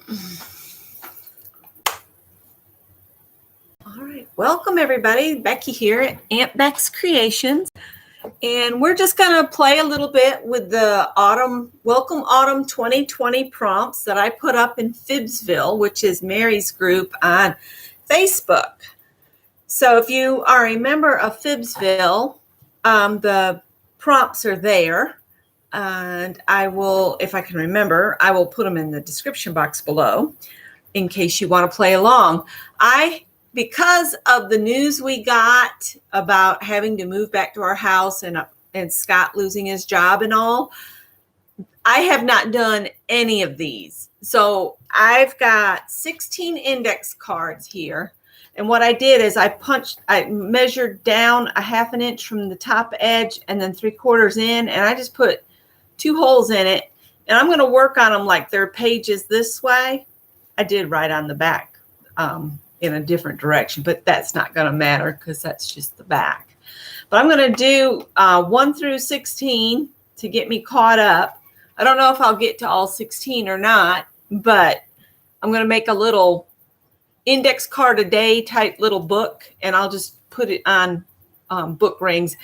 All right, welcome everybody. Becky here at Aunt Beck's Creations. And we're just going to play a little bit with the Welcome Autumn 2020 prompts that I put up in Fibsville, which is Mary's group on Facebook. So if you are a member of Fibsville, the prompts are there. And I will, if I can remember, I will put them in the description box below in case you want to play along. Because of the news we got about having to move back to our house and Scott losing his job and all, I have not done any of these. So I've got 16 index cards here. And what I did is I measured down a ½ inch from the top edge and then 3/4 in, and I just put 2 holes in it. And I'm going to work on them like they're pages this way. I did right on the back in a different direction, but that's not going to matter because that's just the back. But I'm going to do 1 through 16 to get me caught up. I don't know if I'll get to all 16 or not, but I'm going to make a little index card a day type little book, and I'll just put it on book rings.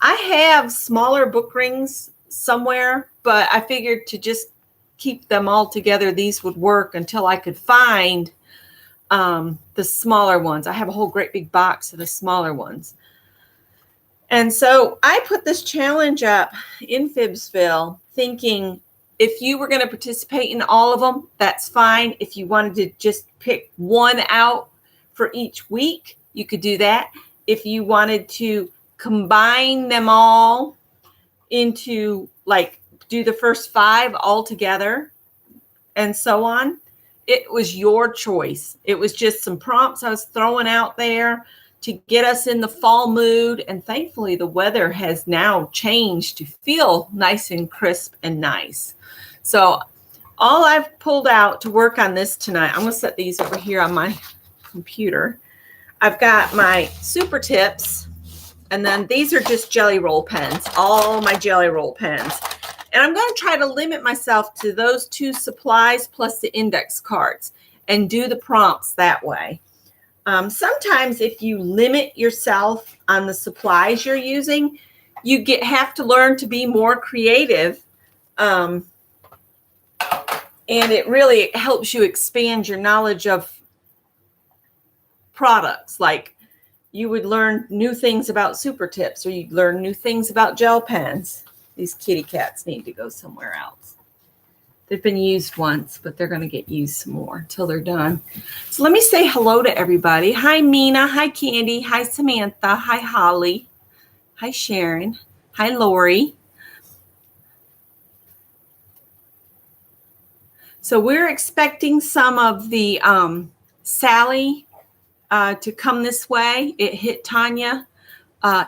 I have smaller book rings somewhere, but I figured to just keep them all together, these would work until I could find the smaller ones. I have a whole great big box of the smaller ones. And so I put this challenge up in Fibsville thinking if you were going to participate in all of them, that's fine. If you wanted to just pick one out for each week, you could do that. If you wanted to combine them all into, like, do the first 5 all together and so on, it was your choice. It was just some prompts I was throwing out there to get us in the fall mood. And thankfully, the weather has now changed to feel nice and crisp and nice. So all I've pulled out to work on this tonight, I'm going to set these over here on my computer. I've got my super tips, and then these are just jelly roll pens, all my jelly roll pens. And I'm going to try to limit myself to those 2 supplies plus the index cards and do the prompts that way. Sometimes if you limit yourself on the supplies you're using, you have to learn to be more creative. And it really helps you expand your knowledge of products. Like you would learn new things about super tips, or you'd learn new things about gel pens. These kitty cats need to go somewhere else. They've been used once, but they're going to get used some more until they're done. So let me say hello to everybody. Hi, Mina. Hi, Candy. Hi, Samantha. Hi, Holly. Hi, Sharon. Hi, Lori. So we're expecting some of the Sally to come this way. It hit Tanya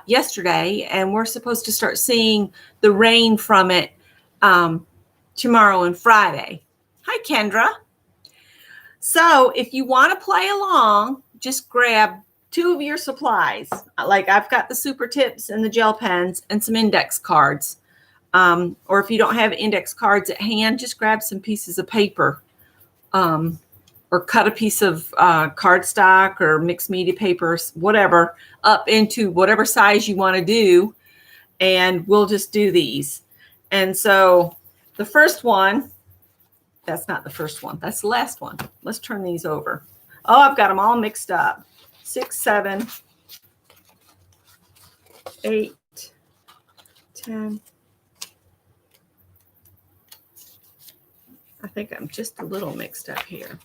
yesterday, and we're supposed to start seeing the rain from it tomorrow and Friday. Hi, Kendra. So if you want to play along, just grab 2 of your supplies. Like I've got the super tips and the gel pens and some index cards. Or if you don't have index cards at hand, just grab some pieces of paper or cut a piece of cardstock or mixed media papers, whatever, up into whatever size you want to do. And we'll just do these. And so the first one, that's not the first one. That's the last one. Let's turn these over. Oh, I've got them all mixed up. 6, 7, 8, 10. I think I'm just a little mixed up here.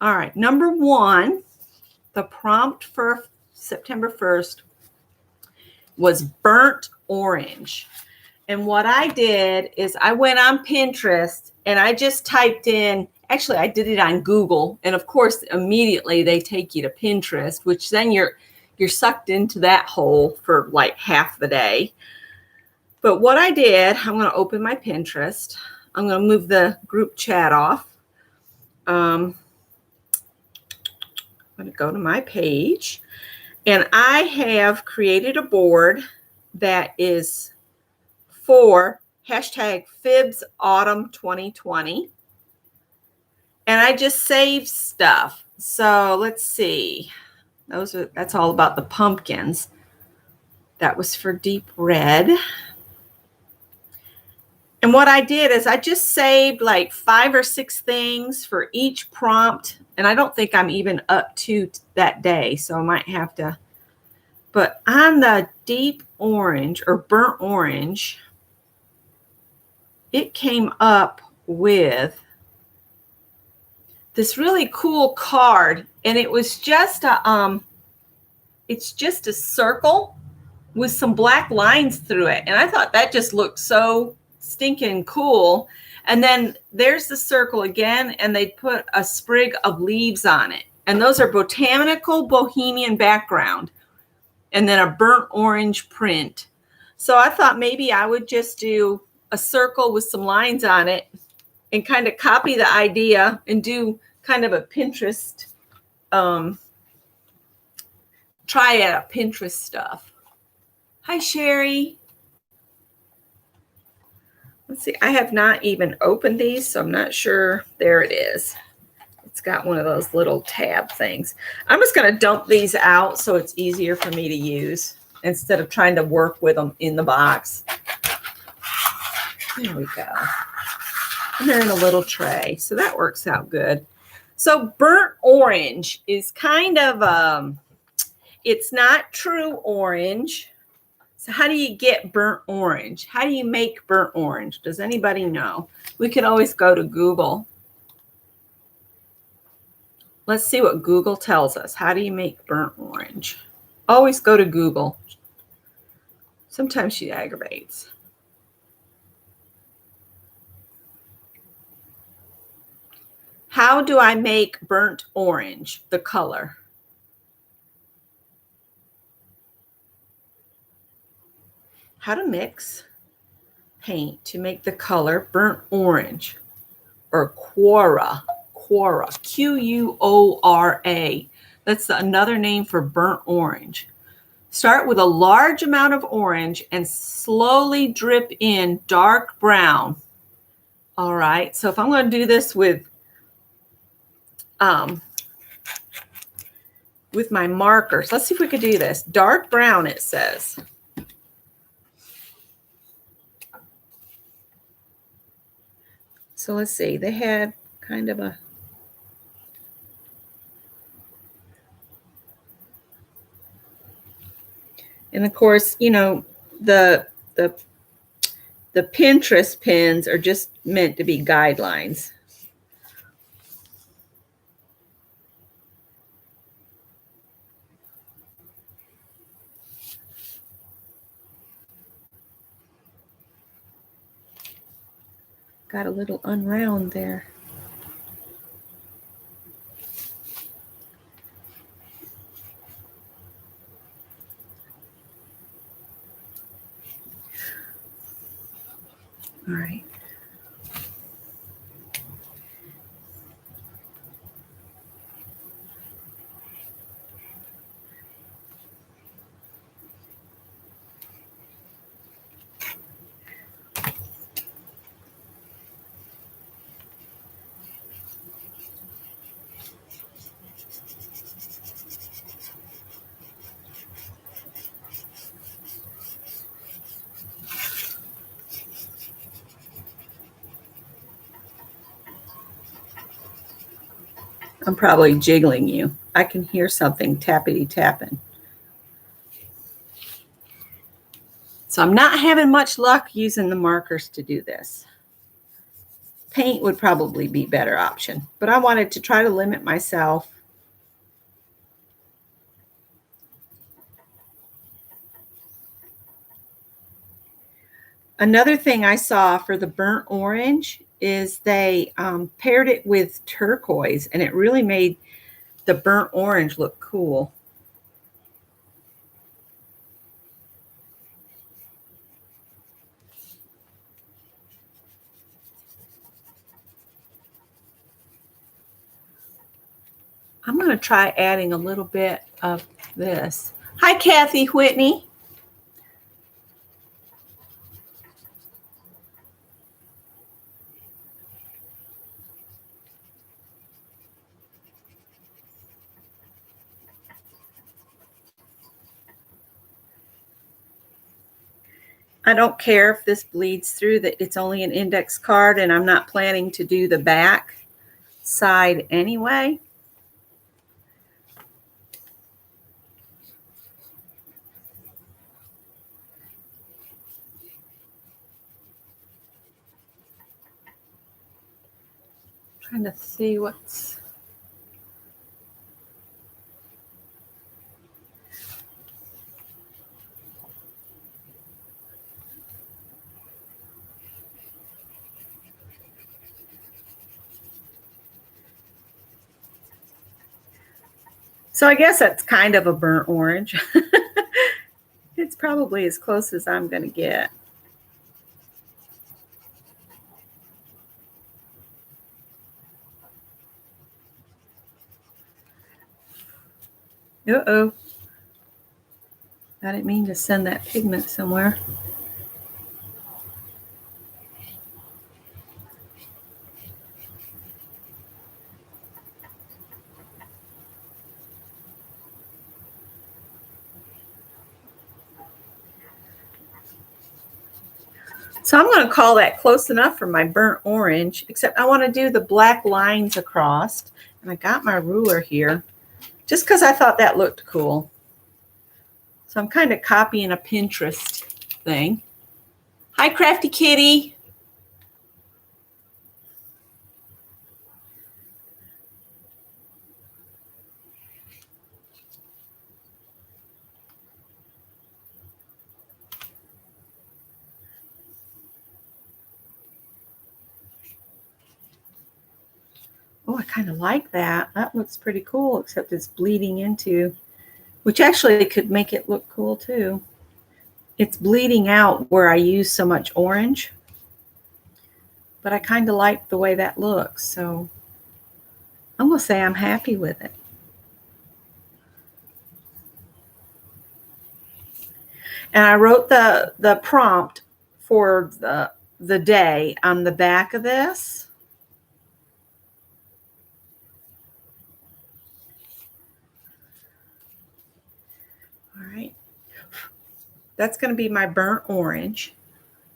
All right, number 1, the prompt for September 1st was burnt orange. And what I did is I went on Pinterest and I just typed in, actually I did it on Google, and of course immediately they take you to Pinterest, which then you're sucked into that hole for like half the day. But what I did, I'm going to open my Pinterest. I'm going to move the group chat off. I'm going to go to my page, and I have created a board that is for hashtag Fibs Autumn 2020. And I just saved stuff. So let's see. That's all about the pumpkins. That was for deep red. And what I did is I just saved like 5 or 6 things for each prompt. And I don't think I'm even up to that day. So I might have to. But on the deep orange or burnt orange, it came up with this really cool card. And it was just it's just a circle with some black lines through it. And I thought that just looked so stinking cool. And then there's the circle again, and they put a sprig of leaves on it. And those are botanical bohemian background. And then a burnt orange print. So I thought maybe I would just do a circle with some lines on it and kind of copy the idea and do kind of a Pinterest, try out Pinterest stuff. Hi, Sherry. Let's see. I have not even opened these, so I'm not sure. There it is. It's got one of those little tab things. I'm just going to dump these out so it's easier for me to use instead of trying to work with them in the box. There we go. And they're in a little tray, so that works out good. So burnt orange is kind of, it's not true orange. So how do you get burnt orange? How do you make burnt orange? Does anybody know? We could always go to Google. Let's see what Google tells us. How do you make burnt orange? Always go to Google. Sometimes she aggravates. How do I make burnt orange, the color? How to mix paint to make the color burnt orange or Quora, Q-U-O-R-A. That's another name for burnt orange. Start with a large amount of orange and slowly drip in dark brown. All right, so if I'm going to do this with my markers, let's see if we could do this. Dark brown, it says. So let's see, they had kind of a, and of course, you know, the Pinterest pins are just meant to be guidelines. Got a little unround there. All right. I'm probably jiggling you. I can hear something tappity tapping. So I'm not having much luck using the markers to do this. Paint would probably be a better option, but I wanted to try to limit myself. Another thing I saw for the burnt orange is they paired it with turquoise, and it really made the burnt orange look cool. I'm going to try adding a little bit of this. Hi, Kathy Whitney. I don't care if this bleeds through, that it's only an index card and I'm not planning to do the back side anyway. Trying to see what's... So I guess that's kind of a burnt orange. It's probably as close as I'm going to get. Uh-oh. I didn't mean to send that pigment somewhere. So I'm going to call that close enough for my burnt orange, except I want to do the black lines across. And I got my ruler here just because I thought that looked cool. So I'm kind of copying a Pinterest thing. Hi, Crafty Kitty. Oh, I kind of like that. That looks pretty cool, except it's bleeding into, which actually could make it look cool too. It's bleeding out where I use so much orange, but I kind of like the way that looks. So I'm going to say I'm happy with it. And I wrote the prompt for the day on the back of this. All right. That's going to be my burnt orange.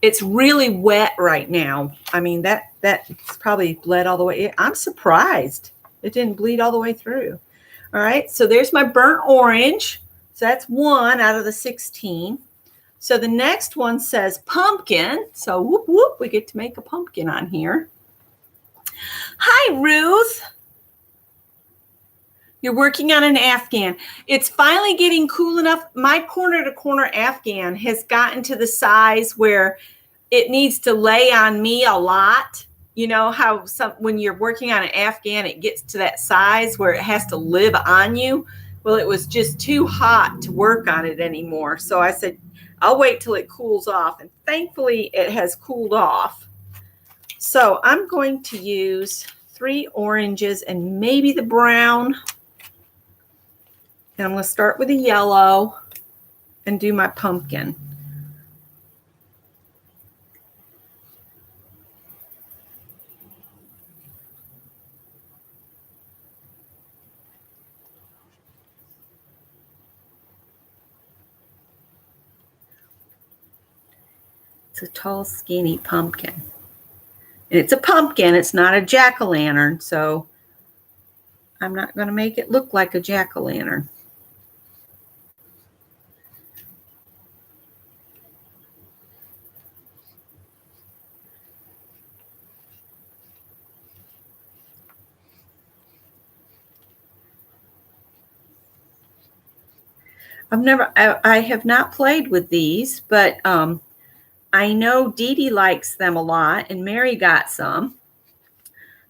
It's really wet right now. I mean, that's probably bled all the way. I'm surprised it didn't bleed all the way through. All right. So there's my burnt orange. So that's 1 out of the 16. So the next one says pumpkin. So whoop, whoop, we get to make a pumpkin on here. Hi, Ruth. You're working on an Afghan. It's finally getting cool enough. My corner to corner Afghan has gotten to the size where it needs to lay on me a lot. You know how when you're working on an Afghan, it gets to that size where it has to live on you. Well, it was just too hot to work on it anymore. So I said, I'll wait till it cools off. And thankfully, it has cooled off. So I'm going to use 3 oranges and maybe the brown. And I'm going to start with a yellow and do my pumpkin. It's a tall, skinny pumpkin. And it's a pumpkin. It's not a jack-o'-lantern. So I'm not going to make it look like a jack-o'-lantern. I have not played with these, but I know Dee Dee likes them a lot, and Mary got some.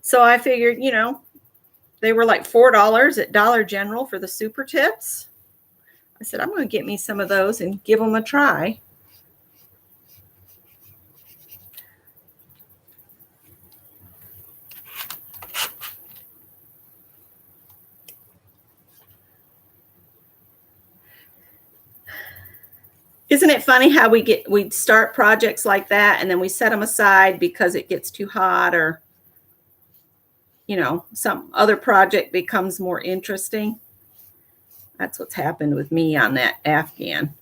So I figured, you know, they were like $4 at Dollar General for the super tips. I said, I'm going to get me some of those and give them a try. Isn't it funny how we start projects like that and then we set them aside because it gets too hot, or, you know, some other project becomes more interesting? That's what's happened with me on that Afghan.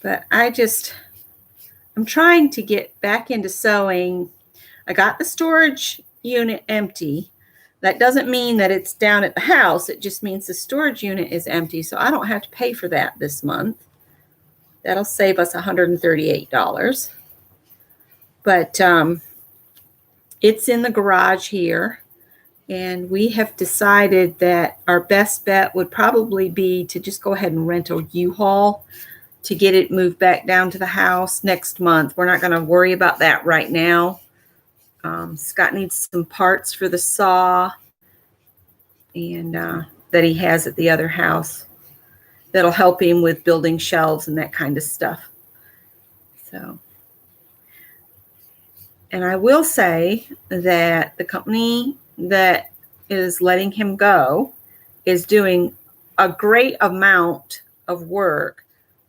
But I'm trying to get back into sewing. I got the storage unit empty. That doesn't mean that it's down at the house. It just means the storage unit is empty, so I don't have to pay for that this month. That'll save us $138. But it's in the garage here, and we have decided that our best bet would probably be to just go ahead and rent a U-Haul to get it moved back down to the house next month. We're not going to worry about that right now. Scott needs some parts for the saw and that he has at the other house that'll help him with building shelves and that kind of stuff. So, and I will say that the company that is letting him go is doing a great amount of work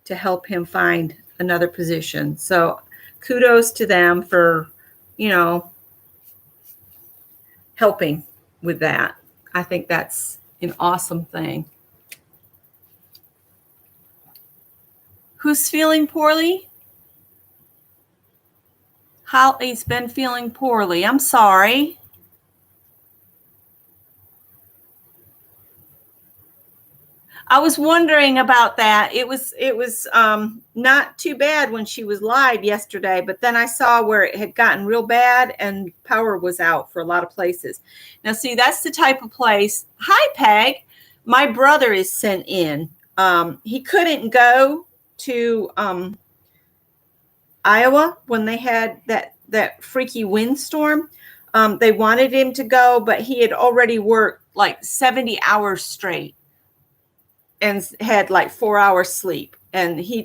to help him find another position. So kudos to them for, helping with that. I think that's an awesome thing. Who's feeling poorly? Holly's been feeling poorly. I'm sorry. I was wondering about that. It was not too bad when she was live yesterday, but then I saw where it had gotten real bad and power was out for a lot of places. Now, see, that's the type of place. Hi, Peg. My brother is sent in. He couldn't go to Iowa when they had that freaky windstorm. They wanted him to go, but he had already worked like 70 hours straight and had like 4 hours sleep. And he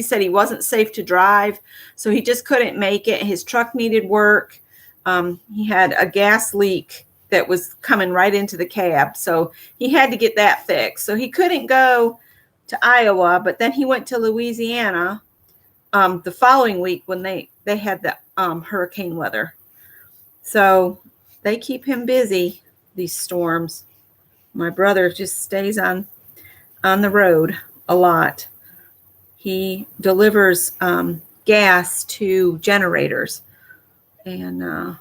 said he wasn't safe to drive, so he just couldn't make it. His truck needed work. He had a gas leak that was coming right into the cab, so he had to get that fixed. So he couldn't go to Iowa, but then he went to Louisiana the following week when they had the hurricane weather. So they keep him busy, these storms. My brother just stays on the road a lot. He delivers gas to generators, and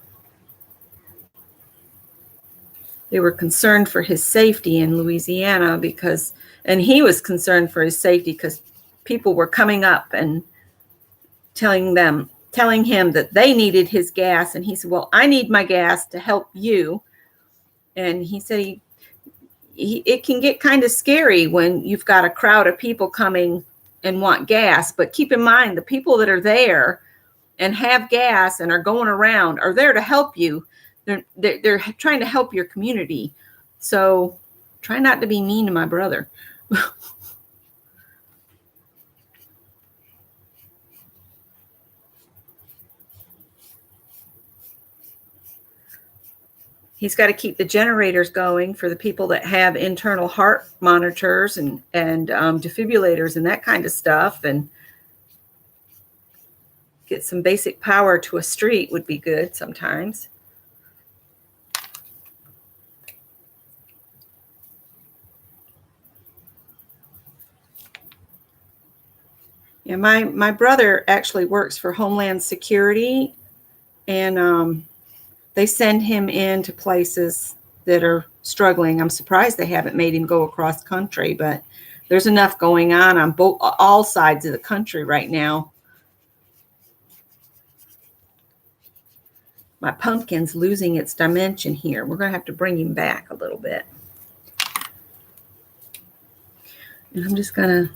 they were concerned for his safety in Louisiana and he was concerned for his safety because people were coming up and telling him that they needed his gas. And he said, well, I need my gas to help you. And he said it can get kind of scary when you've got a crowd of people coming and want gas. But keep in mind, the people that are there and have gas and are going around are there to help you. They're trying to help your community. So try not to be mean to my brother. He's got to keep the generators going for the people that have internal heart monitors and defibrillators and that kind of stuff, and get some basic power to a street would be good sometimes. Yeah, my brother actually works for Homeland Security, and they send him into places that are struggling. I'm surprised they haven't made him go across country, but there's enough going on all sides of the country right now. My pumpkin's losing its dimension here. We're going to have to bring him back a little bit. And I'm just going to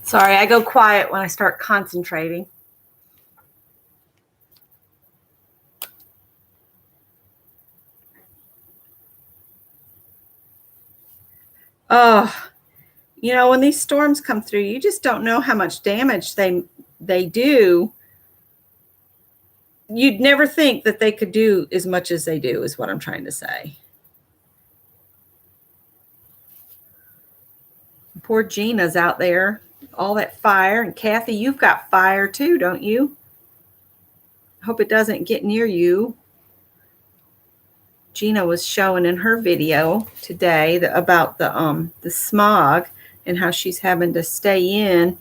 Sorry, I go quiet when I start concentrating. Oh, you know, when these storms come through, you just don't know how much damage they do. You'd never think that they could do as much as they do, is what I'm trying to say. Poor Gina's out there, all that fire. And Kathy, you've got fire too, don't you? I hope it doesn't get near you. Gina was showing in her video today about the smog and how she's having to stay in,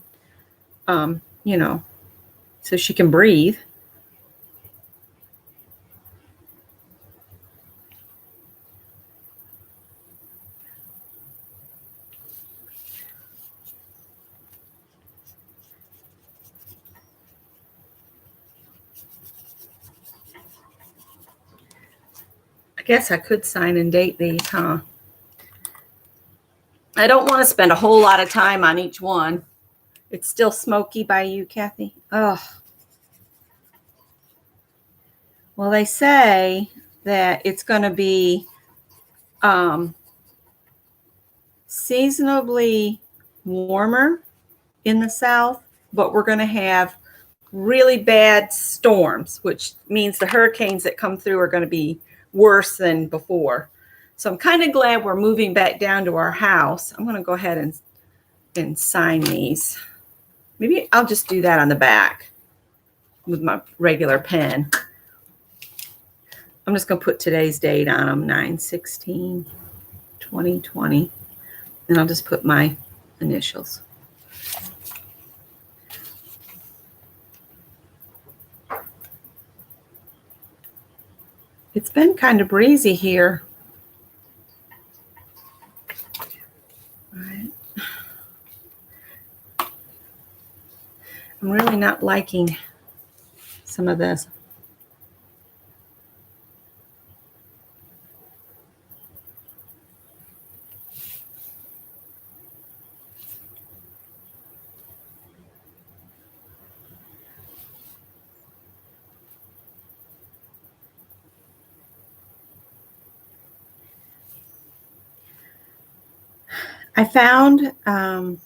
you know, so she can breathe. I guess I could sign and date these, huh? I don't want to spend a whole lot of time on each one. It's still smoky by you, Kathy? Oh. Well, they say that it's going to be seasonably warmer in the south, but we're going to have really bad storms, which means the hurricanes that come through are going to be worse than before. So I'm kind of glad we're moving back down to our house. I'm going to go ahead and sign these. Maybe I'll just do that on the back with my regular pen. I'm just going to put today's date on them, 9/16/2020. And I'll just put my initials. It's been kind of breezy here. All right. I'm really not liking some of this. I found the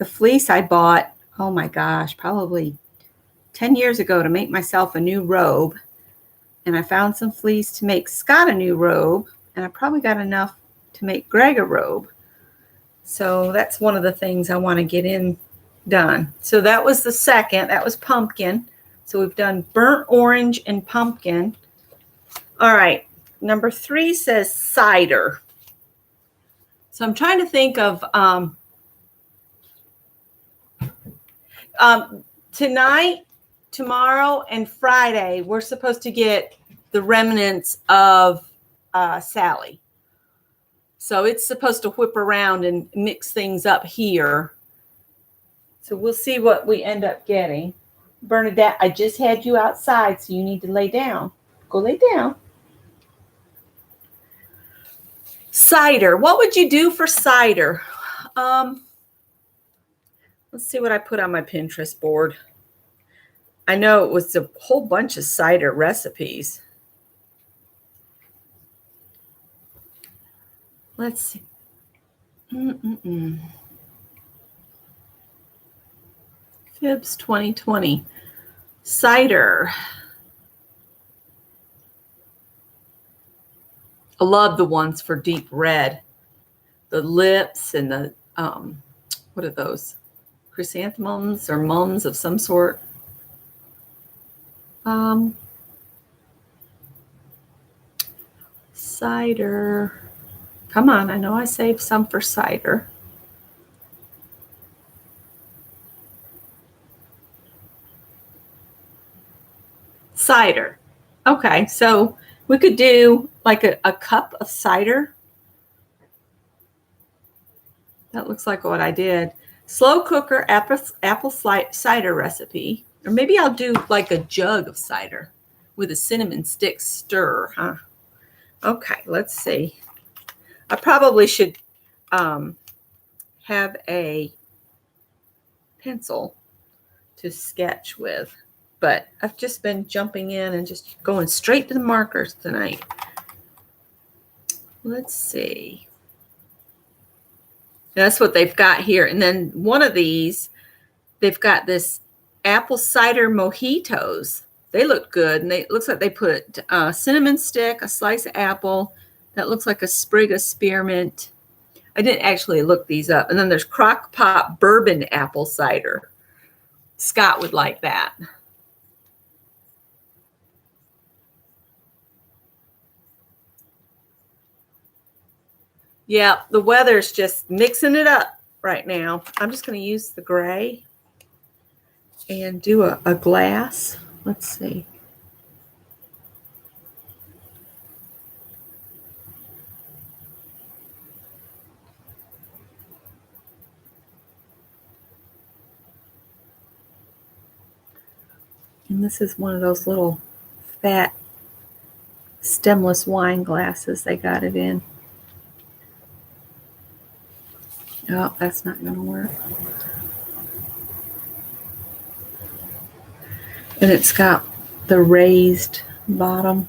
fleece I bought, oh my gosh, probably 10 years ago to make myself a new robe. And I found some fleece to make Scott a new robe. And I probably got enough to make Greg a robe. So that's one of the things I want to get in done. So that was the second. That was pumpkin. So we've done burnt orange and pumpkin. All right. Number 3 says cider. So I'm trying to think of tonight, tomorrow, and Friday, we're supposed to get the remnants of Sally. So it's supposed to whip around and mix things up here. So we'll see what we end up getting. Bernadette, I just had you outside, so you need to lay down. Go lay down. Cider. What would you do for cider? Let's see what I put on my Pinterest board. I know it was a whole bunch of cider recipes. Let's see. Fibs 2020. Cider. I love the ones for deep red. The lips and the, what are those? Chrysanthemums or mums of some sort. Cider. Come on, I know I saved some for cider. Cider. Okay, so we could do like a cup of cider. That looks like what I did. Slow cooker apple cider recipe. Or maybe I'll do like a jug of cider with a cinnamon stick stir, huh? Okay, let's see. I probably should have a pencil to sketch with. But I've just been jumping in and just going straight to the markers tonight. Let's see. That's what they've got here. And then one of these, they've got this apple cider mojitos. They look good. And it looks like they put a cinnamon stick, a slice of apple. That looks like a sprig of spearmint. I didn't actually look these up. And then there's crock pot bourbon apple cider. Scott would like that. Yeah, the weather's just mixing it up right now. I'm just going to use the gray and do a glass. Let's see. And this is one of those little fat stemless wine glasses they got it in. Oh, that's not going to work. And it's got the raised bottom.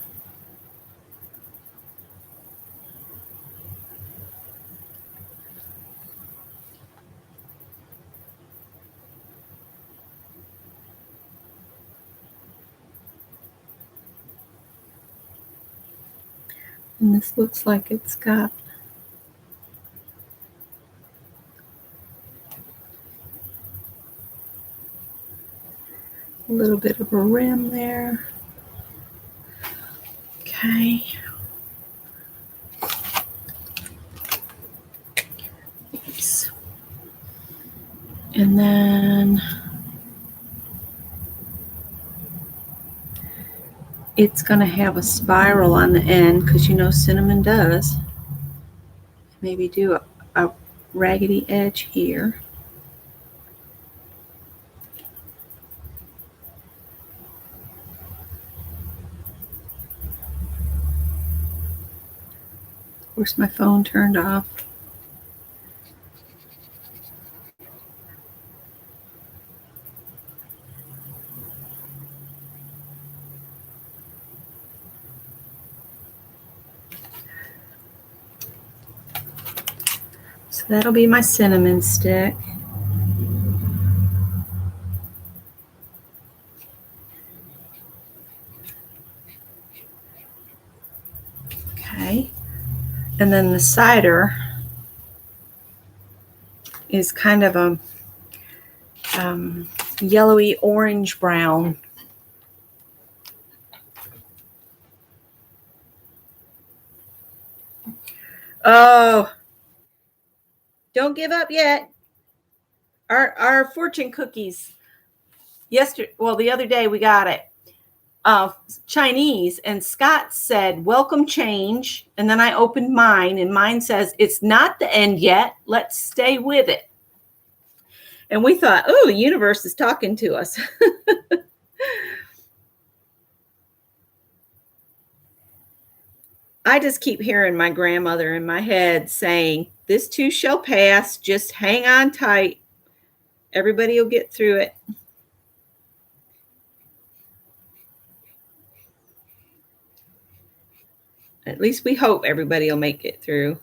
And this looks like it's got a little bit of a rim there. Okay. Oops. And then it's going to have a spiral on the end because you know cinnamon does. Maybe do a raggedy edge here. Of course, my phone turned off. So that'll be my cinnamon stick. Okay. And then the cider is kind of a yellowy orange brown. Oh, don't give up yet. Our fortune cookies the other day we got it. Chinese, and Scott said, welcome change. And then I opened mine, and mine says, it's not the end yet. Let's stay with it. And we thought, oh, the universe is talking to us. I just keep hearing my grandmother in my head saying, this too shall pass. Just hang on tight. Everybody will get through it. At least we hope everybody will make it through.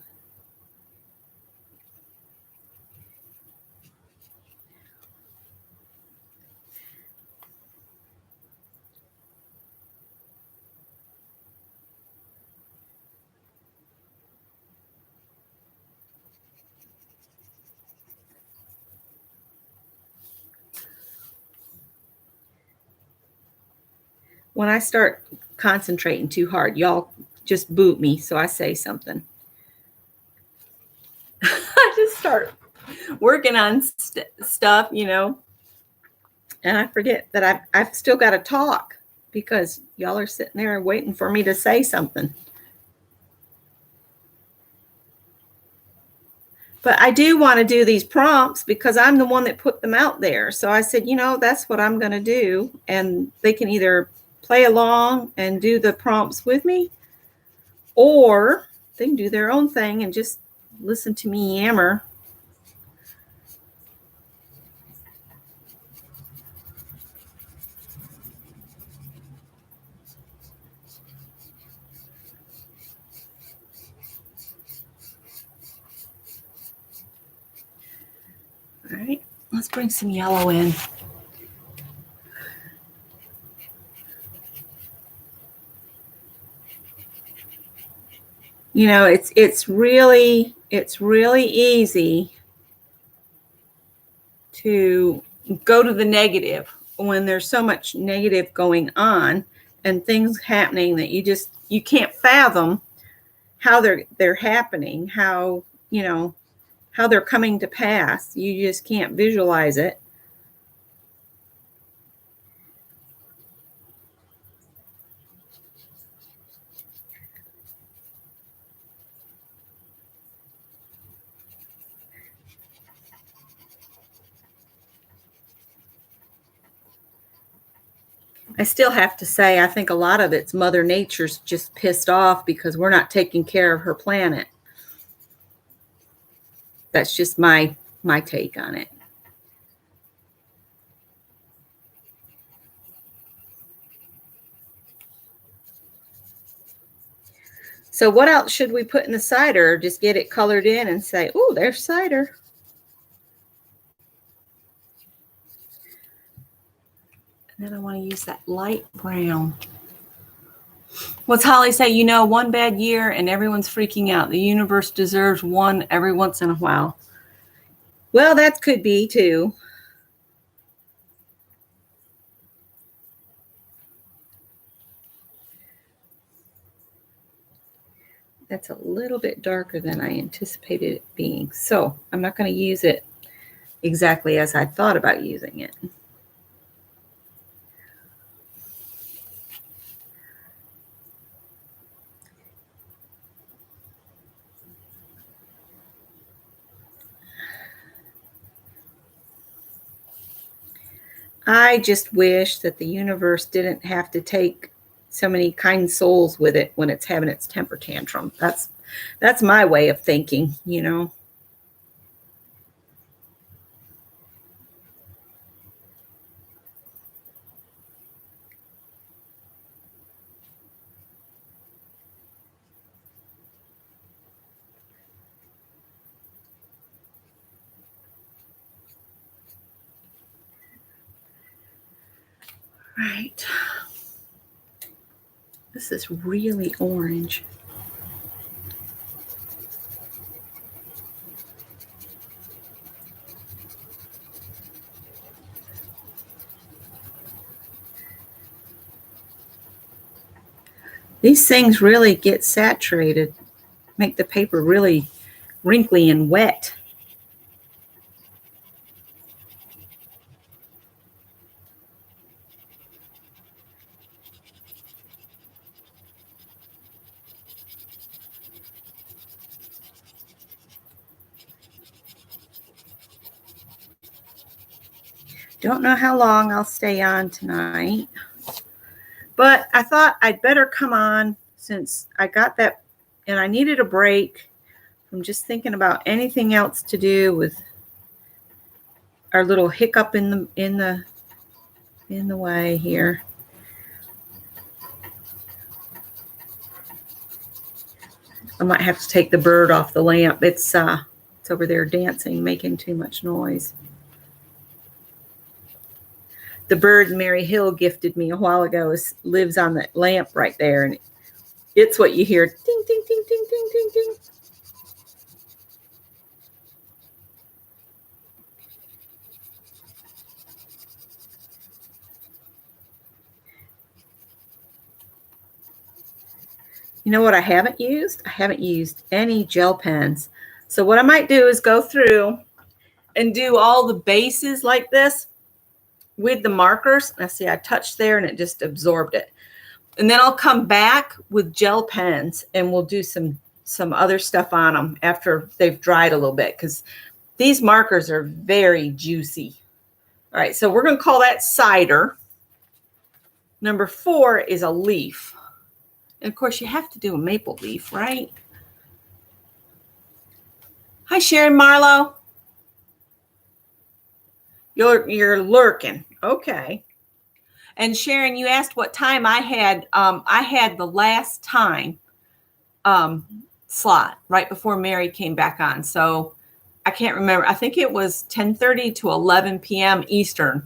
When I start concentrating too hard, y'all just boot me so I say something. I just start working on stuff, and I forget that I've still got to talk because y'all are sitting there waiting for me to say something. But I do want to do these prompts because I'm the one that put them out there. So I said, that's what I'm going to do. And they can either play along and do the prompts with me, or they can do their own thing and just listen to me yammer. All right, let's bring some yellow in. You know, it's really easy to go to the negative when there's so much negative going on and things happening that you can't fathom how they're happening, how, you know, how they're coming to pass. You just can't visualize it. I still have to say, I think a lot of it's Mother Nature's just pissed off because we're not taking care of her planet. That's just my take on it. So what else should we put in the cider? Or just get it colored in and say, oh, there's cider. And then I want to use that light brown. What's Holly say? You know, one bad year and everyone's freaking out. The universe deserves one every once in a while. Well, that could be too. That's a little bit darker than I anticipated it being. So I'm not going to use it exactly as I thought about using it. I just wish that the universe didn't have to take so many kind souls with it when it's having its temper tantrum. That's my way of thinking, you know. Right. This is really orange. These things really get saturated, make the paper really wrinkly and wet. Don't know how long I'll stay on tonight, but I thought I'd better come on since I got that and I needed a break from just thinking about anything else to do with our little hiccup in the way here. I might have to take the bird off the lamp. It's over there dancing, making too much noise. The bird Mary Hill gifted me a while ago lives on the lamp right there, and it's what you hear. Ding, ding, ding, ding, ding, ding, ding. You know what I haven't used? I haven't used any gel pens. So what I might do is go through and do all the bases like this with the markers. Now see, I touched there and it just absorbed it. And then I'll come back with gel pens and we'll do some other stuff on them after they've dried a little bit, because these markers are very juicy. All right, so we're going to call that cider. Number 4 is a leaf. And of course, you have to do a maple leaf, right? Hi, Sharon Marlowe. You're lurking. Okay. And Sharon, you asked what time I had. I had the last time slot right before Mary came back on. So I can't remember. I think it was 10:30 to 11 p.m. Eastern.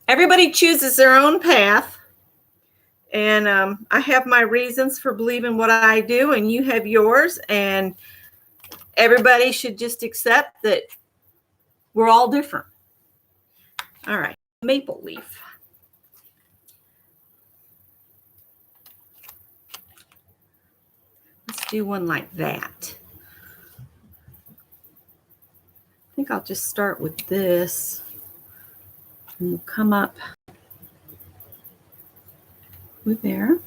Everybody chooses their own path. And I have my reasons for believing what I do, and you have yours. And everybody should just accept that we're all different. All right, maple leaf. Let's do one like that. I think I'll just start with this. And we'll come up with there.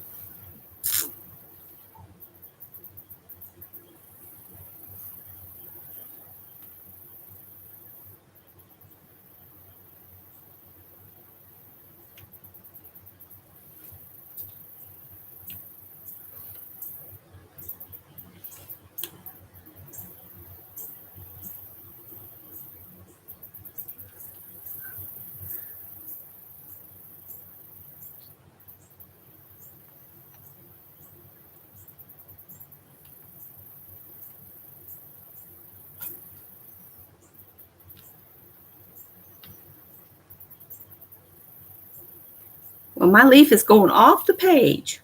Well, my leaf is going off the page.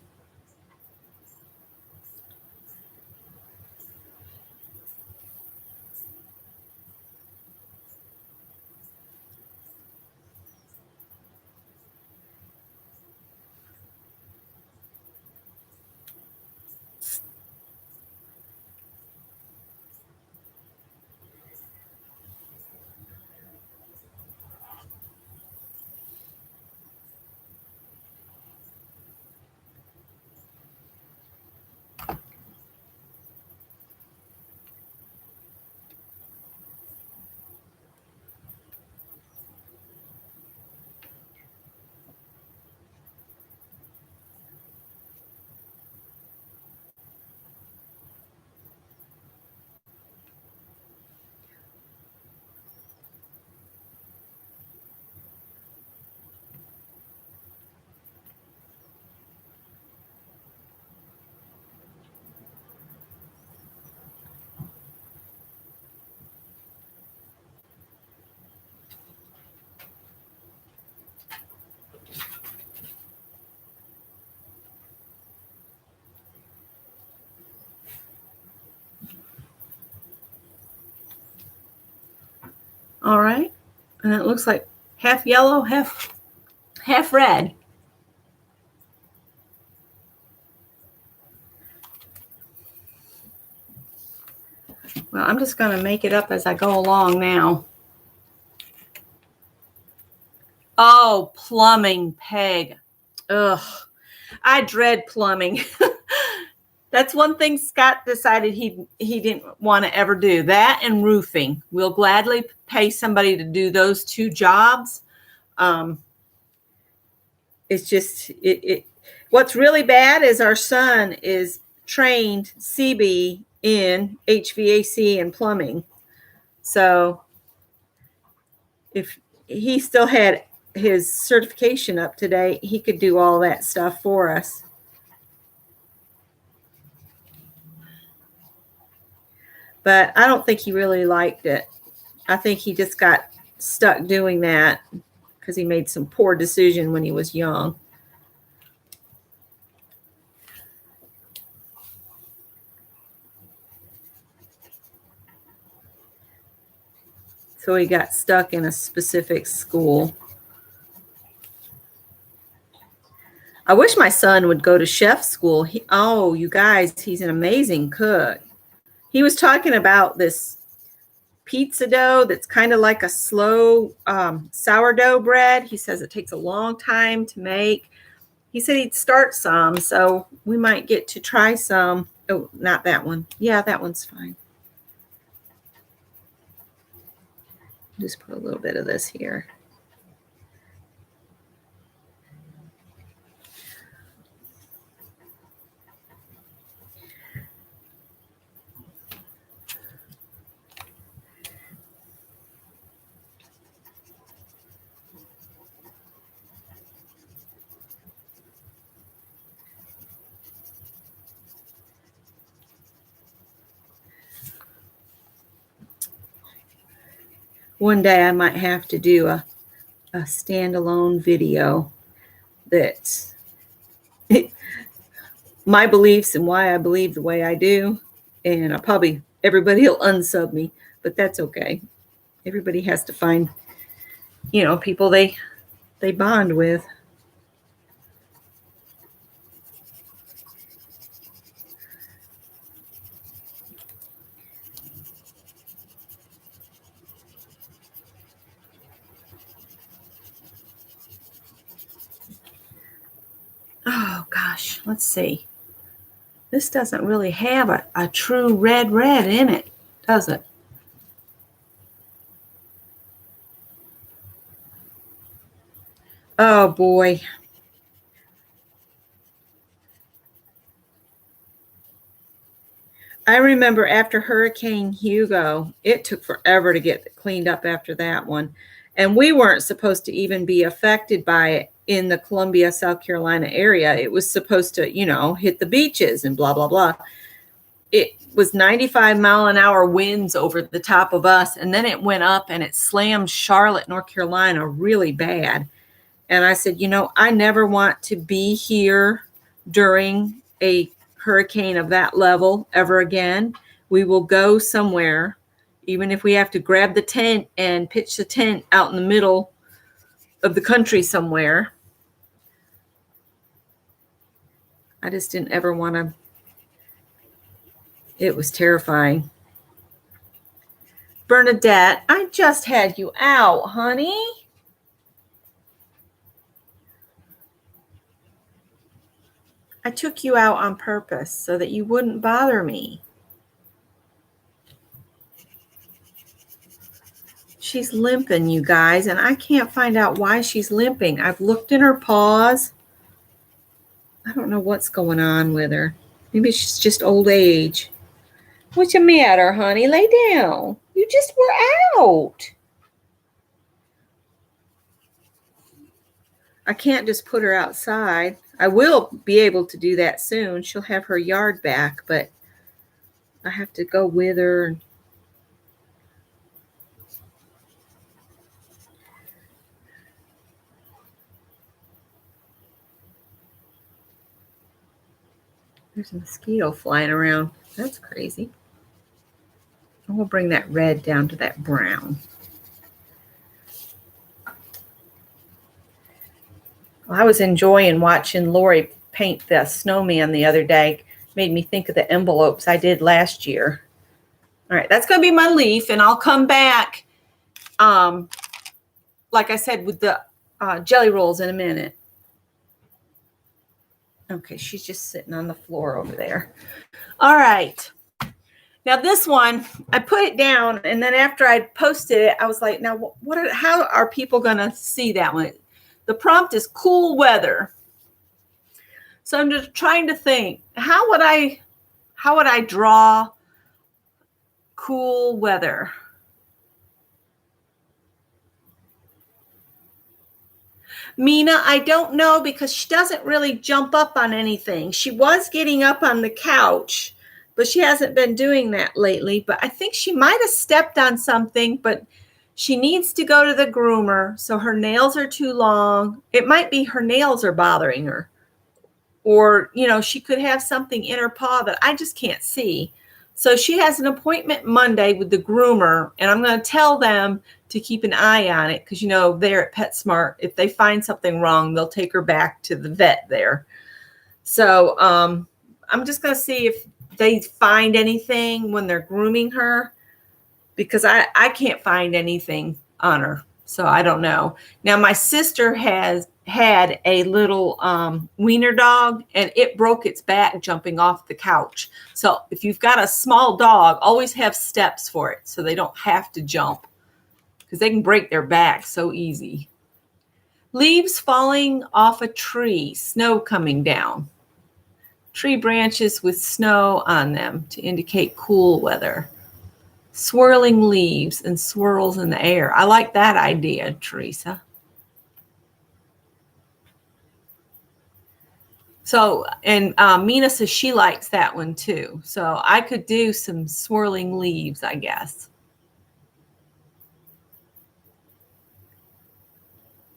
All right, and it looks like half yellow, half red. Well, I'm just going to make it up as I go along now. Oh, plumbing peg. Ugh, I dread plumbing. That's one thing Scott decided he didn't want to ever do. That and roofing. We'll gladly pay somebody to do those two jobs. It's just what's really bad is our son is trained CB in HVAC and plumbing. So if he still had his certification up to date, he could do all that stuff for us. But I don't think he really liked it. I think he just got stuck doing that because he made some poor decision when he was young. So he got stuck in a specific school. I wish my son would go to chef school. Oh, you guys, he's an amazing cook. He was talking about this pizza dough that's kind of like a slow sourdough bread. He says it takes a long time to make. He said he'd start some, so we might get to try some. Oh, not that one. Yeah, that one's fine. Just put a little bit of this here. One day I might have to do a standalone video that's my beliefs and why I believe the way I do. And everybody will unsub me, but that's okay. Everybody has to find, people they bond with. Oh gosh, let's see. This doesn't really have a true red in it, does it? Oh boy. I remember after Hurricane Hugo, it took forever to get cleaned up after that one. And we weren't supposed to even be affected by it in the Columbia, South Carolina area. It was supposed to, hit the beaches and blah, blah, blah. It was 95-mile-an-hour winds over the top of us. And then it went up and it slammed Charlotte, North Carolina really bad. And I said, I never want to be here during a hurricane of that level ever again. We will go somewhere, even if we have to grab the tent and pitch the tent out in the middle of the country somewhere. I just didn't ever want to. It was terrifying. Bernadette, I just had you out, honey. I took you out on purpose so that you wouldn't bother me. She's limping, you guys, and I can't find out why she's limping. I've looked in her paws. I don't know what's going on with her. Maybe she's just old age. What's the matter, honey? Lay down. You just were out. I can't just put her outside. I will be able to do that soon. She'll have her yard back, but I have to go with her. There's a mosquito flying around. That's crazy. I'm going to bring that red down to that brown. Well, I was enjoying watching Lori paint the snowman the other day. Made me think of the envelopes I did last year. All right, that's going to be my leaf, and I'll come back, like I said, with the jelly rolls in a minute. Okay, she's just sitting on the floor over there. All right. Now this one, I put it down, and then after I posted it, I was like, now how are people going to see that one? The prompt is cool weather. So I'm just trying to think, how would I draw cool weather? Mina, I don't know, because she doesn't really jump up on anything. She was getting up on the couch, but she hasn't been doing that lately. But I think she might have stepped on something, but she needs to go to the groomer. So her nails are too long. It might be her nails are bothering her. Or, she could have something in her paw that I just can't see. So she has an appointment Monday with the groomer, and I'm going to tell them to keep an eye on it because, they're at PetSmart. If they find something wrong, they'll take her back to the vet there. So I'm just going to see if they find anything when they're grooming her, because I can't find anything on her. So I don't know. Now, my sister had a little wiener dog, and it broke its back jumping off the couch. So if you've got a small dog, always have steps for it so they don't have to jump, because they can break their back so easy. Leaves falling off a tree, snow coming down. Tree branches with snow on them to indicate cool weather. Swirling leaves and swirls in the air. I like that idea, Teresa. So, and Mina says she likes that one too. So I could do some swirling leaves, I guess.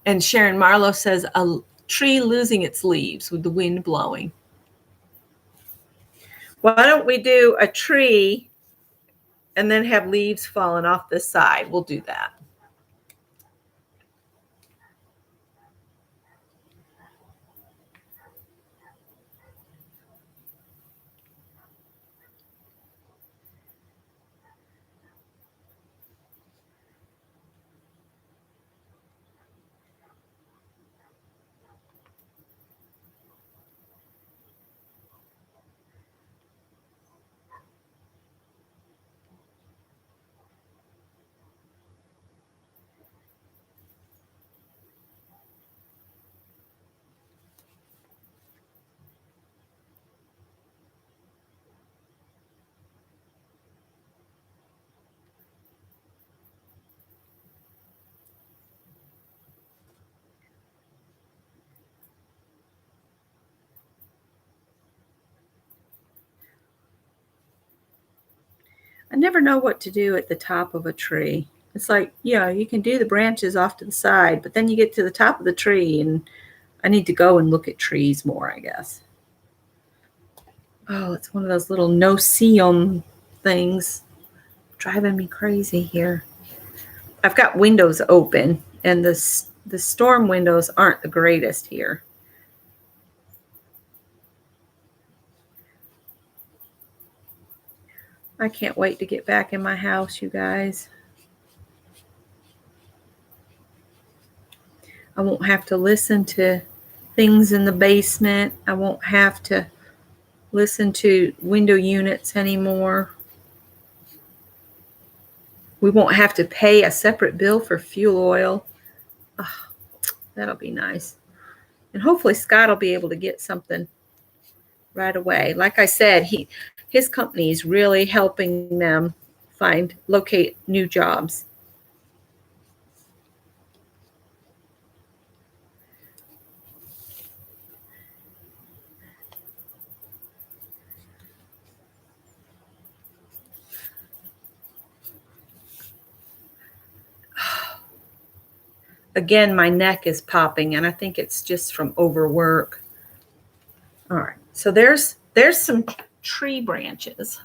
And Sharon Marlowe says a tree losing its leaves with the wind blowing. Why don't we do a tree and then have leaves falling off the side? We'll do that. I never know what to do at the top of a tree. It's like, yeah, you can do the branches off to the side, but then you get to the top of the tree, and I need to go and look at trees more, I guess. Oh, it's one of those little no-see-em things driving me crazy here. I've got windows open, and the storm windows aren't the greatest here. I can't wait to get back in my house, you guys. I won't have to listen to things in the basement. I won't have to listen to window units anymore. We won't have to pay a separate bill for fuel oil. Oh, that'll be nice. And hopefully Scott will be able to get something right away. Like I said, his company is really helping them locate new jobs. Again, my neck is popping, and I think it's just from overwork. All right, so there's some tree branches.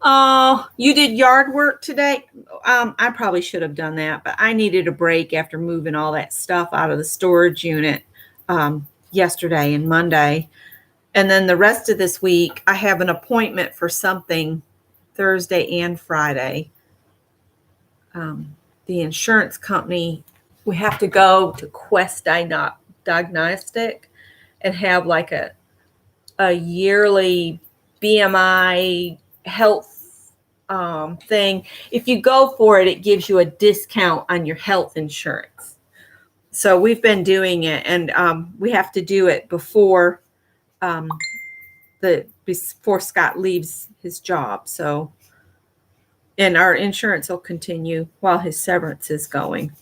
Oh, you did yard work today? I probably should have done that, but I needed a break after moving all that stuff out of the storage unit yesterday and Monday. And then the rest of this week, I have an appointment for something Thursday and Friday. The insurance company, we have to go to Quest Diagnostic and have like a yearly BMI health thing. If you go for it, it gives you a discount on your health insurance. So we've been doing it, and we have to do it before Scott leaves his job. So, and our insurance will continue while his severance is going.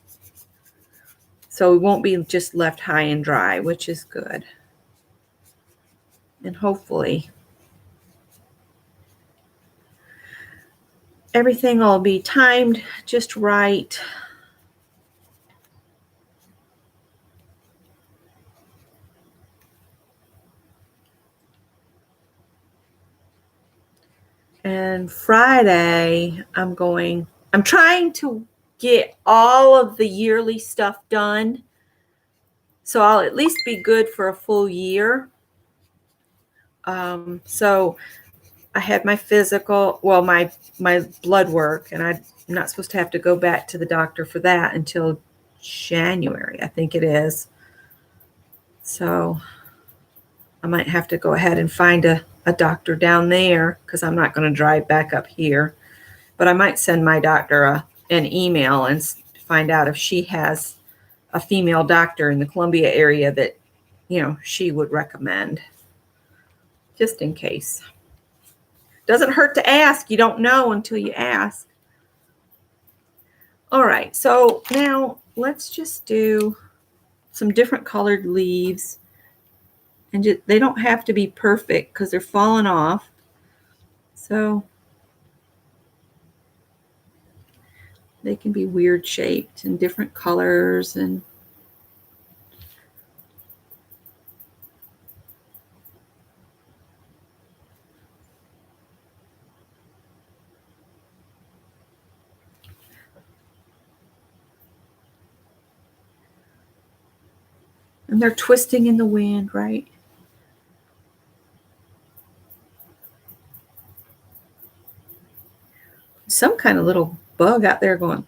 So we won't be just left high and dry, which is good. And hopefully everything will be timed just right. And Friday, I'm trying to get all of the yearly stuff done. So I'll at least be good for a full year. So I had my physical, well, my blood work, and I'm not supposed to have to go back to the doctor for that until January, I think it is. So I might have to go ahead and find a doctor down there, because I'm not going to drive back up here. But I might send my doctor an email and find out if she has a female doctor in the Columbia area that, she would recommend, just in case. Doesn't hurt to ask. You don't know until you ask. All right, so now let's just do some different colored leaves. And they don't have to be perfect because they're falling off. So They can be weird shaped and different colors and they're twisting in the wind, right? Some kind of little bug out there going.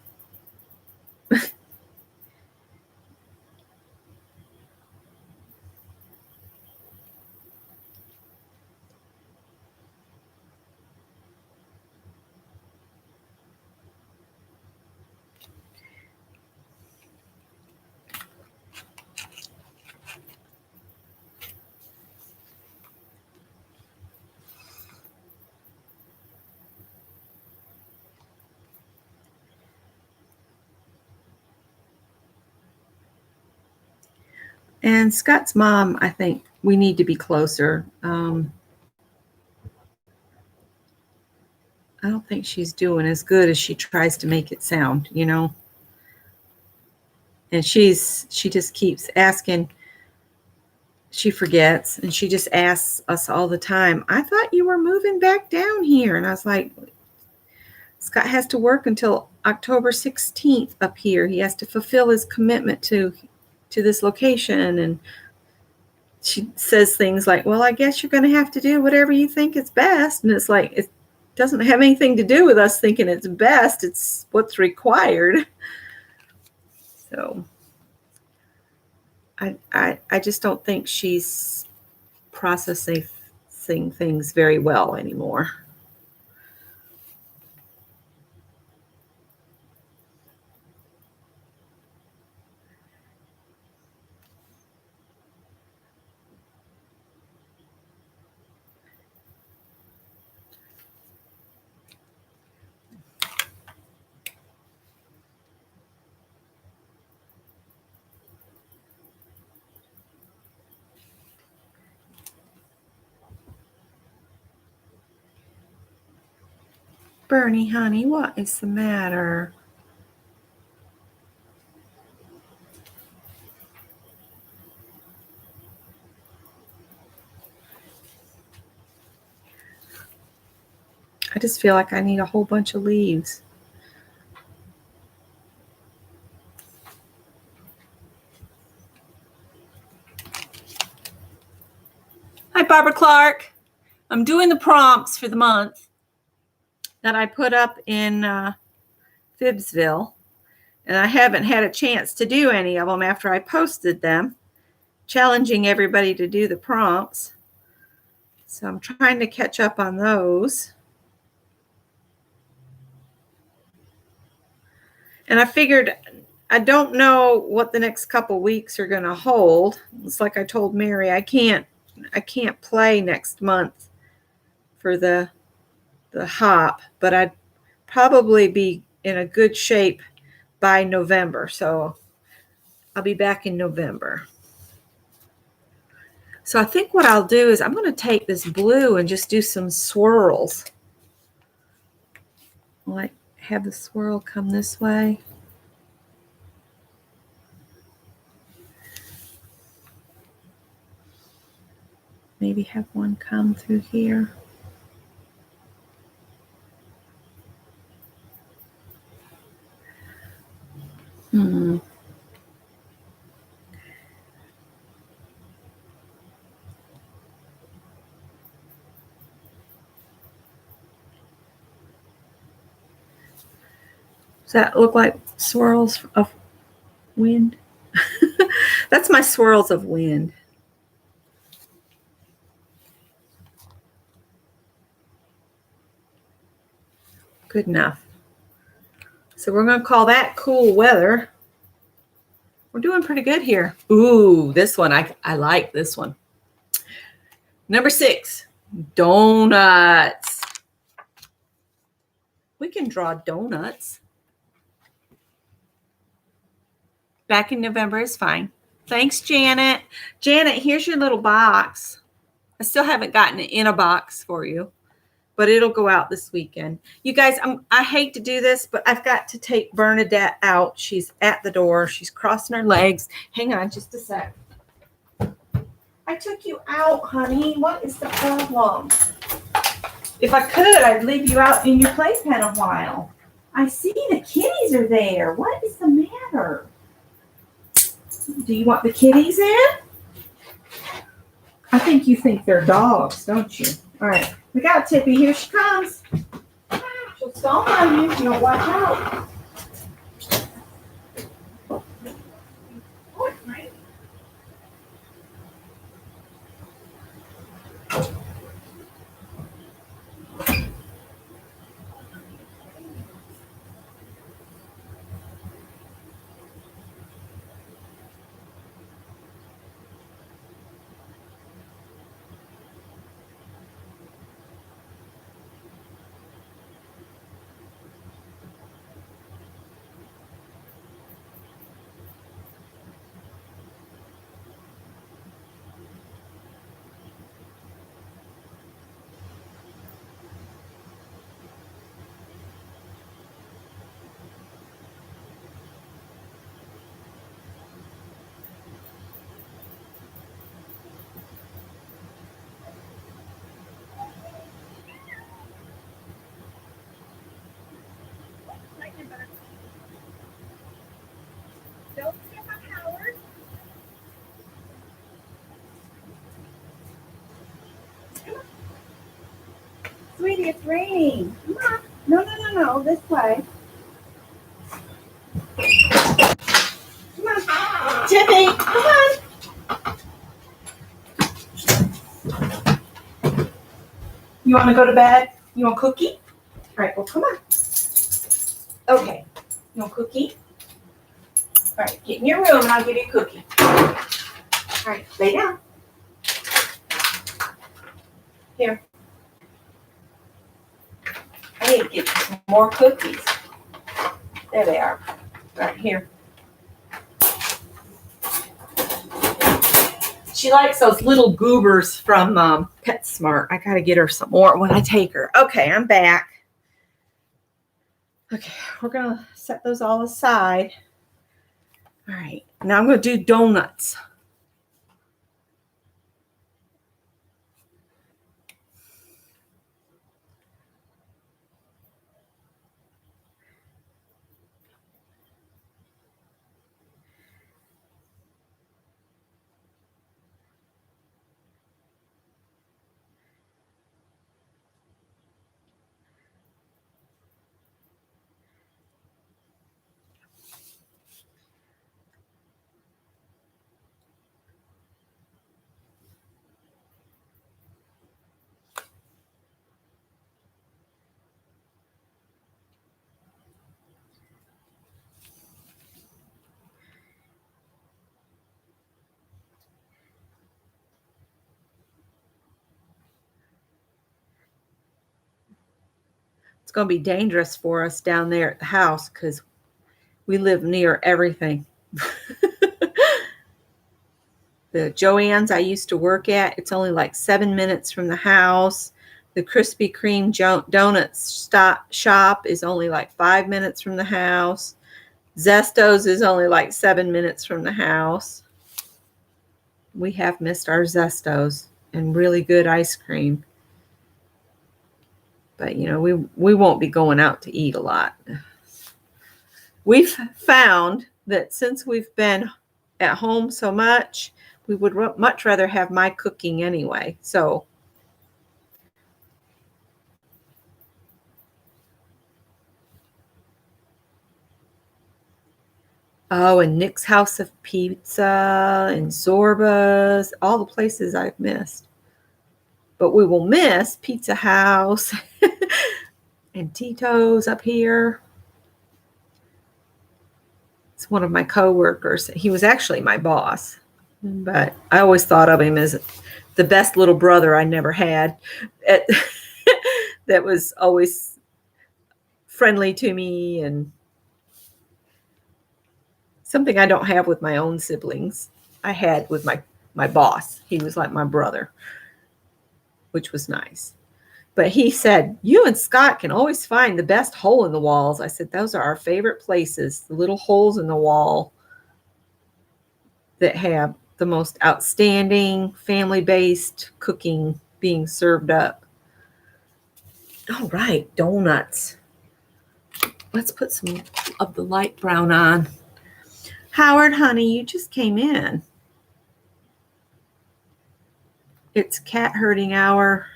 And Scott's mom, I think we need to be closer. I don't think she's doing as good as she tries to make it sound, you know. And she just keeps asking. She forgets, and she just asks us all the time, I thought you were moving back down here. And I was like, Scott has to work until October 16th up here. He has to fulfill his commitment to this location. And she says things like, well, I guess you're going to have to do whatever you think is best. And it's like, it doesn't have anything to do with us thinking it's best. It's what's required. So I just don't think she's processing things very well anymore. Bernie, honey, what is the matter? I just feel like I need a whole bunch of leaves. Hi, Barbara Clark. I'm doing the prompts for the month that I put up in Phibbsville, and I haven't had a chance to do any of them after I posted them, challenging everybody to do the prompts. So I'm trying to catch up on those. And I figured, I don't know what the next couple weeks are going to hold. It's like I told Mary, I can't play next month for the hop, but I'd probably be in a good shape by November. So I'll be back in November. So I think what I'll do is I'm going to take this blue and just do some swirls. Like have the swirl come this way. Maybe have one come through here. Does that look like swirls of wind? That's my swirls of wind. Good enough. So we're going to call that cool weather. We're doing pretty good here. Ooh, this one, I like this one. Number 6, donuts. We can draw donuts. Back in November is fine. Thanks, Janet. Janet, here's your little box. I still haven't gotten it in a box for you, but it'll go out this weekend. You guys, I hate to do this, but I've got to take Bernadette out. She's at the door. She's crossing her legs. Hang on just a sec. I took you out, honey. What is the problem? If I could, I'd leave you out in your playpen a while. I see the kitties are there. What is the matter? Do you want the kitties in? I think you think they're dogs, don't you? All right. We got Tippy. Here she comes. She'll stomp on you if you don't watch out. Don't step on Howard. Come on. Sweetie, it's raining. Come on. No. This way. Come on. Tippy, come on. You want to go to bed? You want cookie? All right, well, come on. Okay. You want cookie? All right, get in your room and I'll give you a cookie. All right, lay down. Here. I need to get some more cookies. There they are. Right here. She likes those little goobers from PetSmart. I got to get her some more when I take her. Okay, I'm back. Okay, we're going to set those all aside. All right, now I'm going to do donuts. It's going to be dangerous for us down there at the house because we live near everything. The Joann's I used to work at, it's only like 7 minutes from the house. The Krispy Kreme donuts shop is only like 5 minutes from the house. Zesto's is only like 7 minutes from the house. We have missed our Zesto's and really good ice cream. But, you know, we won't be going out to eat a lot. We've found that since we've been at home so much, we would much rather have my cooking anyway. So, oh, and Nick's House of Pizza and Zorba's, all the places I've missed. But we will miss Pizza House and Tito's up here. It's one of my coworkers. He was actually my boss, but I always thought of him as the best little brother I never had. That was always friendly to me and something I don't have with my own siblings. I had with my boss. He was like my brother, which was nice. But he said, you and Scott can always find the best hole in the walls. I said, those are our favorite places, the little holes in the wall that have the most outstanding family-based cooking being served up. All right, donuts. Let's put some of the light brown on. Howard, honey, you just came in. It's cat herding hour.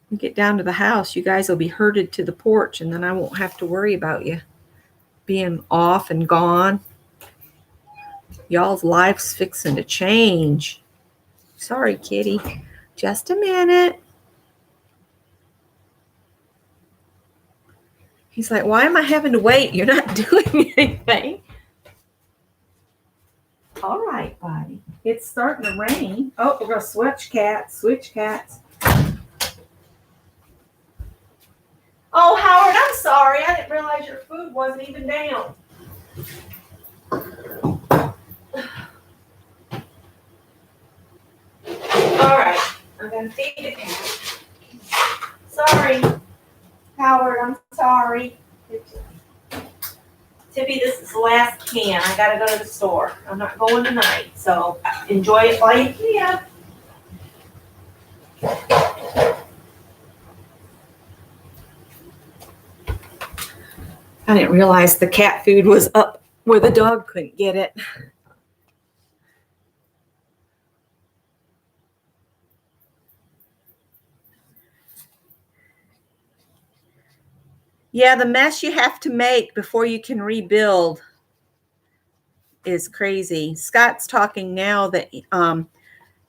You get down to the house, you guys will be herded to the porch, and then I won't have to worry about you being off and gone. Y'all's life's fixing to change. Sorry, kitty. Just a minute. He's like, why am I having to wait? You're not doing anything. All right, buddy. It's starting to rain. Oh, we're going to switch cats. Switch cats. Oh, Howard, I'm sorry. I didn't realize your food wasn't even down. All right. I'm going to feed the cat. Sorry, Howard. I'm sorry. Tippy, this is the last can. I got to go to the store. I'm not going tonight, so enjoy it while you can. I didn't realize the cat food was up where the dog couldn't get it. Yeah, the mess you have to make before you can rebuild is crazy. Scott's talking now that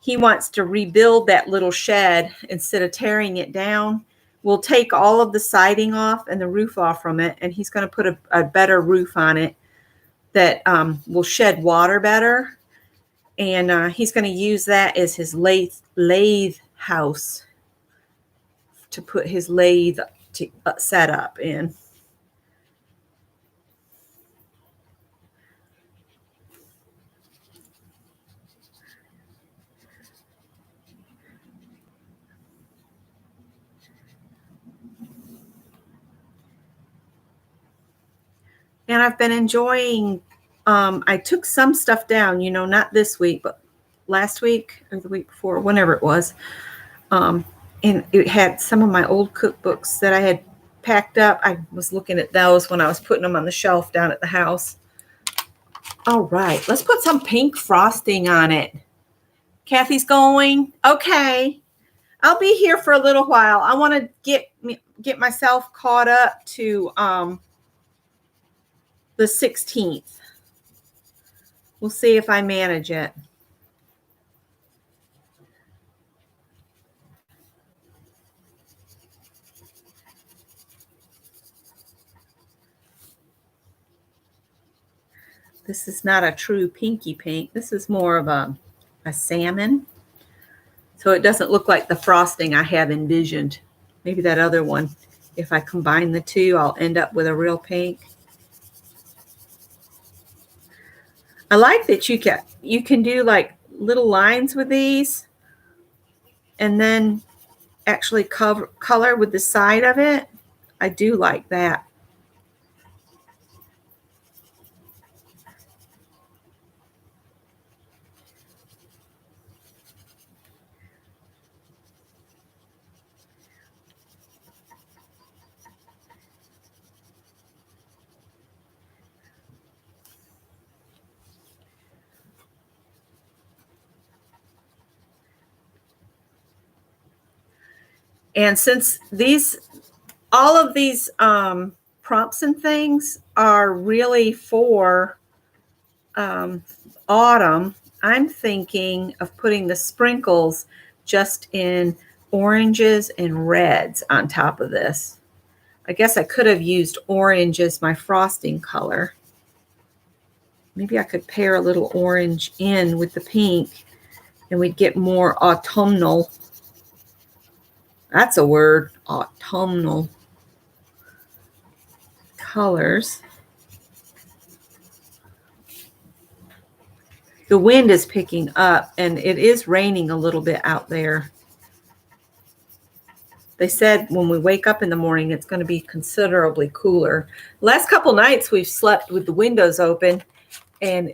he wants to rebuild that little shed instead of tearing it down. We'll take all of the siding off and the roof off from it, and he's going to put a better roof on it that will shed water better. And he's going to use that as his lathe house to put his lathe to set up in. And I've been enjoying, I took some stuff down, not this week, but last week or the week before, whenever it was. And it had some of my old cookbooks that I had packed up. I was looking at those when I was putting them on the shelf down at the house. All right, let's put some pink frosting on it. Kathy's going. Okay. I'll be here for a little while. I want to get myself caught up to the 16th. We'll see if I manage it. This is not a true pinky pink. This is more of a salmon. So it doesn't look like the frosting I have envisioned. Maybe that other one. If I combine the two, I'll end up with a real pink. I like that you can do like little lines with these and then actually color with the side of it. I do like that. And since all of these prompts and things are really for autumn, I'm thinking of putting the sprinkles just in oranges and reds on top of this. I guess I could have used orange as my frosting color. Maybe I could pair a little orange in with the pink and we'd get more autumnal. That's a word, autumnal colors. The wind is picking up and it is raining a little bit out there. They said when we wake up in the morning, it's going to be considerably cooler. Last couple nights we've slept with the windows open, and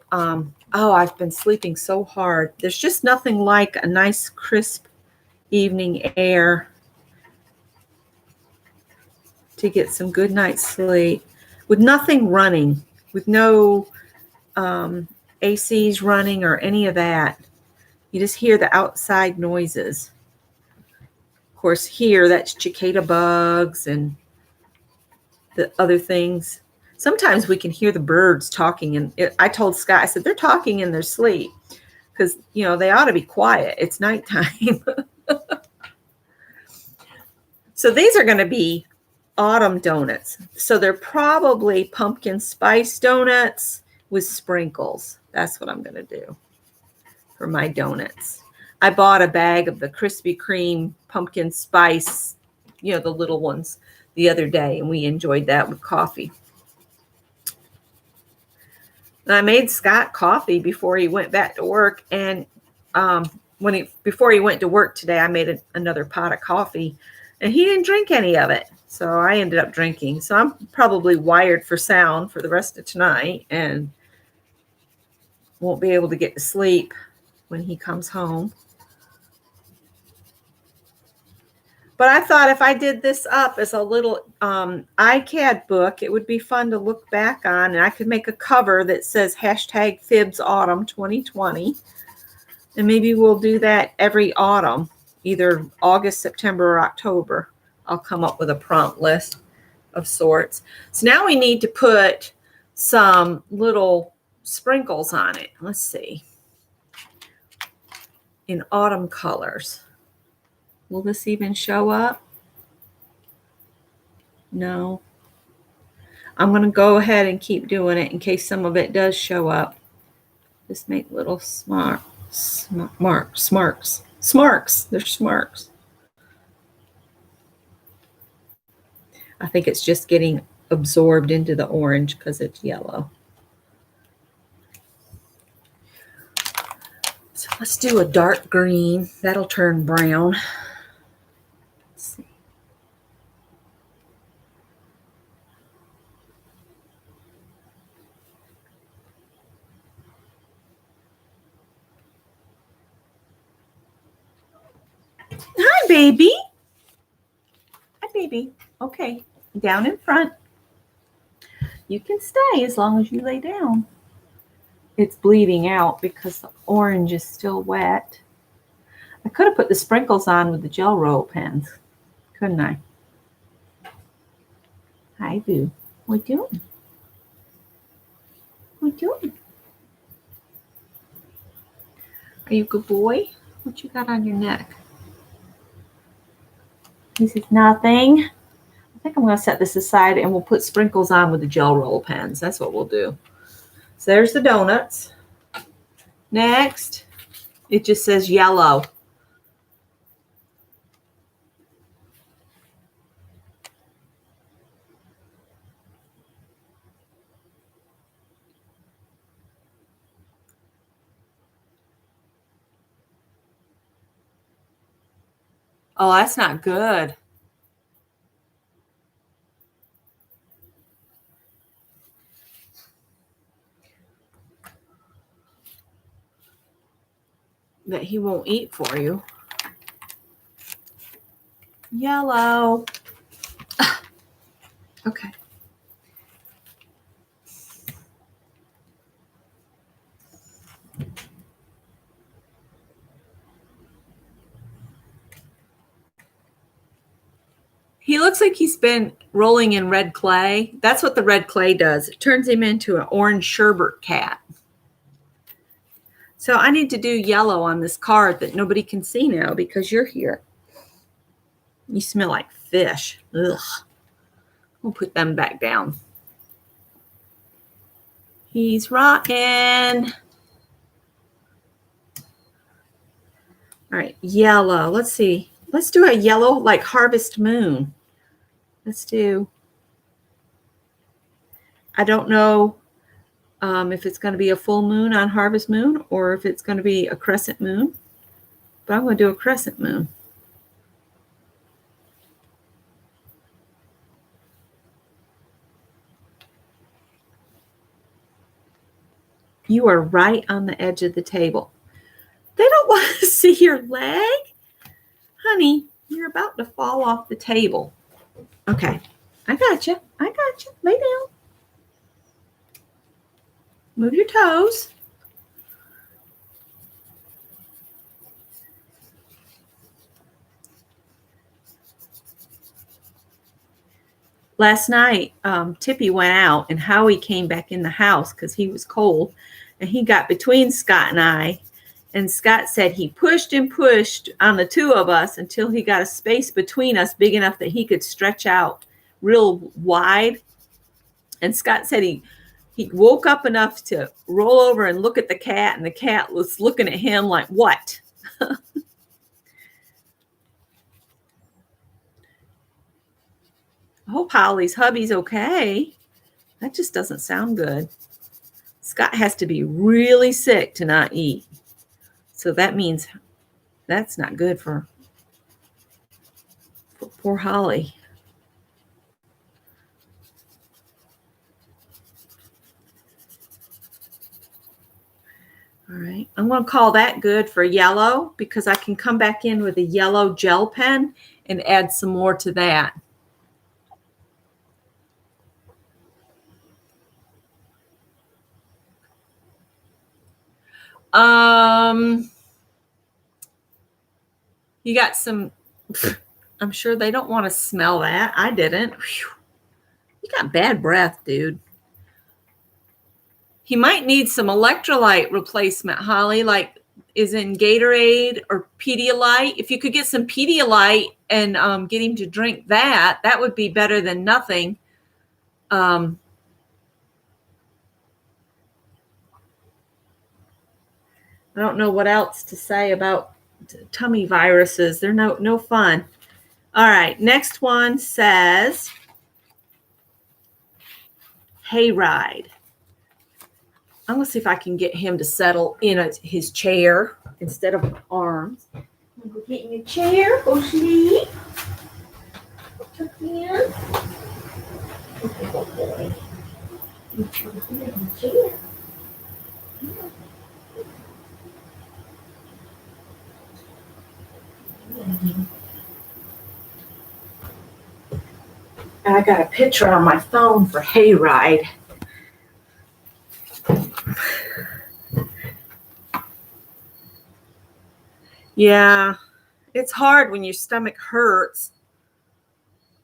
I've been sleeping so hard. There's just nothing like a nice crisp evening air to get some good night's sleep with nothing running, with no ACs running or any of that. You just hear the outside noises. Of course, here that's cicada bugs and the other things. Sometimes we can hear the birds talking, and I told Scott, I said, they're talking in their sleep because, they ought to be quiet. It's nighttime. So these are going to be autumn donuts. So they're probably pumpkin spice donuts with sprinkles. That's what I'm going to do for my donuts. I bought a bag of the Krispy Kreme pumpkin spice, the little ones, the other day, and we enjoyed that with coffee. And I made Scott coffee before he went back to work, and before he went to work today, I made another pot of coffee, and he didn't drink any of it, so I ended up drinking. So I'm probably wired for sound for the rest of tonight, and won't be able to get to sleep when he comes home. But I thought if I did this up as a little iCAD book, it would be fun to look back on, and I could make a cover that says #FibsAutumn 2020. And maybe we'll do that every autumn, either August, September, or October. I'll come up with a prompt list of sorts. So now we need to put some little sprinkles on it. Let's see. In autumn colors. Will this even show up? No. I'm going to go ahead and keep doing it in case some of it does show up. Just make little smarks. They're smarks. I think it's just getting absorbed into the orange because it's yellow. So let's do a dark green. That'll turn brown. Let's see. Hi, baby. Hi, baby. Okay, down in front. You can stay as long as you lay down. It's bleeding out because the orange is still wet. I could have put the sprinkles on with the gel roll pens, couldn't I? Hi, boo. What you doing? What you doing? Are you a good boy? What you got on your neck? He says, nothing. I think I'm going to set this aside and we'll put sprinkles on with the gel roll pens. That's what we'll do. So there's the donuts. Next, it just says yellow. Oh, that's not good. That he won't eat for you. Yellow. Okay. He looks like he's been rolling in red clay. That's what the red clay does. It turns him into an orange sherbet cat. So I need to do yellow on this card that nobody can see now because you're here. You smell like fish. Ugh. We'll put them back down. He's rocking. All right, yellow. Let's see. Let's do a yellow like Harvest Moon. Let's do. I don't know if it's going to be a full moon on Harvest Moon or if it's going to be a crescent moon. But I'm going to do a crescent moon. You are right on the edge of the table. They don't want to see your leg. Honey, you're about to fall off the table. Okay, I got you. I got you. Lay down. Move your toes. Last night, Tippy went out and Howie came back in the house because he was cold, and he got between Scott and I. And Scott said he pushed and pushed on the two of us until he got a space between us big enough that he could stretch out real wide. And Scott said he woke up enough to roll over and look at the cat, and the cat was looking at him like, what? I hope Holly's hubby's okay. That just doesn't sound good. Scott has to be really sick to not eat. So that means that's not good for poor Holly. All right, I'm going to call that good for yellow because I can come back in with a yellow gel pen and add some more to that. You got some, I'm sure they don't want to smell that. I didn't. Whew. You got bad breath, dude. He might need some electrolyte replacement, Holly, like is in Gatorade or Pedialyte. If you could get some Pedialyte and get him to drink that, that would be better than nothing. I don't know what else to say about tummy viruses. They're no fun. All right, next one says hayride. I'm going to see if I can get him to settle in his chair instead of arms. I'm going to go get in your chair. Go sleep. Tuck in. Okay, good boy. You can get in the chair. I got a picture on my phone for hayride. Yeah, it's hard when your stomach hurts.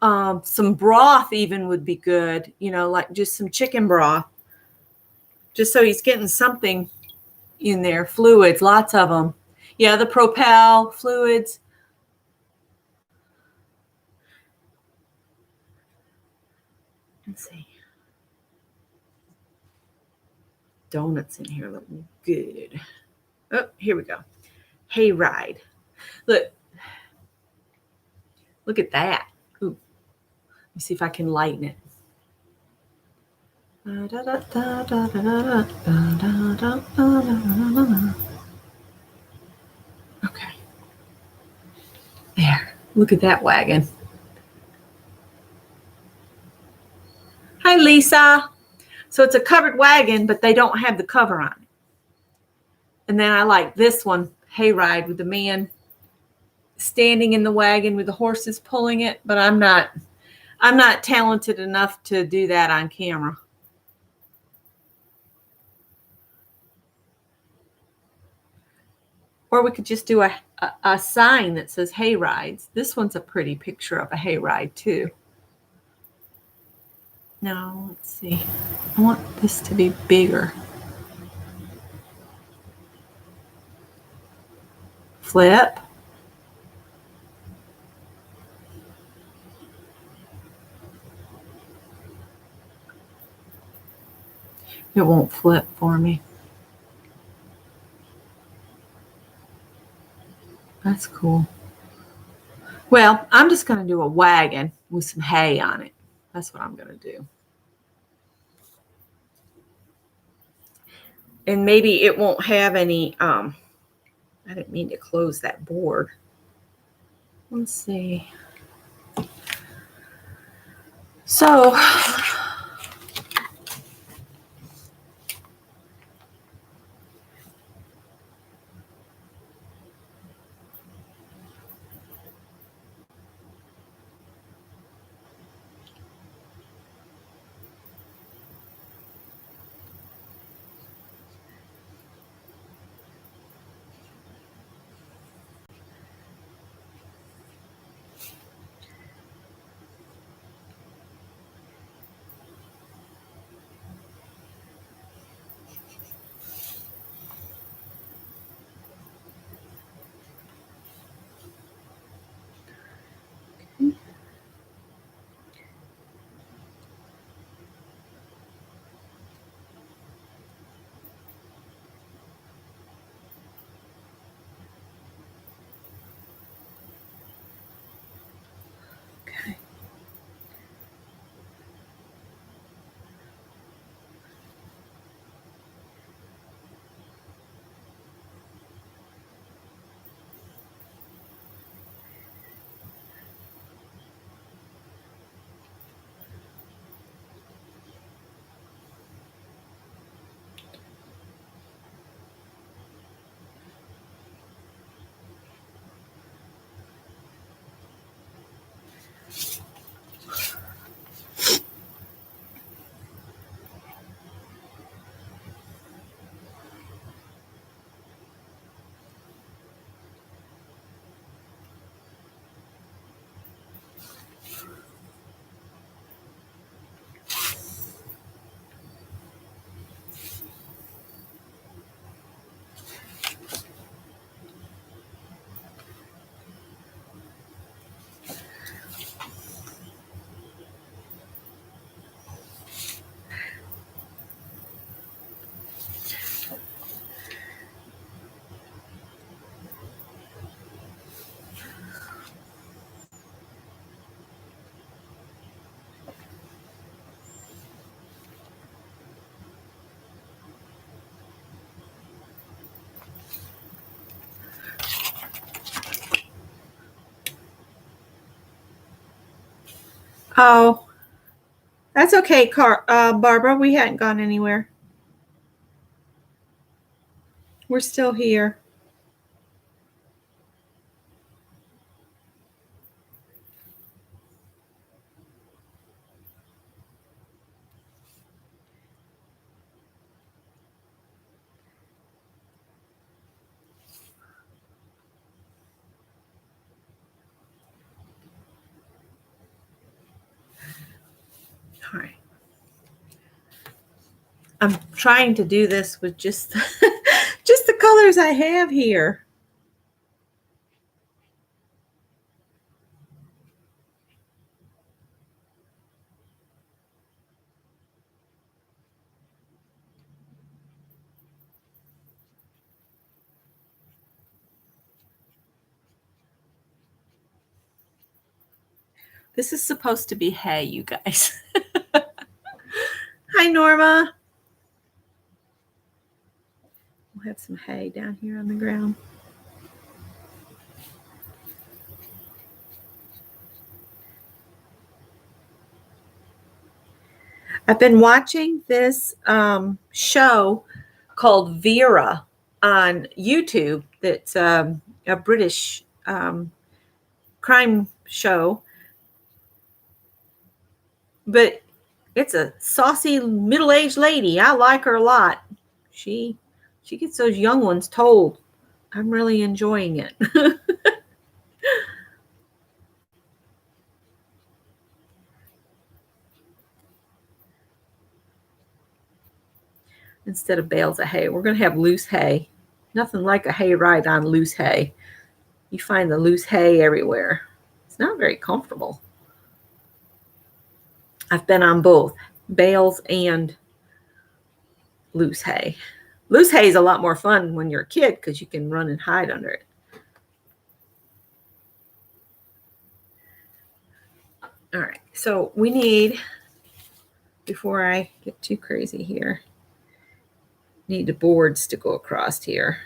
Some broth even would be good, like just some chicken broth. Just so he's getting something in there. Fluids, lots of them. Yeah, the Propel fluids. Let's see. Donuts in here look good. Oh, here we go. Hayride. Look at that. Ooh. Let me see if I can lighten it. Okay. There. Look at that wagon. Hi, Lisa. So it's a covered wagon, but they don't have the cover on it. And then I like this one, hayride, with the man standing in the wagon with the horses pulling it, but I'm not talented enough to do that on camera. Or we could just do a sign that says hayrides. This one's a pretty picture of a hayride too. No, let's see. I want this to be bigger. Flip. It won't flip for me. That's cool. Well, I'm just going to do a wagon with some hay on it. That's what I'm going to do. And maybe it won't have any, I didn't mean to close that board. Let's see. So Oh, that's okay, Barbara. We hadn't gone anywhere. We're still here. All right. I'm trying to do this with just just the colors I have here. This is supposed to be hay, you guys. Hi, Norma. We'll have some hay down here on the ground. I've been watching this show called Vera on YouTube. That's a British crime show, but it's a saucy middle-aged lady. I like her a lot. She gets those young ones told. I'm really enjoying it. Instead of bales of hay, we're going to have loose hay. Nothing like a hay ride on loose hay. You find the loose hay everywhere. It's not very comfortable. I've been on both bales and loose hay. Loose hay is a lot more fun when you're a kid because you can run and hide under it. All right, so we need, before I get too crazy here, need the boards to go across here.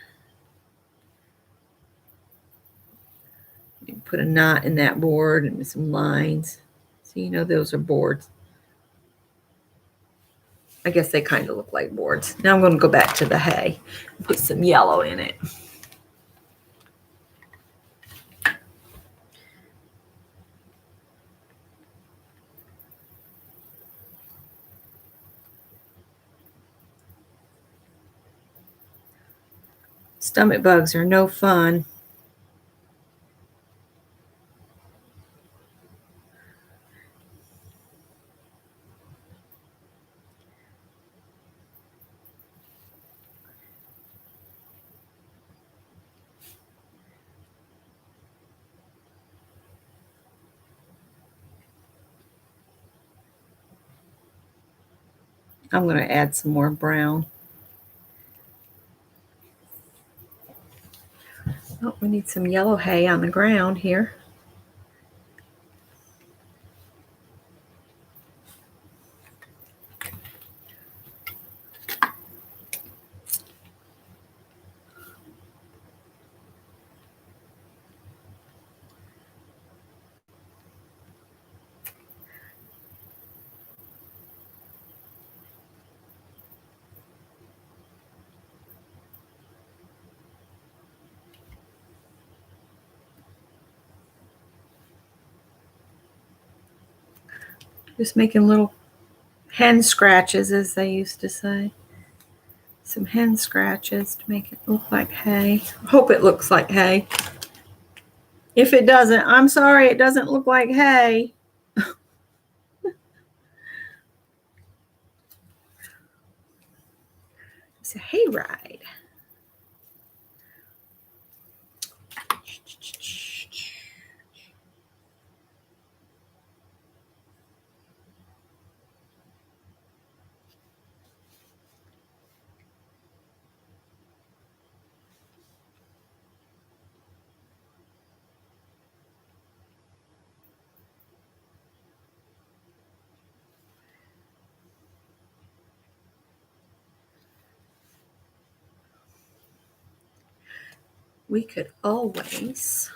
You can put a knot in that board and some lines. So you know those are boards. I guess they kind of look like boards. Now I'm going to go back to the hay and put some yellow in it. Stomach bugs are no fun. I'm going to add some more brown. Oh, we need some yellow hay on the ground here. Just making little hen scratches, as they used to say. Some hen scratches to make it look like hay. I hope it looks like hay. If it doesn't, I'm sorry, it doesn't look like hay. It's a hay ride. We could always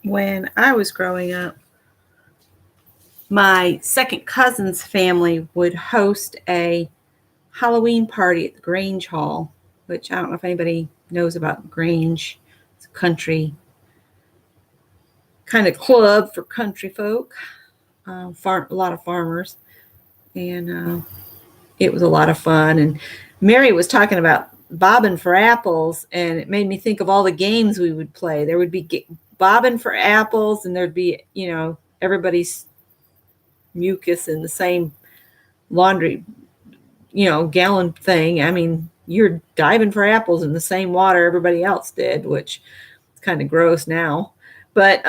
when I was growing up, my second cousin's family would host a Halloween party at the Grange Hall, which I don't know if anybody knows about Grange. It's a country kind of club for country folk, a lot of farmers, and it was a lot of fun. And Mary was talking about bobbing for apples, and it made me think of all the games we would play. There would be bobbing for apples, and there'd be, everybody's mucus in the same laundry, gallon thing. I mean, you're diving for apples in the same water everybody else did, which is kind of gross now. But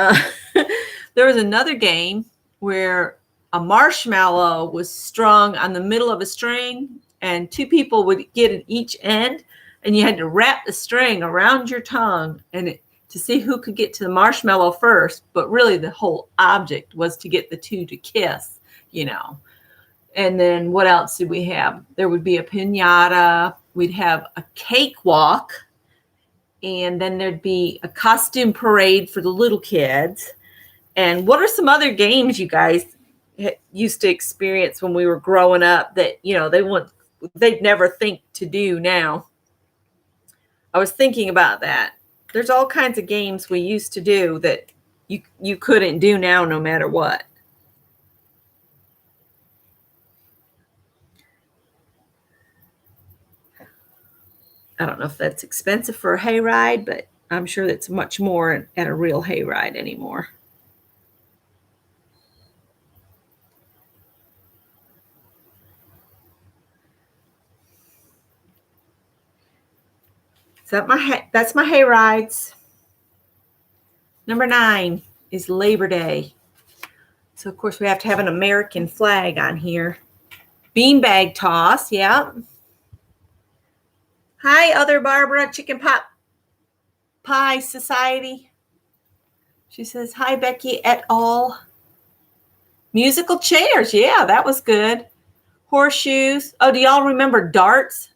there was another game where a marshmallow was strung on the middle of a string, and two people would get at each end, and you had to wrap the string around your tongue to see who could get to the marshmallow first. But really the whole object was to get the two to kiss, And then what else did we have? There would be a piñata. We'd have a cakewalk. And then there'd be a costume parade for the little kids. And what are some other games you guys used to experience when we were growing up that, they'd never think to do now? I was thinking about that. There's all kinds of games we used to do that you couldn't do now no matter what. I don't know if that's expensive for a hayride, but I'm sure it's much more at a real hayride anymore. So that's my hayrides. Number 9 is Labor Day. So, of course, we have to have an American flag on here. Beanbag toss, yeah. Hi, Other Barbara, Chicken Pot Pie Society. She says, hi, Becky et al. Musical chairs, yeah, that was good. Horseshoes. Oh, do y'all remember darts?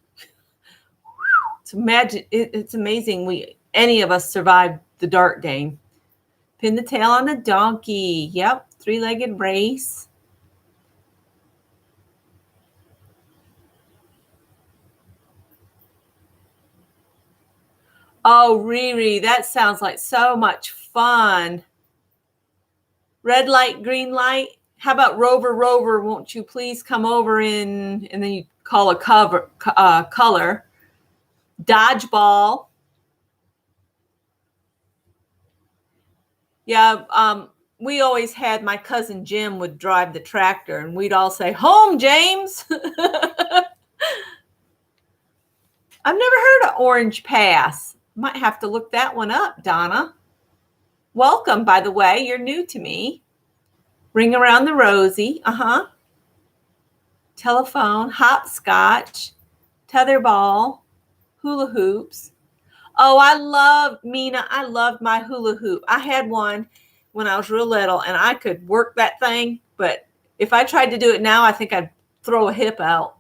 It's amazing any of us survived the dart game. Pin the tail on the donkey. Yep, 3-legged race. Oh, Riri, that sounds like so much fun. Red light, green light. How about Rover, Rover, won't you please come over in, and then you call a color. Dodgeball. Yeah, we always had, my cousin Jim would drive the tractor, and we'd all say, home, James. I've never heard of Orange Pass. Might have to look that one up, Donna. Welcome, by the way. You're new to me. Ring around the rosy. Telephone, hopscotch, tetherball, hula hoops. Oh, I loved my hula hoop. I had one when I was real little, and I could work that thing. But if I tried to do it now, I think I'd throw a hip out.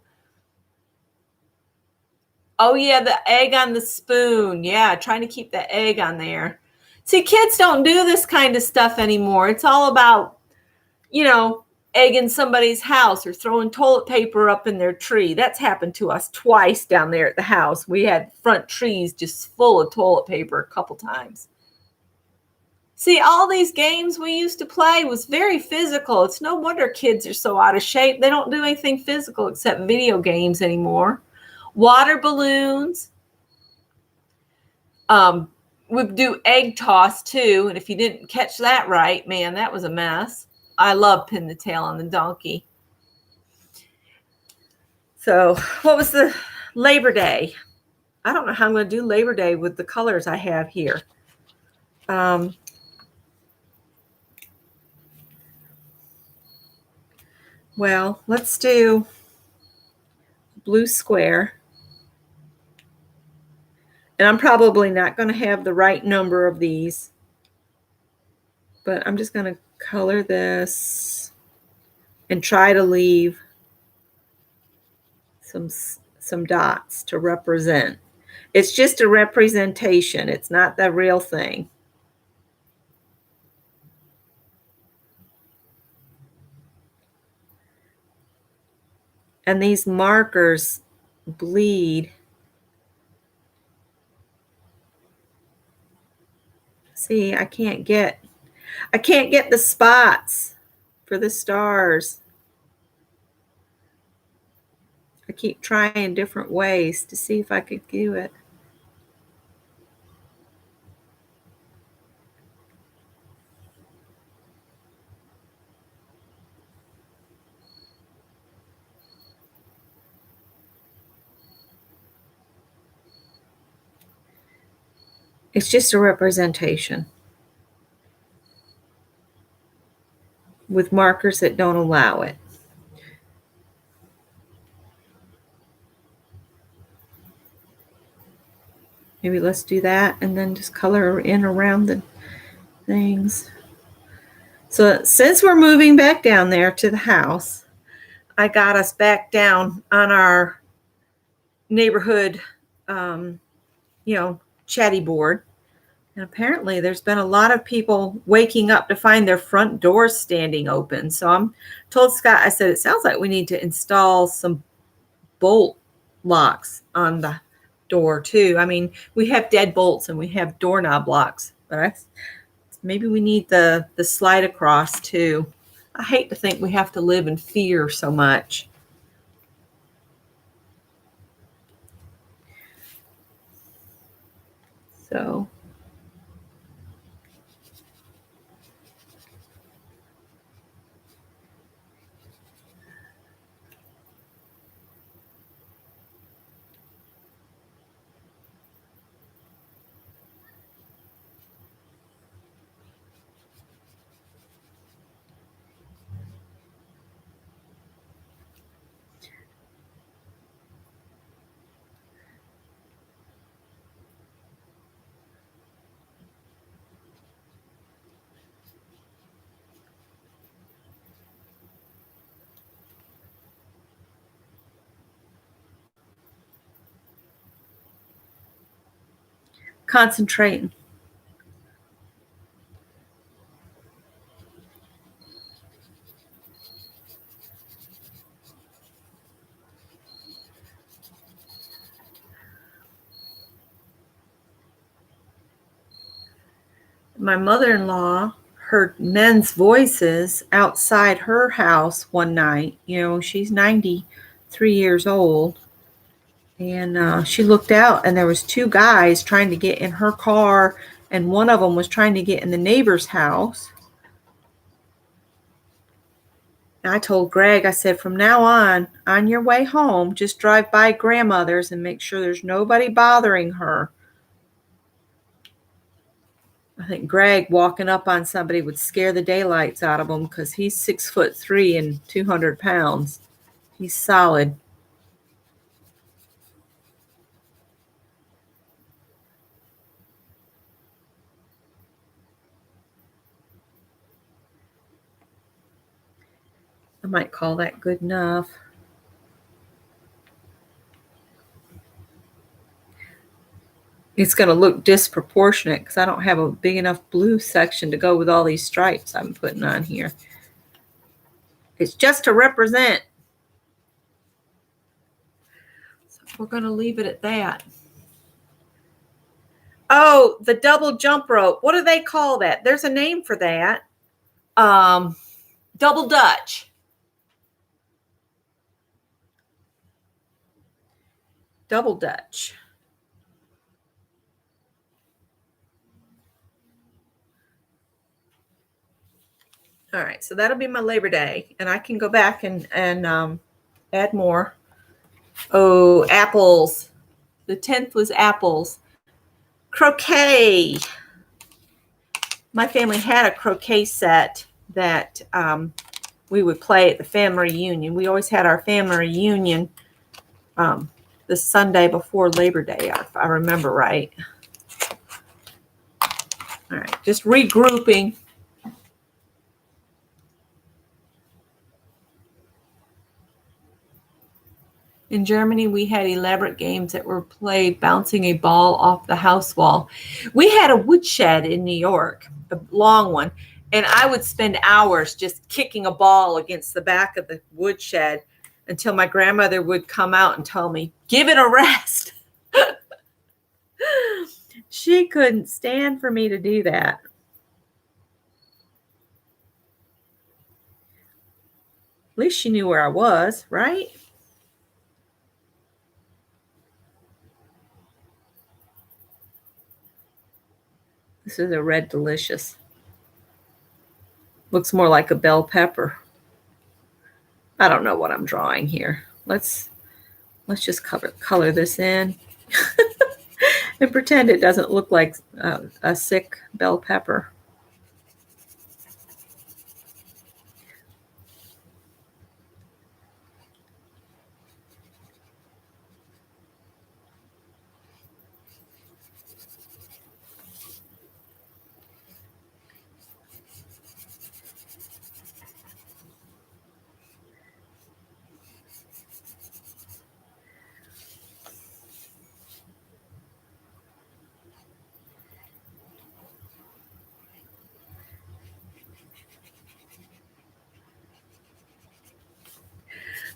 Oh, yeah, the egg on the spoon. Yeah, trying to keep the egg on there. See, kids don't do this kind of stuff anymore. It's all about, egging somebody's house or throwing toilet paper up in their tree. That's happened to us twice down there at the house. We had front trees just full of toilet paper a couple times. See, all these games we used to play was very physical. It's no wonder kids are so out of shape. They don't do anything physical except video games anymore. Water balloons. We'd do egg toss too. And if you didn't catch that right, man, that was a mess. I love Pin the Tail on the Donkey. So what was the Labor Day? I don't know how I'm going to do Labor Day with the colors I have here. Well, let's do blue square. And I'm probably not going to have the right number of these, but I'm just going to color this and try to leave some dots to represent. It's just a representation. It's not the real thing. And these markers bleed. See, I can't get the spots for the stars. I keep trying different ways to see if I could do it. It's just a representation with markers that don't allow it. Maybe let's do that and then just color in around the things. So since we're moving back down there to the house, I got us back down on our neighborhood, chatty board. And apparently there's been a lot of people waking up to find their front doors standing open. So I told Scott, I said, it sounds like we need to install some bolt locks on the door too. I mean, we have deadbolts and we have doorknob locks, but maybe we need the slide across too. I hate to think we have to live in fear so much. So concentrating. My mother-in-law heard men's voices outside her house one night. She's 93 years old. And she looked out and there was two guys trying to get in her car, and one of them was trying to get in the neighbor's house. And I told Greg, I said, from now on your way home, just drive by grandmother's and make sure there's nobody bothering her. I think Greg walking up on somebody would scare the daylights out of him because he's 6'3" and 200 pounds. He's solid. I might call that good enough. It's going to look disproportionate because I don't have a big enough blue section to go with all these stripes I'm putting on here. It's just to represent. So we're going to leave it at that. Oh, the double jump rope. What do they call that? There's a name for that. Double Dutch. Double Dutch. All right, so that'll be my Labor Day, and I can go back and add more. Oh, apples. The 10th was apples. Croquet. My family had a croquet set that we would play at the family reunion. We always had our family reunion the Sunday before Labor Day, if I remember right. All right, just regrouping. In Germany, we had elaborate games that were played bouncing a ball off the house wall. We had a woodshed in New York, a long one, and I would spend hours just kicking a ball against the back of the woodshed until my grandmother would come out and tell me, give it a rest. She couldn't stand for me to do that. At least she knew where I was, right? This is a red delicious. Looks more like a bell pepper. I don't know what I'm drawing here. Let's just color this in and pretend it doesn't look like a sick bell pepper.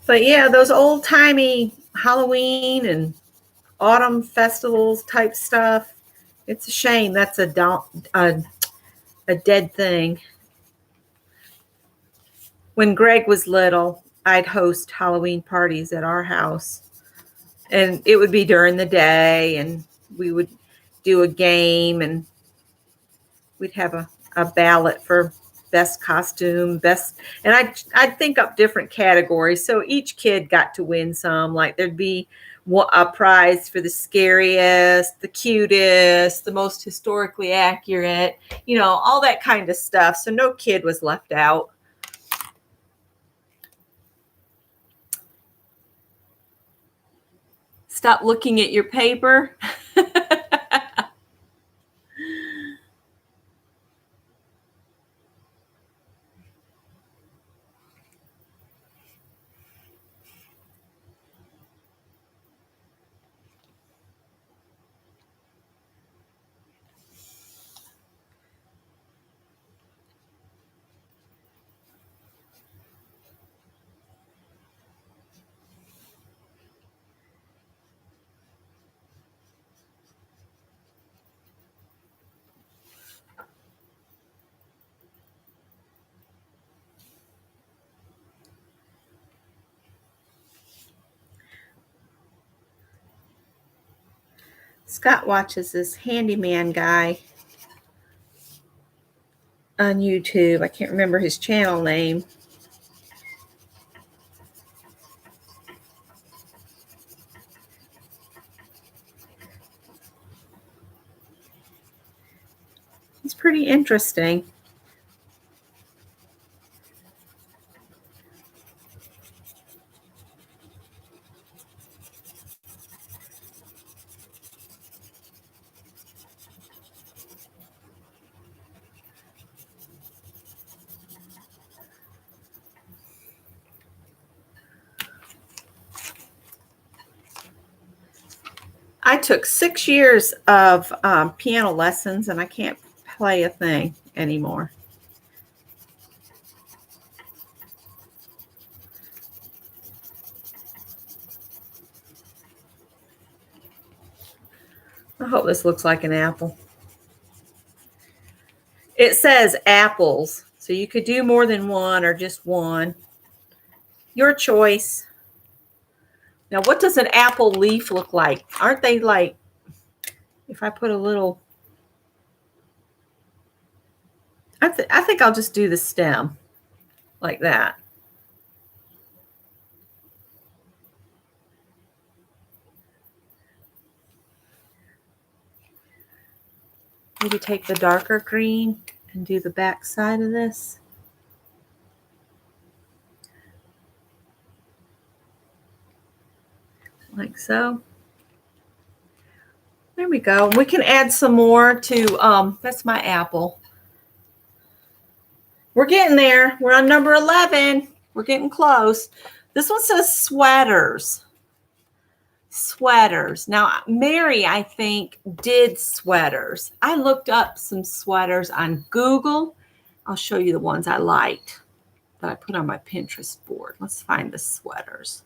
But yeah, those old-timey Halloween and autumn festivals type stuff, it's a shame that's a dead thing. When Greg was little, I'd host Halloween parties at our house. And it would be during the day, and we would do a game, and we'd have a ballot for best costume, best, and I'd think up different categories. So each kid got to win some. Like there'd be a prize for the scariest, the cutest, the most historically accurate, all that kind of stuff. So no kid was left out. Stop looking at your paper. Scott watches this handyman guy on YouTube. I can't remember his channel name. It's pretty interesting. I took 6 years of piano lessons, and I can't play a thing anymore. I hope this looks like an apple. It says apples, so you could do more than one or just one. Your choice. Now, what does an apple leaf look like? Aren't they like, if I put a little, I think I'll just do the stem like that. Maybe take the darker green and do the back side of this. Like so. There we go. We can add some more to, that's my apple. We're getting there. We're on number 11. We're getting close. This one says sweaters. Sweaters. Now, Mary, I think, did sweaters. I looked up some sweaters on Google. I'll show you the ones I liked. that I put on my Pinterest board. Let's find the sweaters.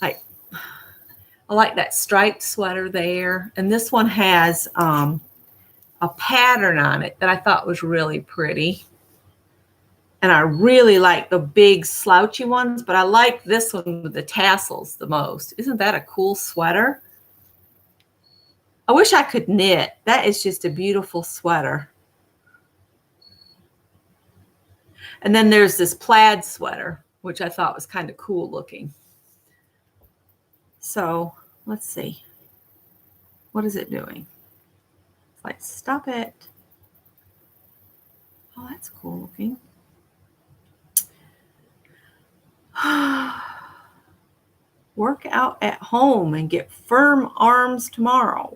I like that striped sweater there. And this one has a pattern on it that I thought was really pretty. And I really like the big slouchy ones, but I like this one with the tassels the most. Isn't that a cool sweater? I wish I could knit. That is just a beautiful sweater. And then there's this plaid sweater, which I thought was kind of cool looking. So let's see. What is it doing? It's like, stop it. Oh, that's cool looking. Work out at home and get firm arms tomorrow.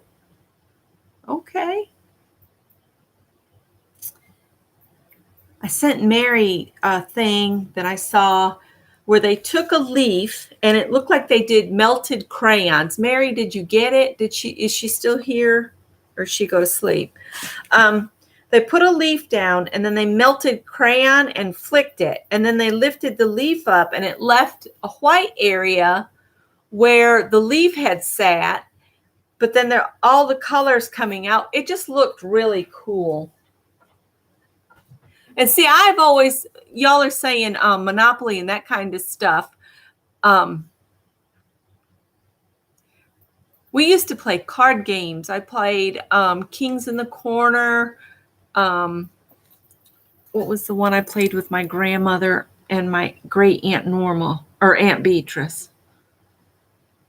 Okay. I sent Mary a thing that I saw where they took a leaf and it looked like they did melted crayons. Mary, did you get it? Is she still here or did she go to sleep? They put a leaf down and then they melted crayon and flicked it. And then they lifted the leaf up and it left a white area where the leaf had sat, but then all the colors coming out. It just looked really cool. And see, y'all are saying Monopoly and that kind of stuff. We used to play card games. I played Kings in the Corner. What was the one I played with my grandmother and my great Aunt Norma or Aunt Beatrice?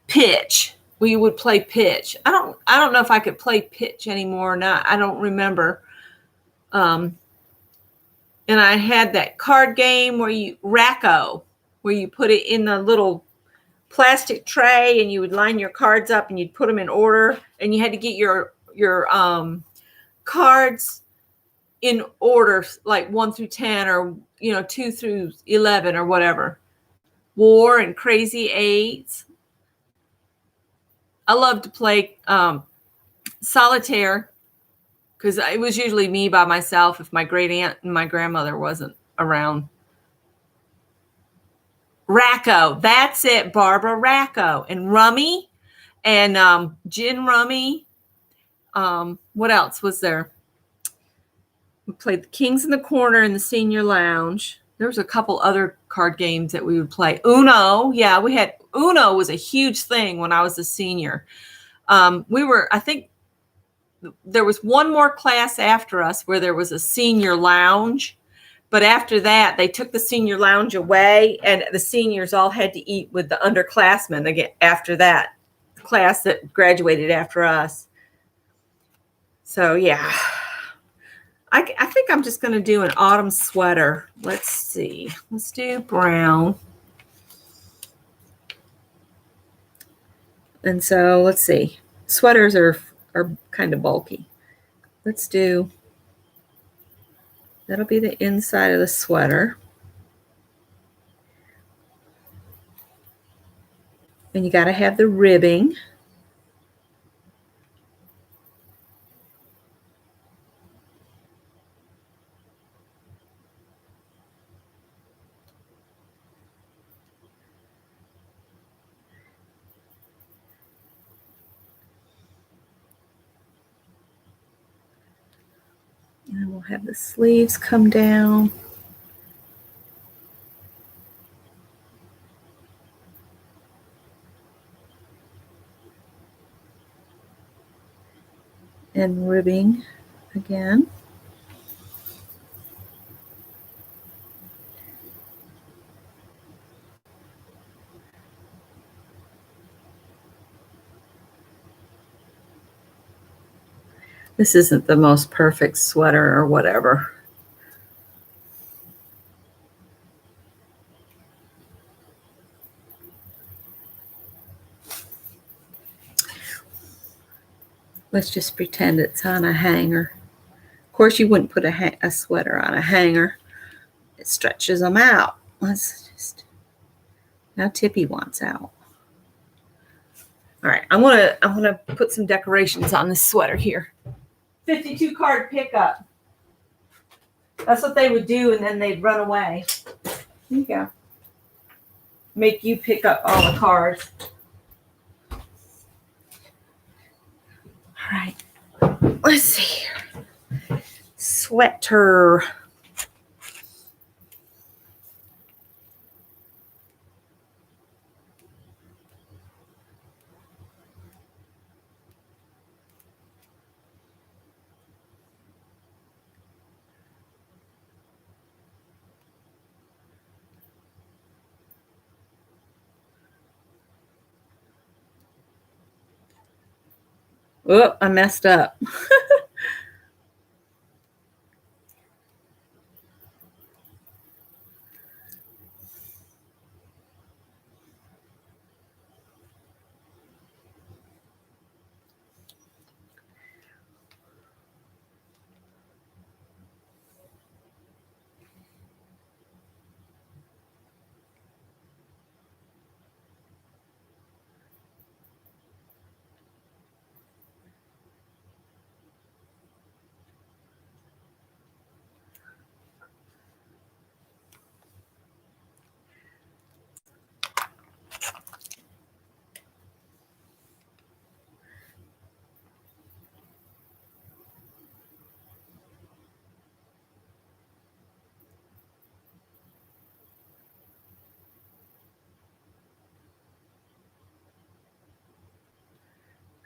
Pitch. We would play pitch. I don't know if I could play pitch anymore or not. I don't remember. And I had that card game where Racco, where you put it in the little plastic tray and you would line your cards up and you'd put them in order and you had to get your cards in order, like 1 through 10 or 2 through 11 or whatever. War and Crazy Eights. I love to play solitaire because it was usually me by myself if my great aunt and my grandmother wasn't around. Racco, that's it, Barbara. Racco and Rummy and gin rummy. What else was there? We played the Kings in the Corner in the senior lounge. There was a couple other card games that we would play. Uno, yeah, we had Uno was a huge thing when I was a senior. I think there was one more class after us where there was a senior lounge. But after that, they took the senior lounge away and the seniors all had to eat with the underclassmen again after that class that graduated after us. So, yeah. I think I'm just going to do an autumn sweater. Let's see. Let's do brown. And so, let's see. Sweaters are kind of bulky. That'll be the inside of the sweater. And you got to have the ribbing. And we'll have the sleeves come down. And ribbing again. This isn't the most perfect sweater or whatever. Let's just pretend it's on a hanger. Of course, you wouldn't put a sweater on a hanger. It stretches them out. Now Tippy wants out. All right, I'm gonna put some decorations on this sweater here. 52 card pickup. That's what they would do, and then they'd run away. Here you go. Make you pick up all the cards. All right. Let's see. Sweater. Oh, I messed up.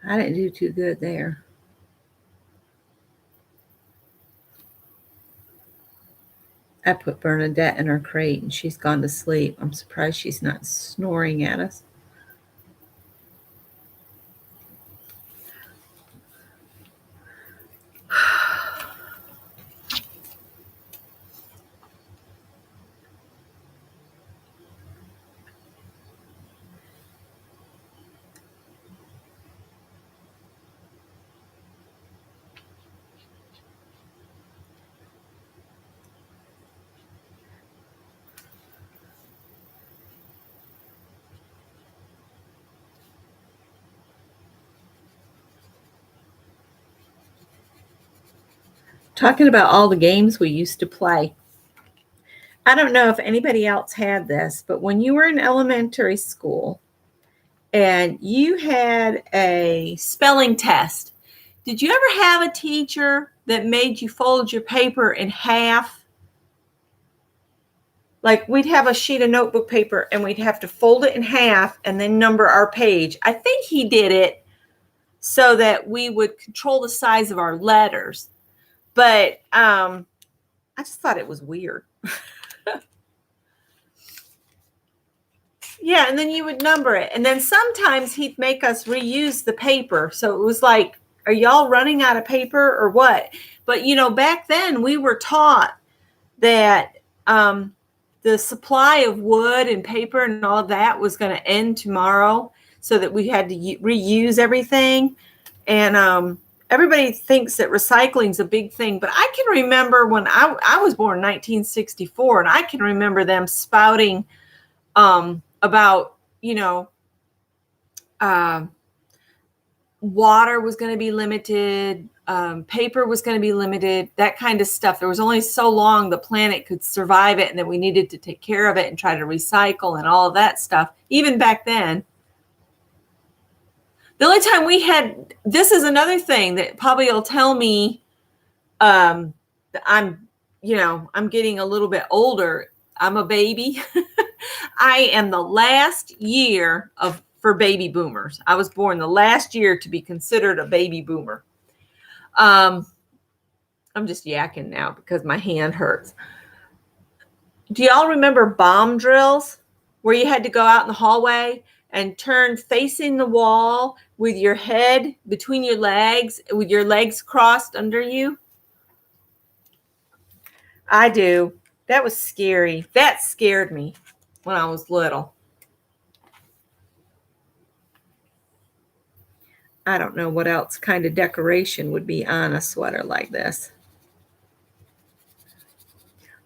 I didn't do too good there. I put Bernadette in her crate and she's gone to sleep. I'm surprised she's not snoring at us. Talking about all the games we used to play. I don't know if anybody else had this, but when you were in elementary school and you had a spelling test, did you ever have a teacher that made you fold your paper in half? Like we'd have a sheet of notebook paper and we'd have to fold it in half and then number our page. I think he did it so that we would control the size of our letters. But I just thought it was weird. Yeah, and then you would number it. And then sometimes he'd make us reuse the paper. So it was like, are y'all running out of paper or what? But, you know, back then we were taught that the supply of wood and paper and all of that was going to end tomorrow, so that we had to reuse everything. And everybody thinks that recycling is a big thing, but I can remember when I was born in 1964, and I can remember them spouting about, you know, water was going to be limited, paper was going to be limited, that kind of stuff. There was only so long the planet could survive it, and that we needed to take care of it and try to recycle and all of that stuff, even back then. The only time we had, this is another thing that probably will tell me that I'm getting a little bit older. I'm a baby. I am the last year for baby boomers. I was born the last year to be considered a baby boomer. I'm just yakking now because my hand hurts. Do y'all remember bomb drills where you had to go out in the hallway and turn facing the wall with your head between your legs, with your legs crossed under you? I do. That was scary. That scared me when I was little. I don't know what else kind of decoration would be on a sweater like this.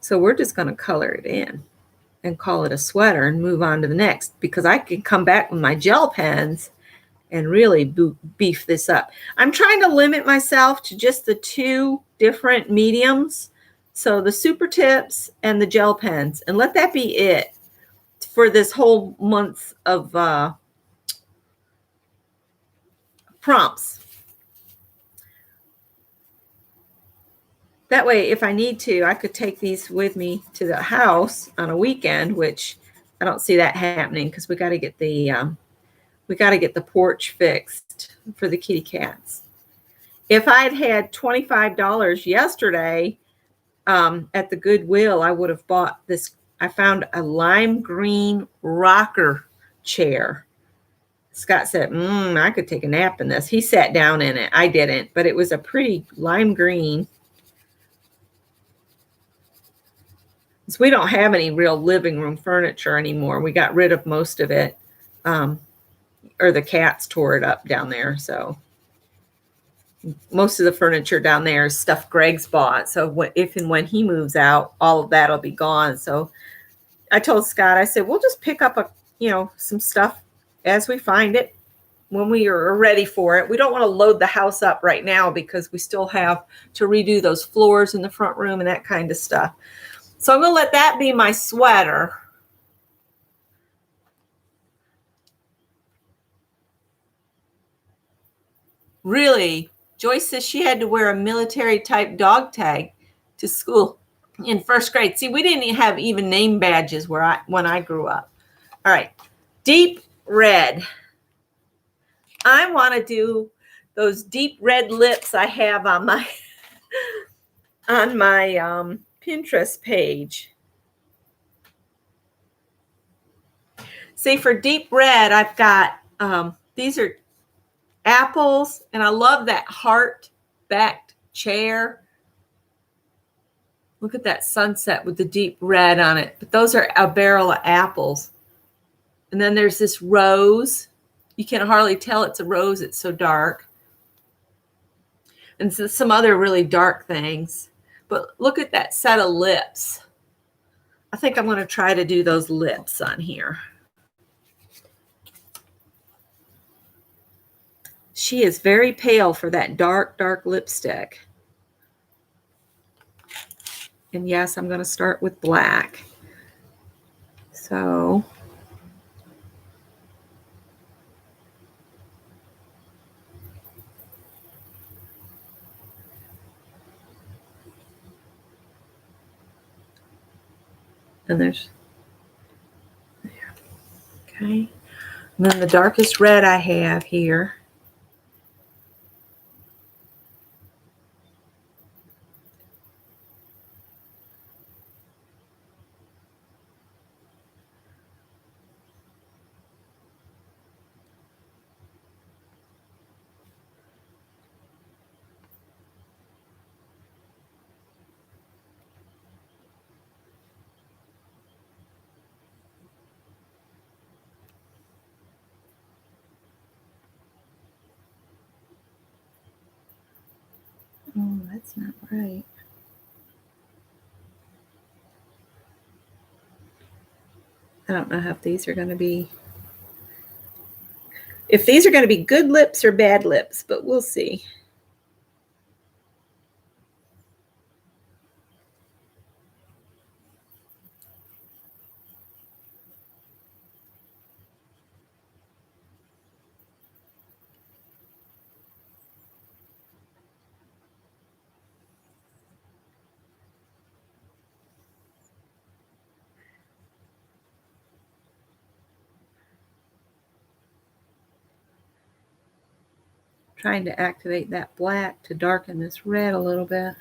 So we're just going to color it in and call it a sweater and move on to the next, because I can come back with my gel pens and really beef this up. I'm trying to limit myself to just the two different mediums So the super tips and the gel pens, and let that be it for this whole month of prompts. That way, if I need to, I could take these with me to the house on a weekend, which I don't see that happening because we got to get the porch fixed for the kitty cats. If I'd had $25 yesterday at the Goodwill, I would have bought this. I found a lime green rocker chair. Scott said, I could take a nap in this. He sat down in it. I didn't, but it was a pretty lime green. So we don't have any real living room furniture anymore. We got rid of most of it, or the cats tore it up down there. So most of the furniture down there is stuff Greg's bought. So if and when he moves out, all of that'll be gone. So I told Scott, I said, we'll just pick up some stuff as we find it when we are ready for it. We don't want to load the house up right now because we still have to redo those floors in the front room and that kind of stuff. So I'm going to let that be my sweater. Really, Joyce says she had to wear a military type dog tag to school in first grade. See, we didn't have even name badges when I grew up. All right, deep red. I want to do those deep red lips I have on my Pinterest page. See, for deep red, I've got these are apples, and I love that heart-backed chair. Look at that sunset with the deep red on it. But those are a barrel of apples. And then there's this rose. You can hardly tell it's a rose. It's so dark. And so some other really dark things. But look at that set of lips. I think I'm going to try to do those lips on here. She is very pale for that dark, dark lipstick. And yes, I'm going to start with black. So and there's there. Okay. And then the darkest red I have here. Oh, that's not right. I don't know if these are going to be good lips or bad lips, but we'll see. Trying to activate that black to darken this red a little bit.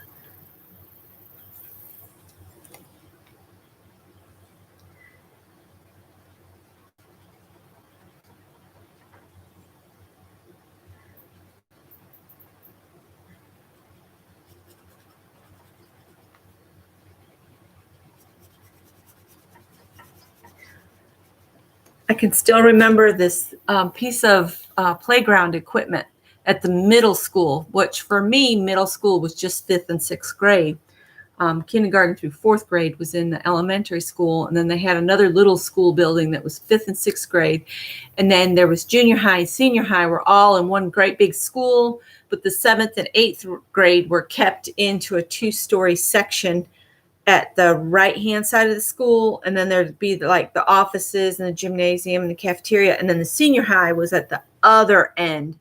I can still remember this piece of playground equipment at the middle school, which for me, middle school was just 5th and 6th grade. Kindergarten through 4th grade was in the elementary school. And then they had another little school building that was 5th and 6th grade. And then there was junior high, senior high were all in one great big school. But the 7th and 8th grade were kept into a 2-story section at the right-hand side of the school, and then there'd be like the offices and the gymnasium and the cafeteria, and then the senior high was at the other end.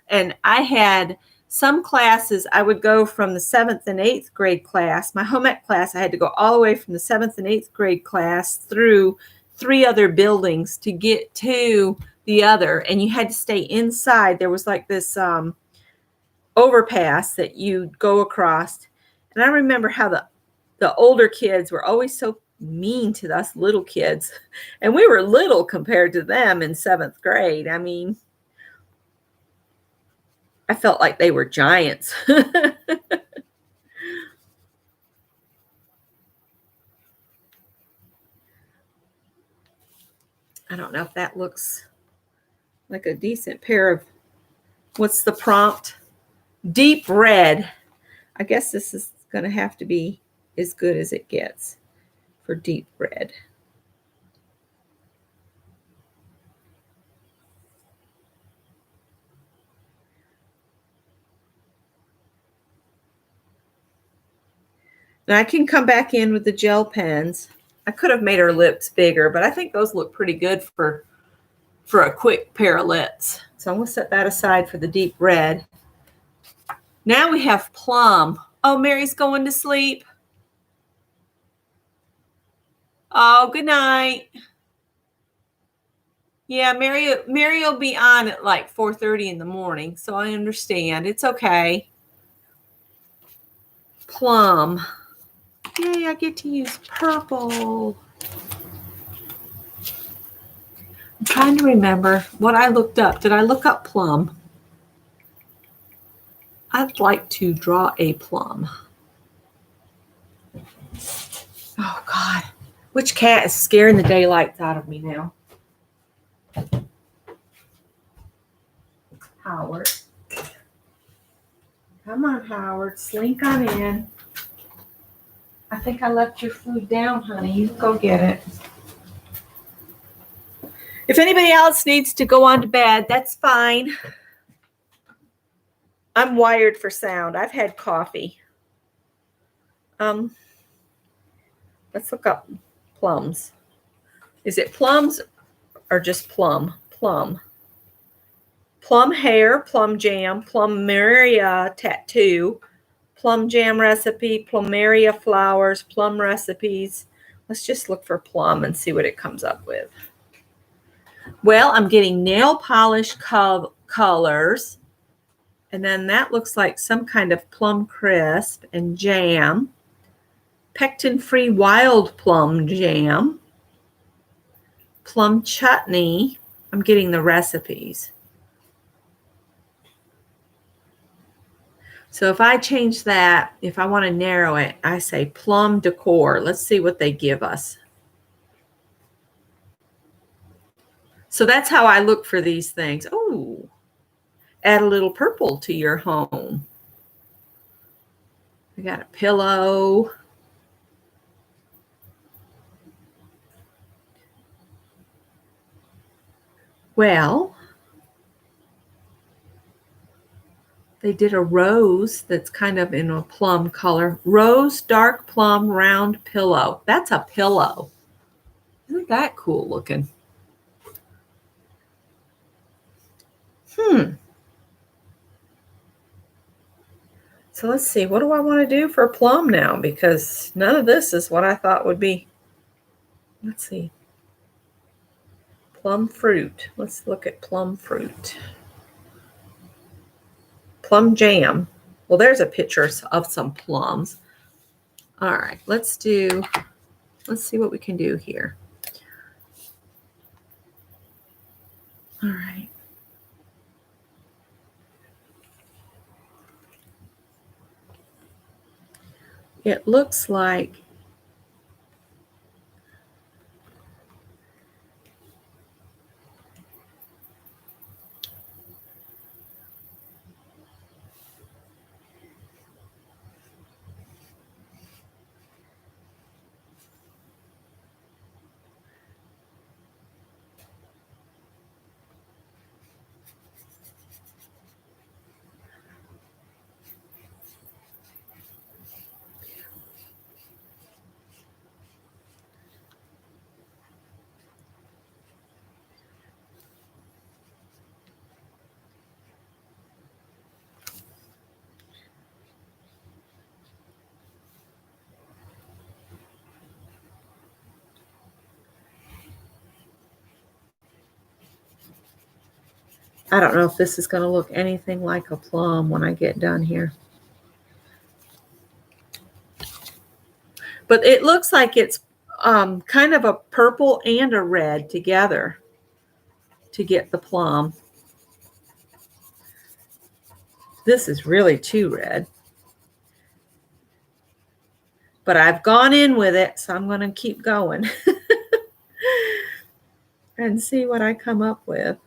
And I had some classes, I would go from the 7th and 8th grade class, my home ec class, I had to go all the way from the 7th and 8th grade class through 3 other buildings to get to the other, and you had to stay inside. There was like this overpass that you'd go across. And I remember how the older kids were always so mean to us little kids. And we were little compared to them in 7th grade. I mean, I felt like they were giants. I don't know if that looks like a decent pair of, what's the prompt? Deep red. I guess this is going to have to be as good as it gets for deep red. And I can come back in with the gel pens. I could have made her lips bigger, but I think those look pretty good for a quick pair of lips. So I'm going to set that aside for the deep red. Now we have plum. Oh, Mary's going to sleep. Oh, good night. Yeah, Mary will be on at like 4:30 in the morning, so I understand. It's okay. Plum. Yay, I get to use purple. I'm trying to remember what I looked up. Did I look up plum? I'd like to draw a plum. Oh, God. Which cat is scaring the daylights out of me now? Howard. Come on, Howard. Slink on in. I think I left your food down, honey. You go get it. If anybody else needs to go on to bed, that's fine. I'm wired for sound. I've had coffee. Let's look up plums. Is it plums or just plum? Plum. Plum hair, plum jam, plumeria tattoo, plum jam recipe, plumeria flowers, plum recipes. Let's just look for plum and see what it comes up with. Well, I'm getting nail polish colors. And then that looks like some kind of plum crisp and jam. Pectin-free wild plum jam. Plum chutney. I'm getting the recipes. So if I change that, if I want to narrow it, I say plum decor. Let's see what they give us. So that's how I look for these things. Oh, add a little purple to your home. We got a pillow. Well, they did a rose that's kind of in a plum color. Rose, dark plum, round pillow. That's a pillow. Isn't that cool looking? So let's see. What do I want to do for plum now? Because none of this is what I thought would be. Let's see. Plum fruit. Let's look at plum fruit. Plum jam. Well, there's a picture of some plums. All right, let's see what we can do here. All right. It looks like I don't know if this is going to look anything like a plum when I get done here. But it looks like it's kind of a purple and a red together to get the plum. This is really too red. But I've gone in with it, so I'm going to keep going and see what I come up with.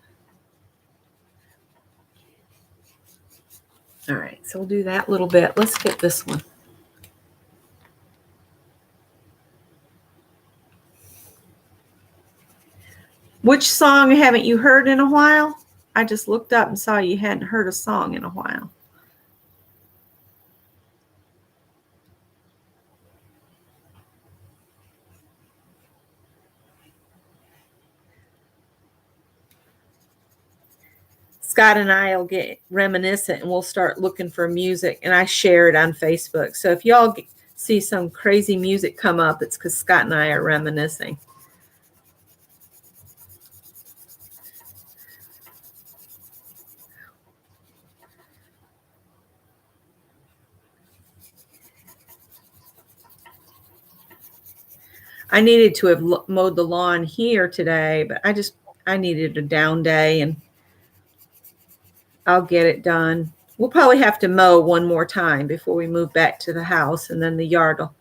All right, so we'll do that little bit. Let's get this one. Which song haven't you heard in a while? I just looked up and saw you hadn't heard a song in a while. Scott and I will get reminiscent and we'll start looking for music, and I share it on Facebook. So if y'all see some crazy music come up, it's because Scott and I are reminiscing. I needed to have mowed the lawn here today, but I needed a down day, and I'll get it done. We'll probably have to mow one more time before we move back to the house, and then the yard will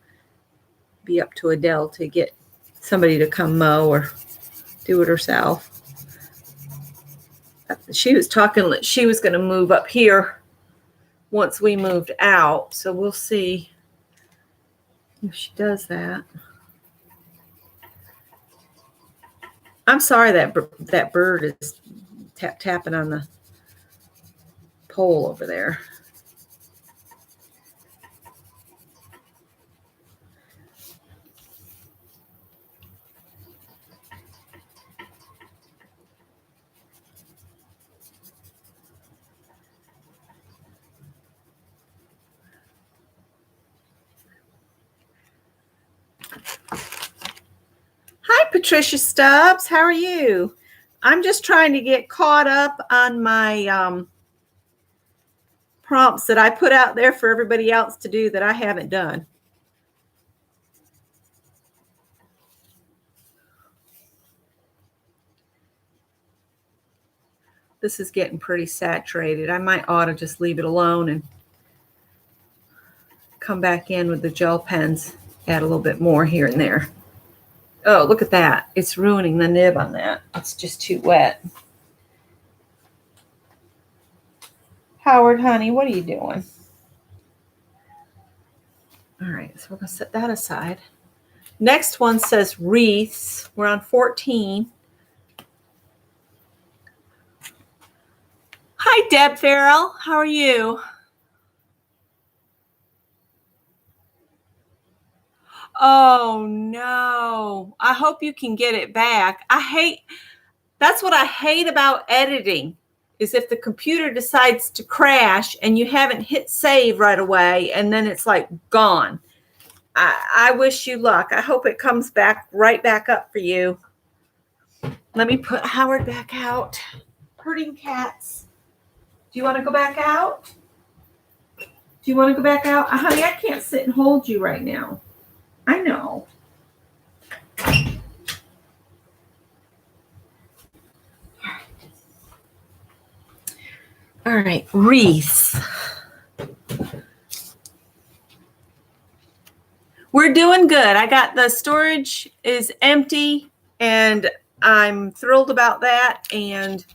be up to Adele to get somebody to come mow or do it herself. She was talking that she was going to move up here once we moved out, so we'll see if she does that. I'm sorry that bird is tapping on the pole over there. Hi, Patricia Stubbs. How are you? I'm just trying to get caught up on my prompts that I put out there for everybody else to do that I haven't done. This is getting pretty saturated. I might ought to just leave it alone and come back in with the gel pens, add a little bit more here and there. Oh, look at that. It's ruining the nib on that. It's just too wet. Howard, honey, what are you doing? All right, so we're going to set that aside. Next one says wreaths. We're on 14. Hi, Deb Farrell. How are you? Oh, no. I hope you can get it back. That's what I hate about editing, is if the computer decides to crash and you haven't hit save right away, and then it's like gone. I wish you luck. I hope it comes back right back up for you. Let me put Howard back out. Herding cats. Do you want to go back out? Do you want to go back out? Honey, I can't sit and hold you right now. I know. All right, wreaths. We're doing good. I got the storage is empty, and I'm thrilled about that, and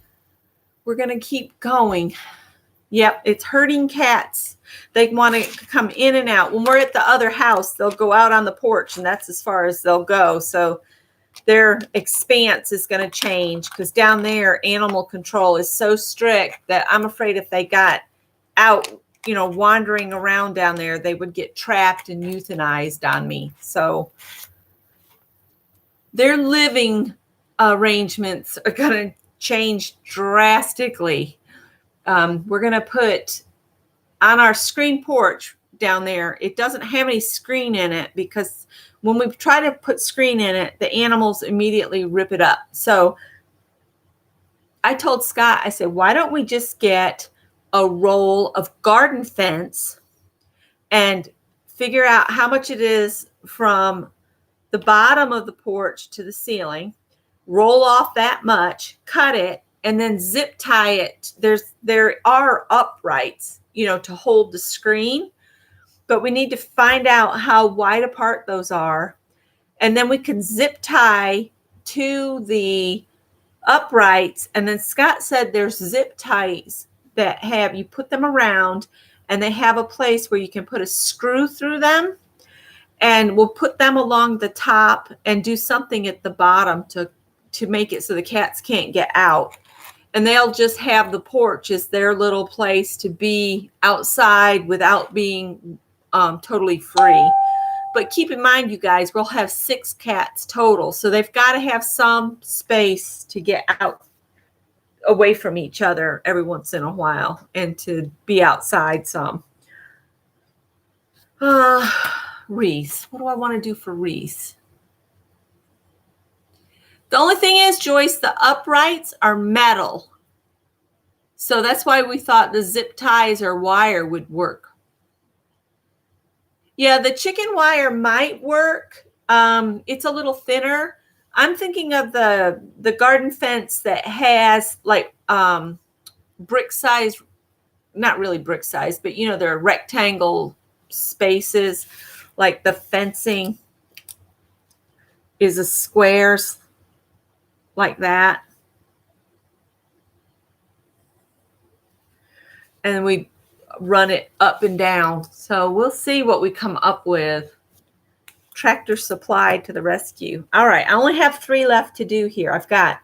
we're going to keep going. Yep, it's herding cats. They want to come in and out. When we're at the other house, they'll go out on the porch, and that's as far as they'll go. So their expanse is going to change, because down there, animal control is so strict that I'm afraid if they got out, wandering around down there, they would get trapped and euthanized on me. So their living arrangements are going to change drastically. We're going to put on our screen porch down there. It doesn't have any screen in it, because when we try to put screen in it, the animals immediately rip it up. So I told Scott, I said, why don't we just get a roll of garden fence and figure out how much it is from the bottom of the porch to the ceiling, roll off that much, cut it, and then zip tie it. There are uprights, to hold the screen, but we need to find out how wide apart those are. And then we can zip tie to the uprights. And then Scott said there's zip ties that you put them around and they have a place where you can put a screw through them, and we'll put them along the top and do something at the bottom to make it so the cats can't get out. And they'll just have the porch as their little place to be outside without being totally free. But keep in mind, you guys, we'll have 6 cats total. So they've got to have some space to get out away from each other every once in a while and to be outside some. Wreaths. What do I want to do for wreaths? The only thing is, Joyce, the uprights are metal. So that's why we thought the zip ties or wire would work. Yeah, the chicken wire might work. It's a little thinner. I'm thinking of the garden fence that has like brick size, not really brick size, but they're rectangle spaces. Like the fencing is a squares like that. And we run it up and down. So we'll see what we come up with. Tractor Supply to the rescue. All right, I only have 3 left to do here. I've got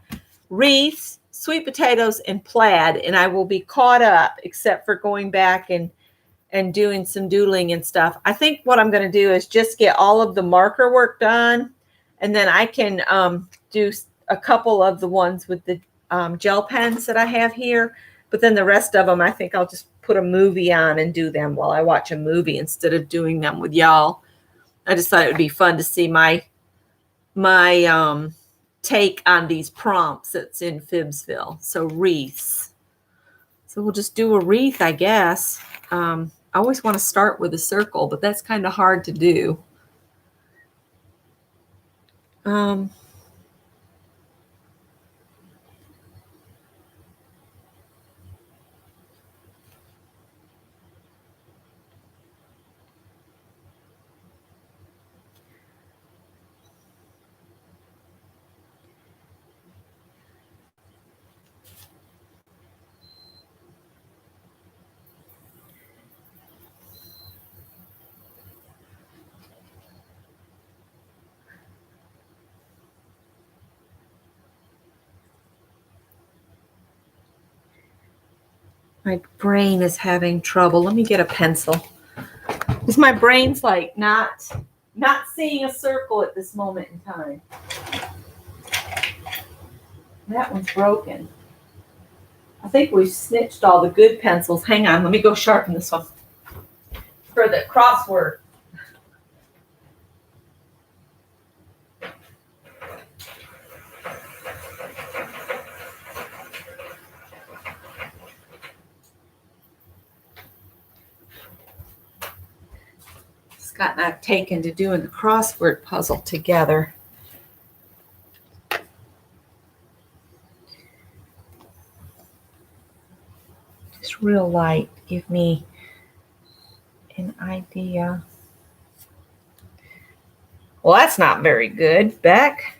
wreaths, sweet potatoes, and plaid, and I will be caught up except for going back and doing some doodling and stuff. I think what I'm going to do is just get all of the marker work done, and then I can do a couple of the ones with the gel pens that I have here. But then the rest of them, I think I'll just put a movie on and do them while I watch a movie instead of doing them with y'all. I just thought it would be fun to see my take on these prompts that's in Phibbsville. So wreaths. So we'll just do a wreath, I guess. I always want to start with a circle, but that's kind of hard to do. My brain is having trouble. Let me get a pencil. Because my brain's like not seeing a circle at this moment in time. That one's broken. I think we've snitched all the good pencils. Hang on, let me go sharpen this one for the crossword. Scott and I have taken to doing the crossword puzzle together. Just real light, give me an idea. Well, that's not very good, Beck.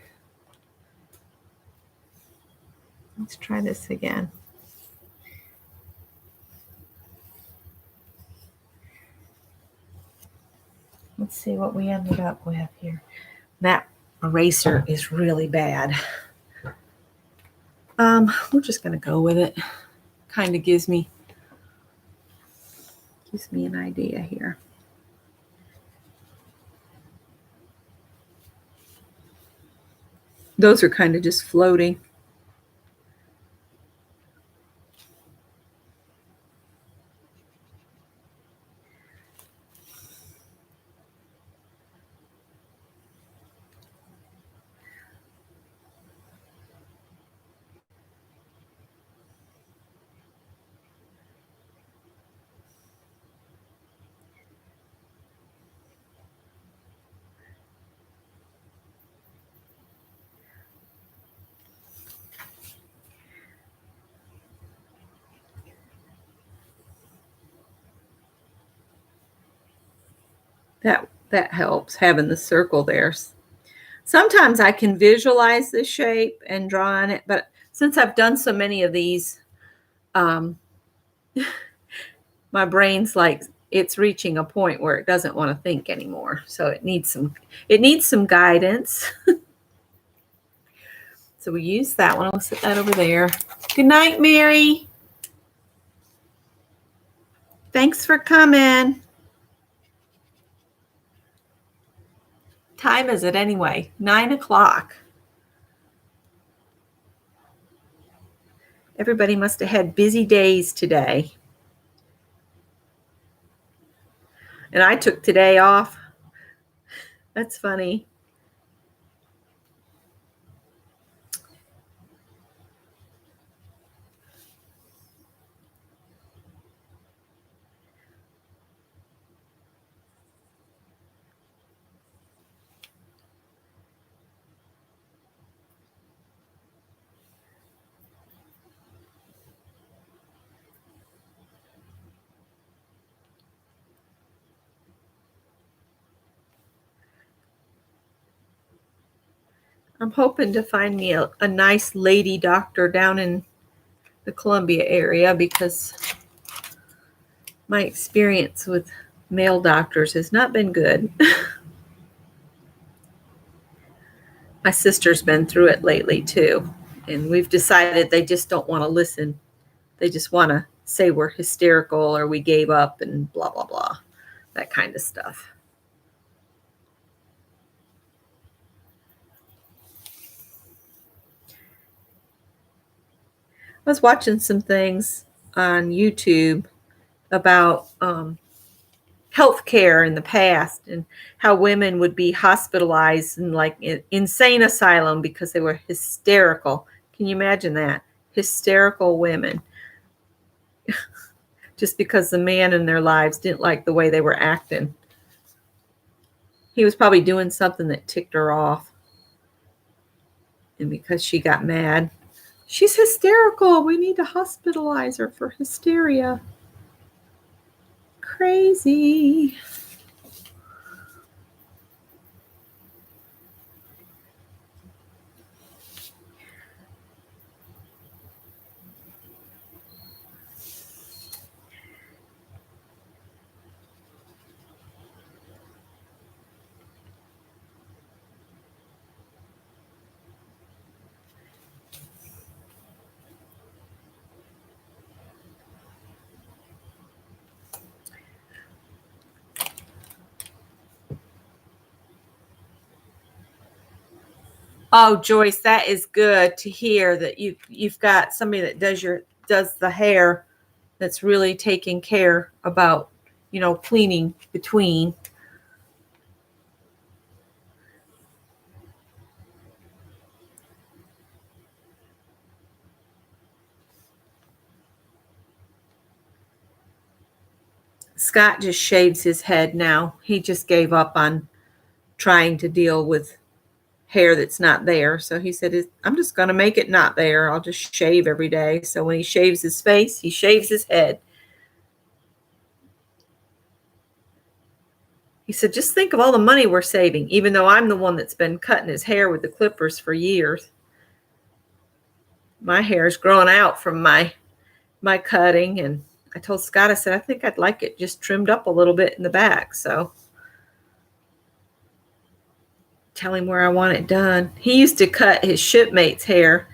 Let's try this again. Let's see what we ended up with here. That eraser is really bad. We're just going to go with it. Kind of gives me an idea here. Those are kind of just floating. That helps, having the circle there. Sometimes I can visualize the shape and draw on it, but since I've done so many of these, um, my brain's like it's reaching a point where it doesn't want to think anymore. So it needs some guidance. So we use that one. I'll set that over there. Good night, Mary. Thanks for coming. Time is it anyway? 9 o'clock. Everybody must have had busy days today. And I took today off. That's funny. I'm hoping to find me a nice lady doctor down in the Columbia area, because my experience with male doctors has not been good. My sister's been through it lately too, and we've decided they just don't want to listen. They just want to say we're hysterical or we gave up and blah, blah, blah, that kind of stuff. I was watching some things on YouTube about healthcare in the past and how women would be hospitalized in like insane asylum because they were hysterical. Can you imagine that? Hysterical women. Just because the man in their lives didn't like the way they were acting. He was probably doing something that ticked her off. And because she got mad, she's hysterical. We need to hospitalize her for hysteria. Crazy. Oh, Joyce, that is good to hear that you've got somebody that does the hair, that's really taking care about, cleaning between. Scott just shaves his head now. He just gave up on trying to deal with hair that's not there. So he said, I'm just going to make it not there. I'll just shave every day. So when he shaves his face, he shaves his head. He said, just think of all the money we're saving, even though I'm the one that's been cutting his hair with the clippers for years. My hair is growing out from my cutting. And I told Scott, I said, I think I'd like it just trimmed up a little bit in the back. So tell him where I want it done. He used to cut his shipmates' hair,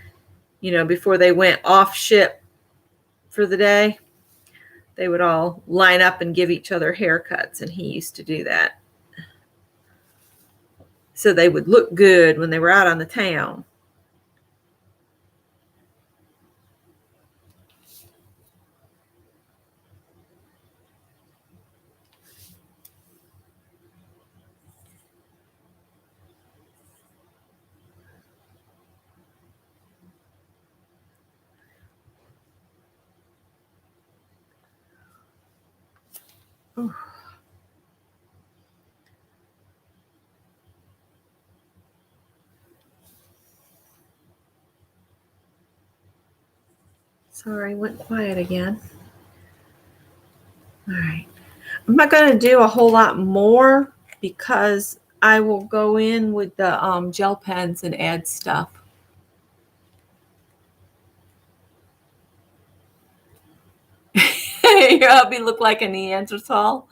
before they went off ship for the day. They would all line up and give each other haircuts, and he used to do that. So they would look good when they were out on the town. Ooh. Sorry, went quiet again. All right. I'm not going to do a whole lot more because I will go in with the gel pens and add stuff. Your hubby look like a Neanderthal.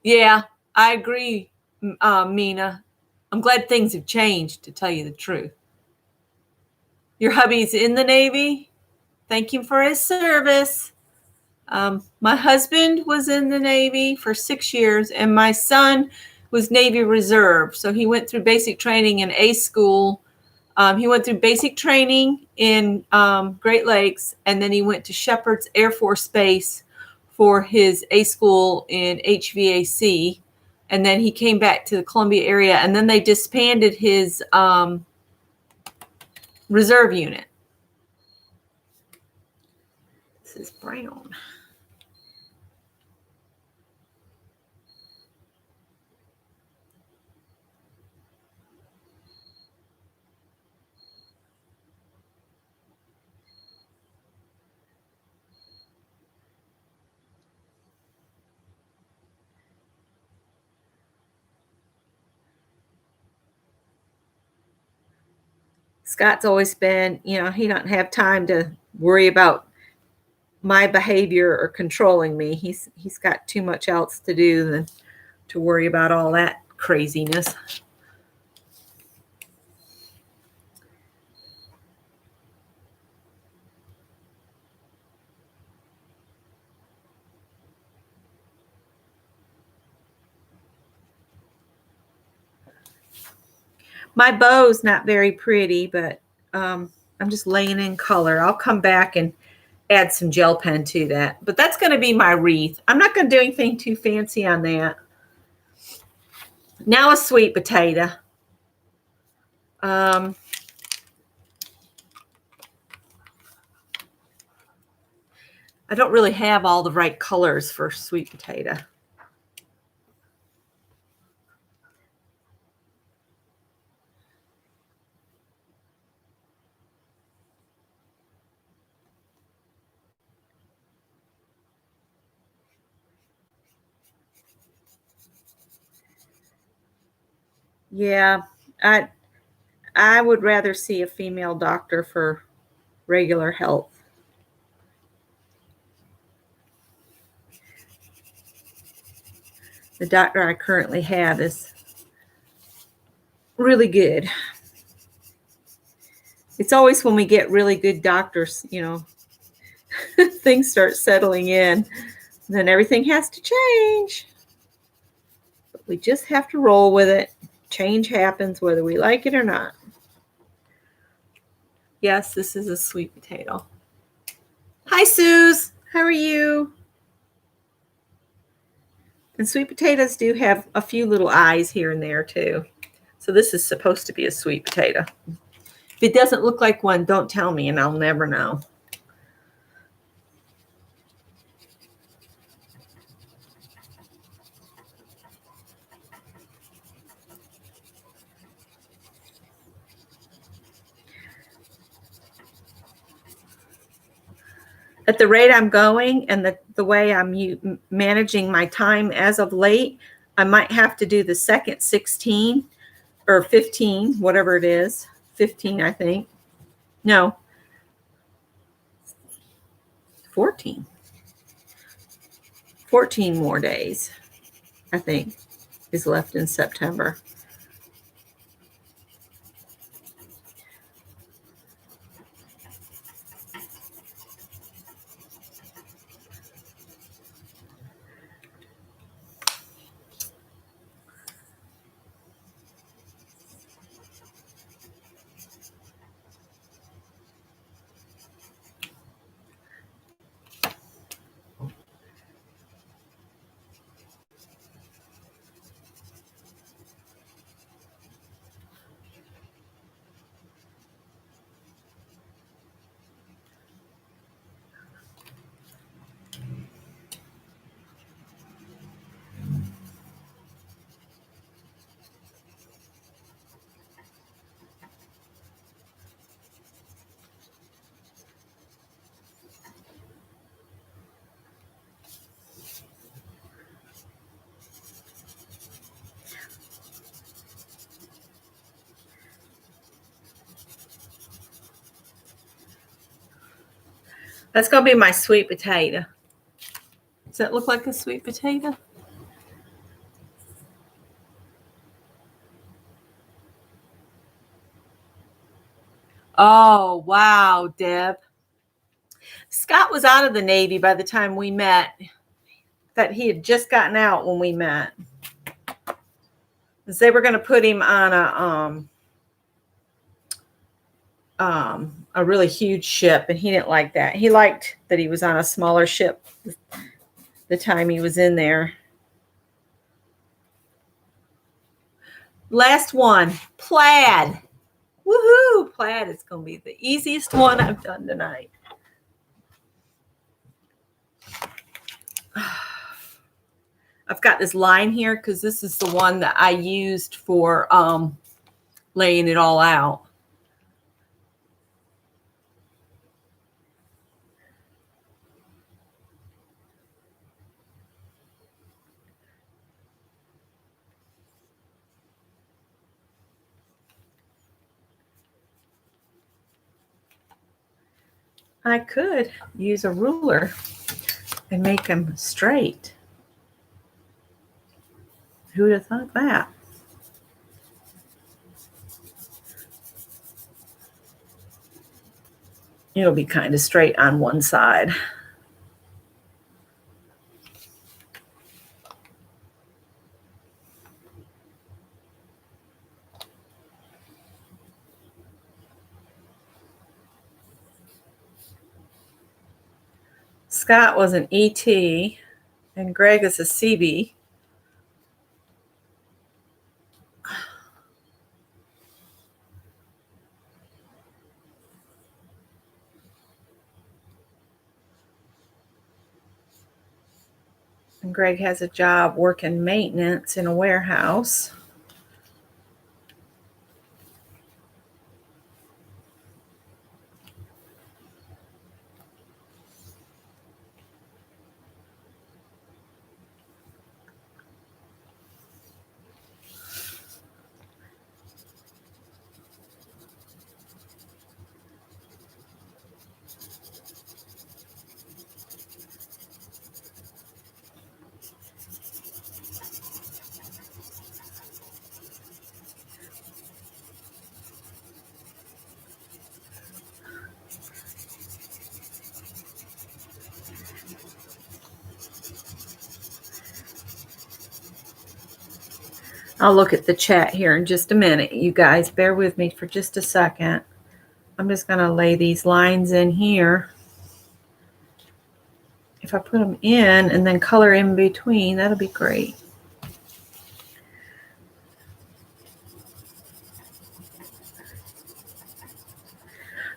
Yeah, I agree, Mina. I'm glad things have changed, to tell you the truth. Your hubby's in the Navy. Thank you for his service. My husband was in the Navy for 6 years, and my son was Navy Reserve. So he went through basic training in A school. He went through basic training in Great Lakes, and then he went to Shepherd's Air Force Base for his A school in HVAC. And then he came back to the Columbia area, and then they disbanded his reserve unit. This is brown. Scott's always been, he doesn't have time to worry about my behavior or controlling me. He's got too much else to do than to worry about all that craziness. My bow's not very pretty, but I'm just laying in color. I'll come back and add some gel pen to that. But that's going to be my wreath. I'm not going to do anything too fancy on that. Now a sweet potato. I don't really have all the right colors for sweet potato. Yeah, I would rather see a female doctor for regular health. The doctor I currently have is really good. It's always when we get really good doctors, things start settling in. Then everything has to change. But we just have to roll with it. Change happens whether we like it or not. Yes, this is a sweet potato. Hi, Suze. How are you? And sweet potatoes do have a few little eyes here and there, too. So this is supposed to be a sweet potato. If it doesn't look like one, don't tell me, and I'll never know. At the rate I'm going and the way I'm managing my time as of late, I might have to do the second 16 or 15, whatever it is. 15, I think. No. 14. 14 more days, I think, is left in September. That's going to be my sweet potato. Does that look like a sweet potato? Oh, wow, Deb. Scott was out of the Navy by the time we met. That he had just gotten out when we met. Because they were going to put him on a really huge ship, and he didn't like that. He liked that he was on a smaller ship the time he was in there. Last one, plaid. Woohoo! Plaid is going to be the easiest one I've done tonight. I've got this line here because this is the one that I used for laying it all out. I could use a ruler and make them straight. Who would have thought that? It'll be kind of straight on one side. Scott was an ET and Greg is a CB. And Greg has a job working maintenance in a warehouse. I'll look at the chat here in just a minute. You guys, bear with me for just a second. I'm just going to lay these lines in here. If I put them in and then color in between, that'll be great.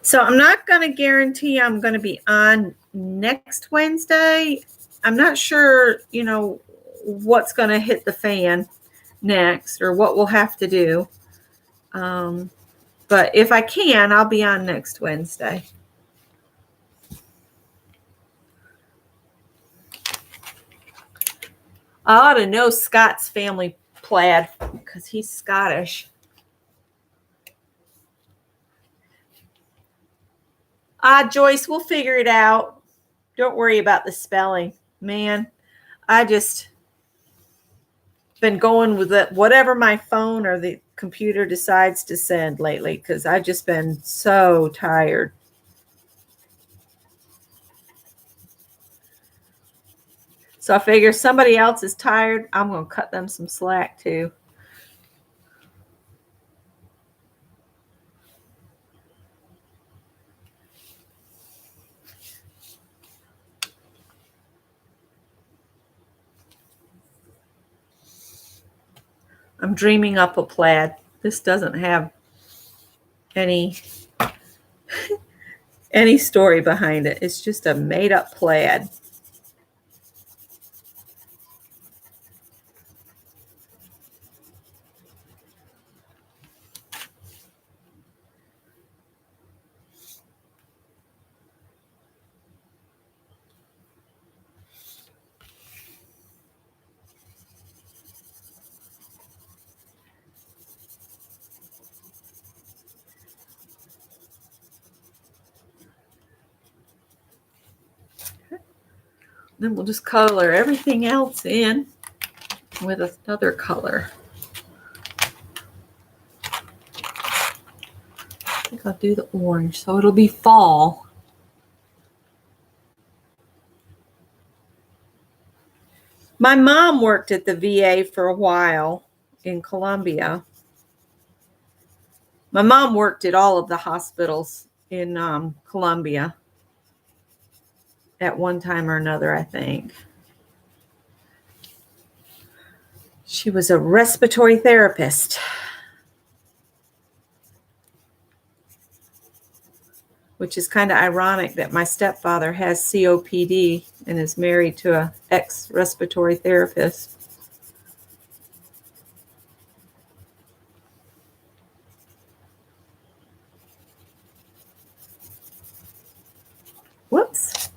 So I'm not going to guarantee I'm going to be on next Wednesday. I'm not sure, what's going to hit the fan next or what we'll have to do. But if I can, I'll be on next Wednesday. I ought to know Scott's family plaid because he's Scottish. Joyce, we'll figure it out. Don't worry about the spelling. Man, I just been going with it, whatever my phone or the computer decides to send lately because I've just been so tired. So I figure somebody else is tired. I'm going to cut them some slack too. I'm dreaming up a plaid. This doesn't have any story behind it. It's just a made up plaid. Then we'll just color everything else in with another color. I think I'll do the orange, so it'll be fall. My mom worked at the VA for a while in Columbia. My mom worked at all of the hospitals in Columbia at one time or another, I think. She was a respiratory therapist, which is kind of ironic that my stepfather has COPD and is married to an ex-respiratory therapist. Whoops.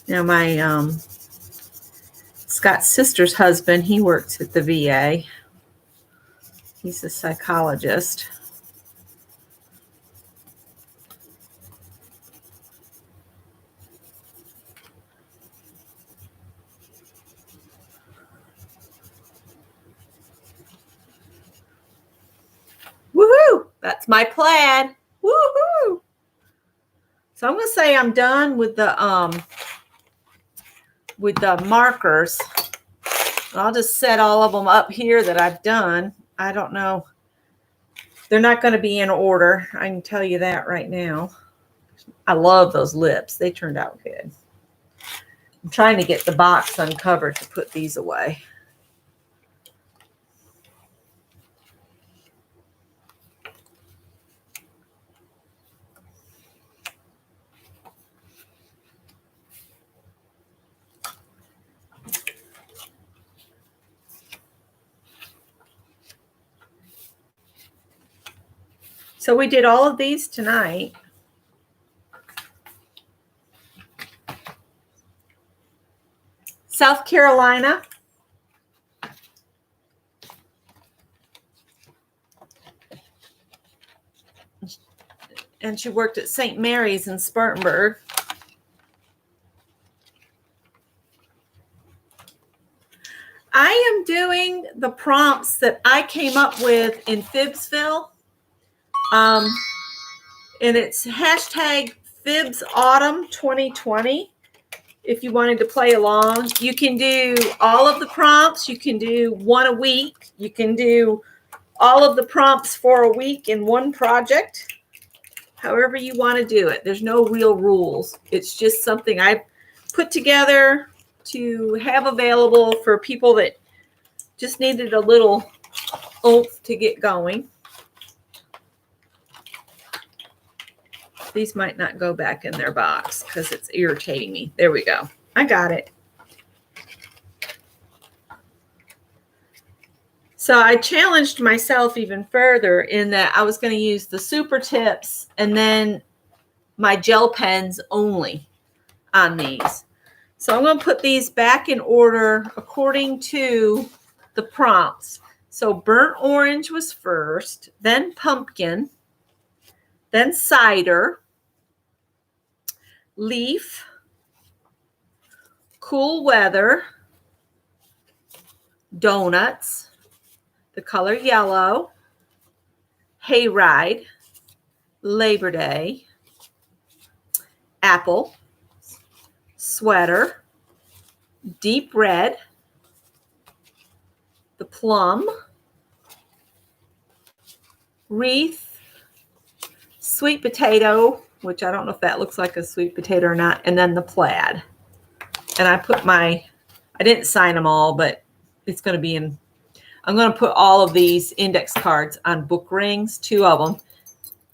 Now my Scott's sister's husband, he works at the VA. He's a psychologist. Woohoo! That's my plaid. Woohoo! So I'm going to say I'm done with the markers. I'll just set all of them up here that I've done. I don't know. They're not going to be in order. I can tell you that right now. I love those lips. They turned out good. I'm trying to get the box uncovered to put these away. So we did all of these tonight. South Carolina. And she worked at St. Mary's in Spartanburg. I am doing the prompts that I came up with in Fibsville. And it's hashtag FibsAutumn 2020. If you wanted to play along, you can do all of the prompts. You can do one a week. You can do all of the prompts for a week in one project. However you want to do it. There's no real rules. It's just something I put together to have available for people that just needed a little oomph to get going. These might not go back in their box because it's irritating me. There we go. I got it. So I challenged myself even further in that I was going to use the super tips and then my gel pens only on these. So I'm going to put these back in order according to the prompts. So burnt orange was first, then pumpkin, then cider, leaf, cool weather, donuts, the color yellow, hayride, Labor Day, apple, sweater, deep red, the plum, wreath, sweet potato, which I don't know if that looks like a sweet potato or not, and then the plaid. And I put I didn't sign them all, but it's going to be in, I'm going to put all of these index cards on book rings, 2 of them,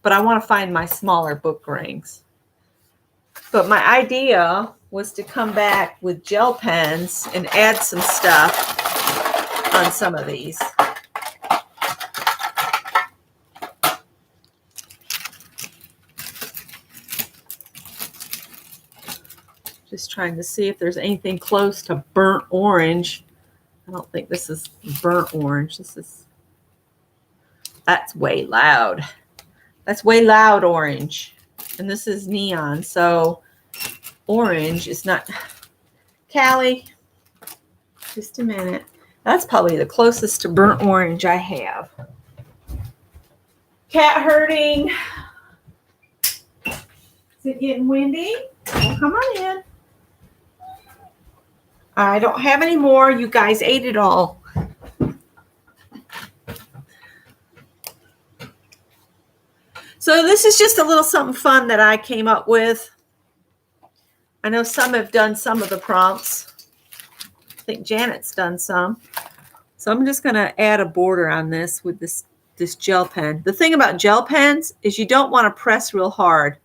but I want to find my smaller book rings. But my idea was to come back with gel pens and add some stuff on some of these. Just trying to see if there's anything close to burnt orange. I don't think this is burnt orange. This is That's way loud. That's way loud orange. And this is neon, so orange is not. Callie, just a minute. That's probably the closest to burnt orange I have. Cat herding. Is it getting windy? Well, come on in. I don't have any more. You guys ate it all. So this is just a little something fun that I came up with. I know some have done some of the prompts. I think Janet's done some. So I'm just going to add a border on this with this gel pen. The thing about gel pens is you don't want to press real hard.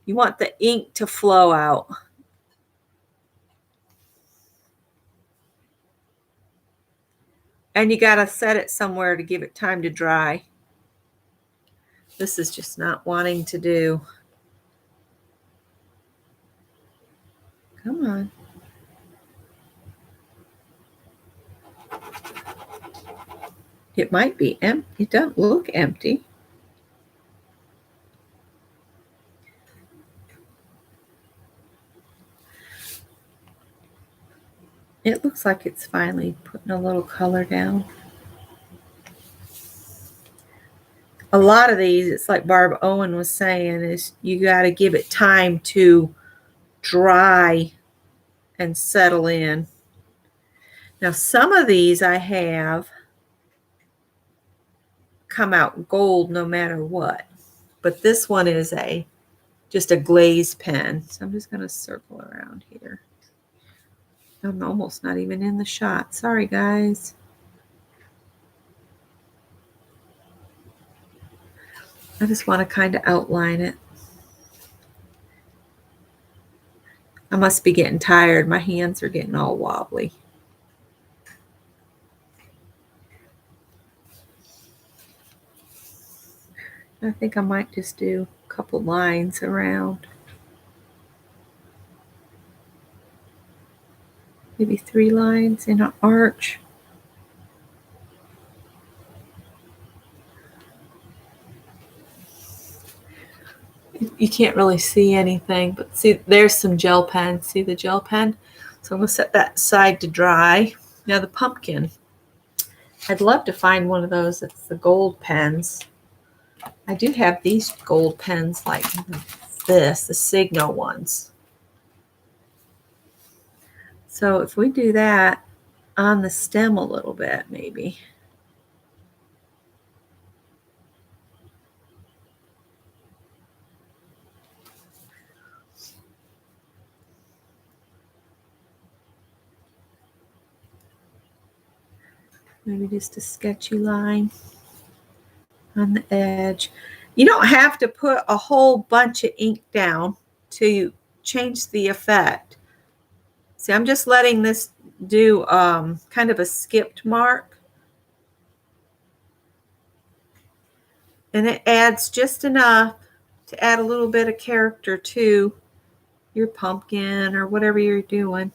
You want the ink to flow out. And you got to set it somewhere to give it time to dry. This is just not wanting to do. Come on. It might be empty. It doesn't look empty. It looks like it's finally putting a little color down. A lot of these, it's like Barb Owen was saying, is you got to give it time to dry and settle in. Now, some of these I have come out gold no matter what, but this one is just a glaze pen. So I'm just going to circle around here. I'm almost not even in the shot. Sorry, guys. I just want to kind of outline it. I must be getting tired. My hands are getting all wobbly. I think I might just do a couple lines around. Maybe 3 lines in an arch. You can't really see anything, but see, there's some gel pen. See the gel pen? So I'm going to set that aside to dry. Now the pumpkin. I'd love to find one of those that's the gold pens. I do have these gold pens like this, the Signo ones. So if we do that on the stem a little bit, maybe. Maybe just a sketchy line on the edge. You don't have to put a whole bunch of ink down to change the effect. See, I'm just letting this do kind of a skipped mark. And it adds just enough to add a little bit of character to your pumpkin or whatever you're doing.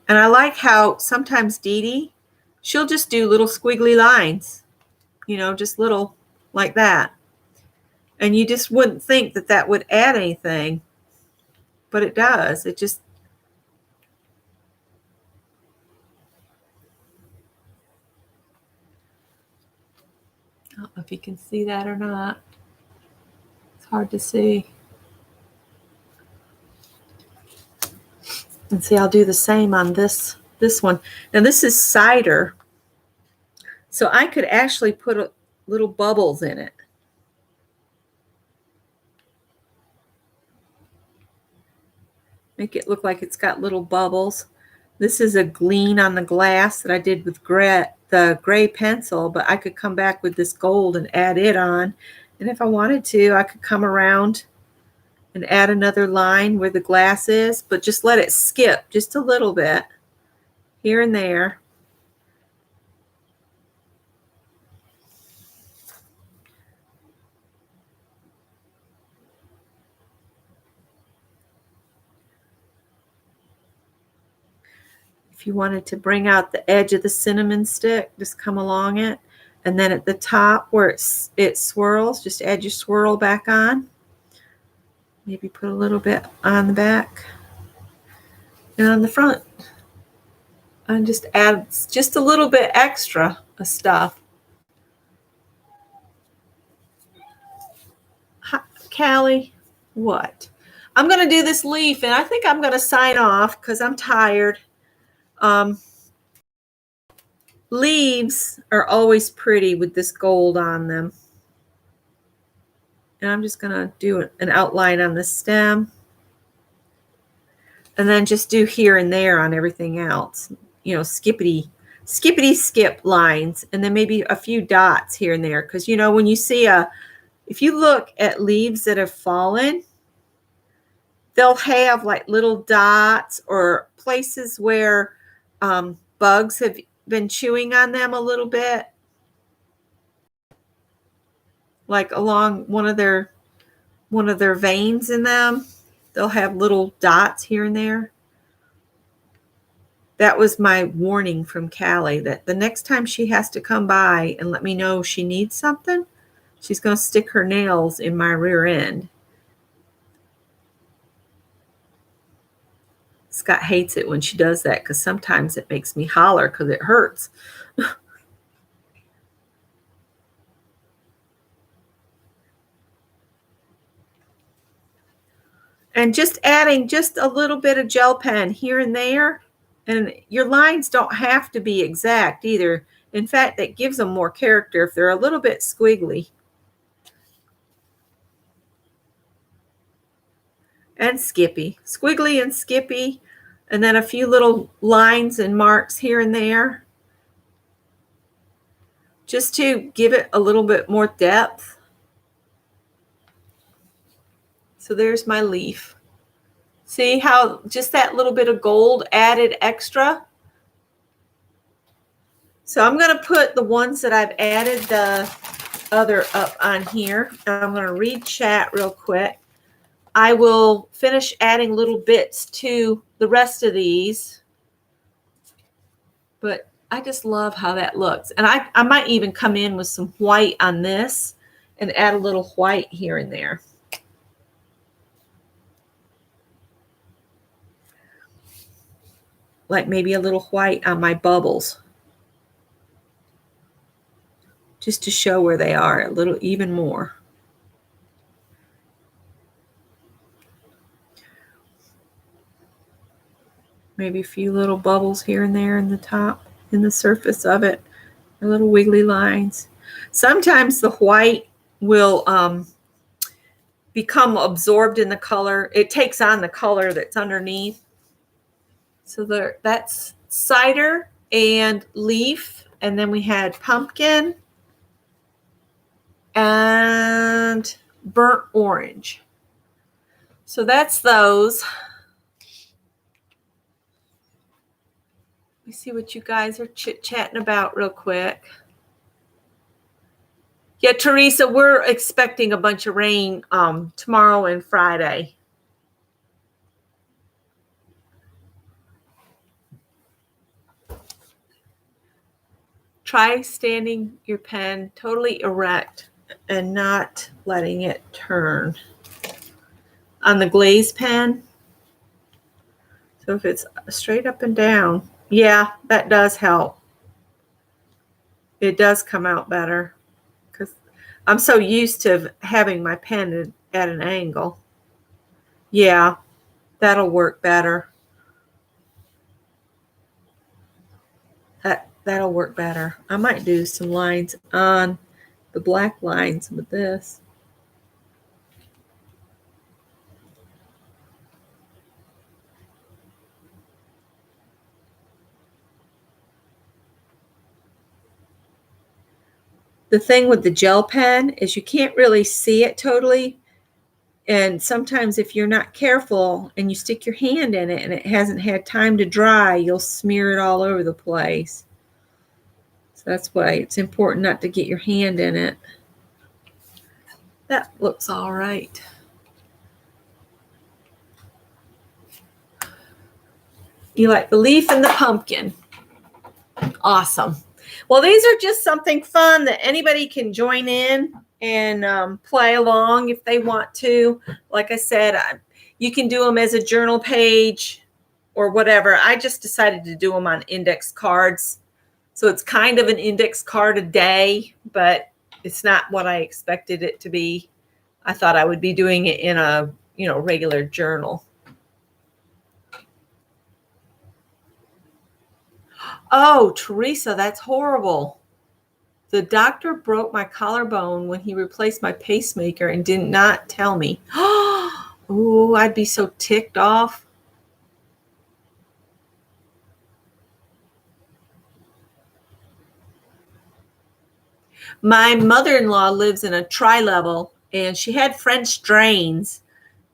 And I like how sometimes Dee Dee, she'll just do little squiggly lines, you know, just little like that. And you just wouldn't think that that would add anything, but it does. It just, I don't know if you can see that or not. It's hard to see. And see, I'll do the same on this one. Now this is cider. So I could actually put little bubbles in it. Make it look like it's got little bubbles. This is a gleam on the glass that I did with the gray pencil, but I could come back with this gold and add it on. And if I wanted to, I could come around and add another line where the glass is, but just let it skip just a little bit here and there. If you wanted to bring out the edge of the cinnamon stick, just come along it. And then at the top where it swirls, just add your swirl back on. Maybe put a little bit on the back and on the front. And just add just a little bit extra of stuff. Callie, what? I'm going to do this leaf, and I think I'm going to sign off because I'm tired. Leaves are always pretty with this gold on them. And I'm just going to do an outline on the stem. And then just do here and there on everything else. You know, skippity skip lines. And then maybe a few dots here and there. Because, you know, when you see if you look at leaves that have fallen, they'll have like little dots or places where bugs have been chewing on them a little bit, like along one of their veins in them. They'll have little dots here and there. That was my warning from Callie, that the next time she has to come by and let me know she needs something, she's going to stick her nails in my rear end. Scott hates it when she does that because sometimes it makes me holler because it hurts. And just adding just a little bit of gel pen here and there. And your lines don't have to be exact either. In fact, that gives them more character if they're a little bit squiggly. And skippy. Squiggly and skippy. And then a few little lines and marks here and there. Just to give it a little bit more depth. So there's my leaf. See how just that little bit of gold added extra? So I'm going to put the ones that I've added the other up on here. I'm going to read chat real quick. I will finish adding little bits to the rest of these. But I just love how that looks. And I might even come in with some white on this and add a little white here and there. Like maybe a little white on my bubbles. Just to show where they are a little even more. Maybe a few little bubbles here and there in the top, in the surface of it. A little wiggly lines. Sometimes the white will become absorbed in the color. It takes on the color that's underneath. So that's cider and leaf. And then we had pumpkin and burnt orange. So that's those. Let me see what you guys are chit-chatting about real quick. Yeah, Teresa, we're expecting a bunch of rain tomorrow and Friday. Try standing your pen totally erect and not letting it turn. On the glaze pen, so if it's straight up and down, yeah, that does help. It does come out better because I'm so used to having my pen at an angle. Yeah, that'll work better. That'll work better. I might do some lines on the black lines with this. The thing with the gel pen is you can't really see it totally. And sometimes if you're not careful and you stick your hand in it and it hasn't had time to dry, you'll smear it all over the place. So that's why it's important not to get your hand in it. That looks all right. You like the leaf and the pumpkin. Awesome. Well, these are just something fun that anybody can join in and play along if they want to. Like I said, you can do them as a journal page or whatever. I just decided to do them on index cards. So it's kind of an index card a day, but it's not what I expected it to be. I thought I would be doing it in a, regular journal. Oh, Teresa, that's horrible. The doctor broke my collarbone when he replaced my pacemaker and did not tell me. Oh, I'd be so ticked off. My mother-in-law lives in a tri-level, and she had French drains,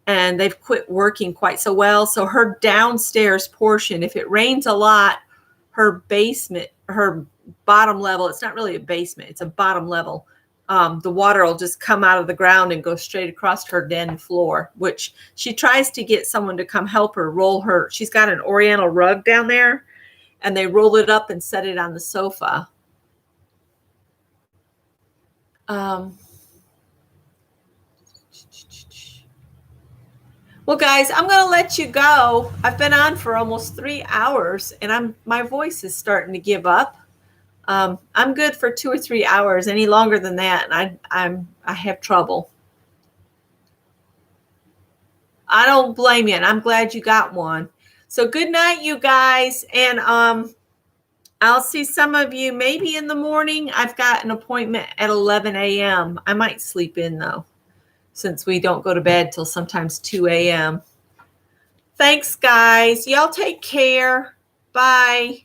and they've quit working quite so well. So her downstairs portion, if it rains a lot, her basement, her bottom level, it's not really a basement, it's a bottom level. The water will just come out of the ground and go straight across her den floor, which she tries to get someone to come help her roll her. She's got an Oriental rug down there, and they roll it up and set it on the sofa. Well, guys, I'm going to let you go. I've been on for almost 3 hours, and my voice is starting to give up. I'm good for 2 or 3 hours. Any longer than that, and I have trouble. I don't blame you, and I'm glad you got one. So good night, you guys, and I'll see some of you maybe in the morning. I've got an appointment at 11 a.m. I might sleep in, though, since we don't go to bed till sometimes 2 a.m. Thanks, guys. Y'all take care. Bye.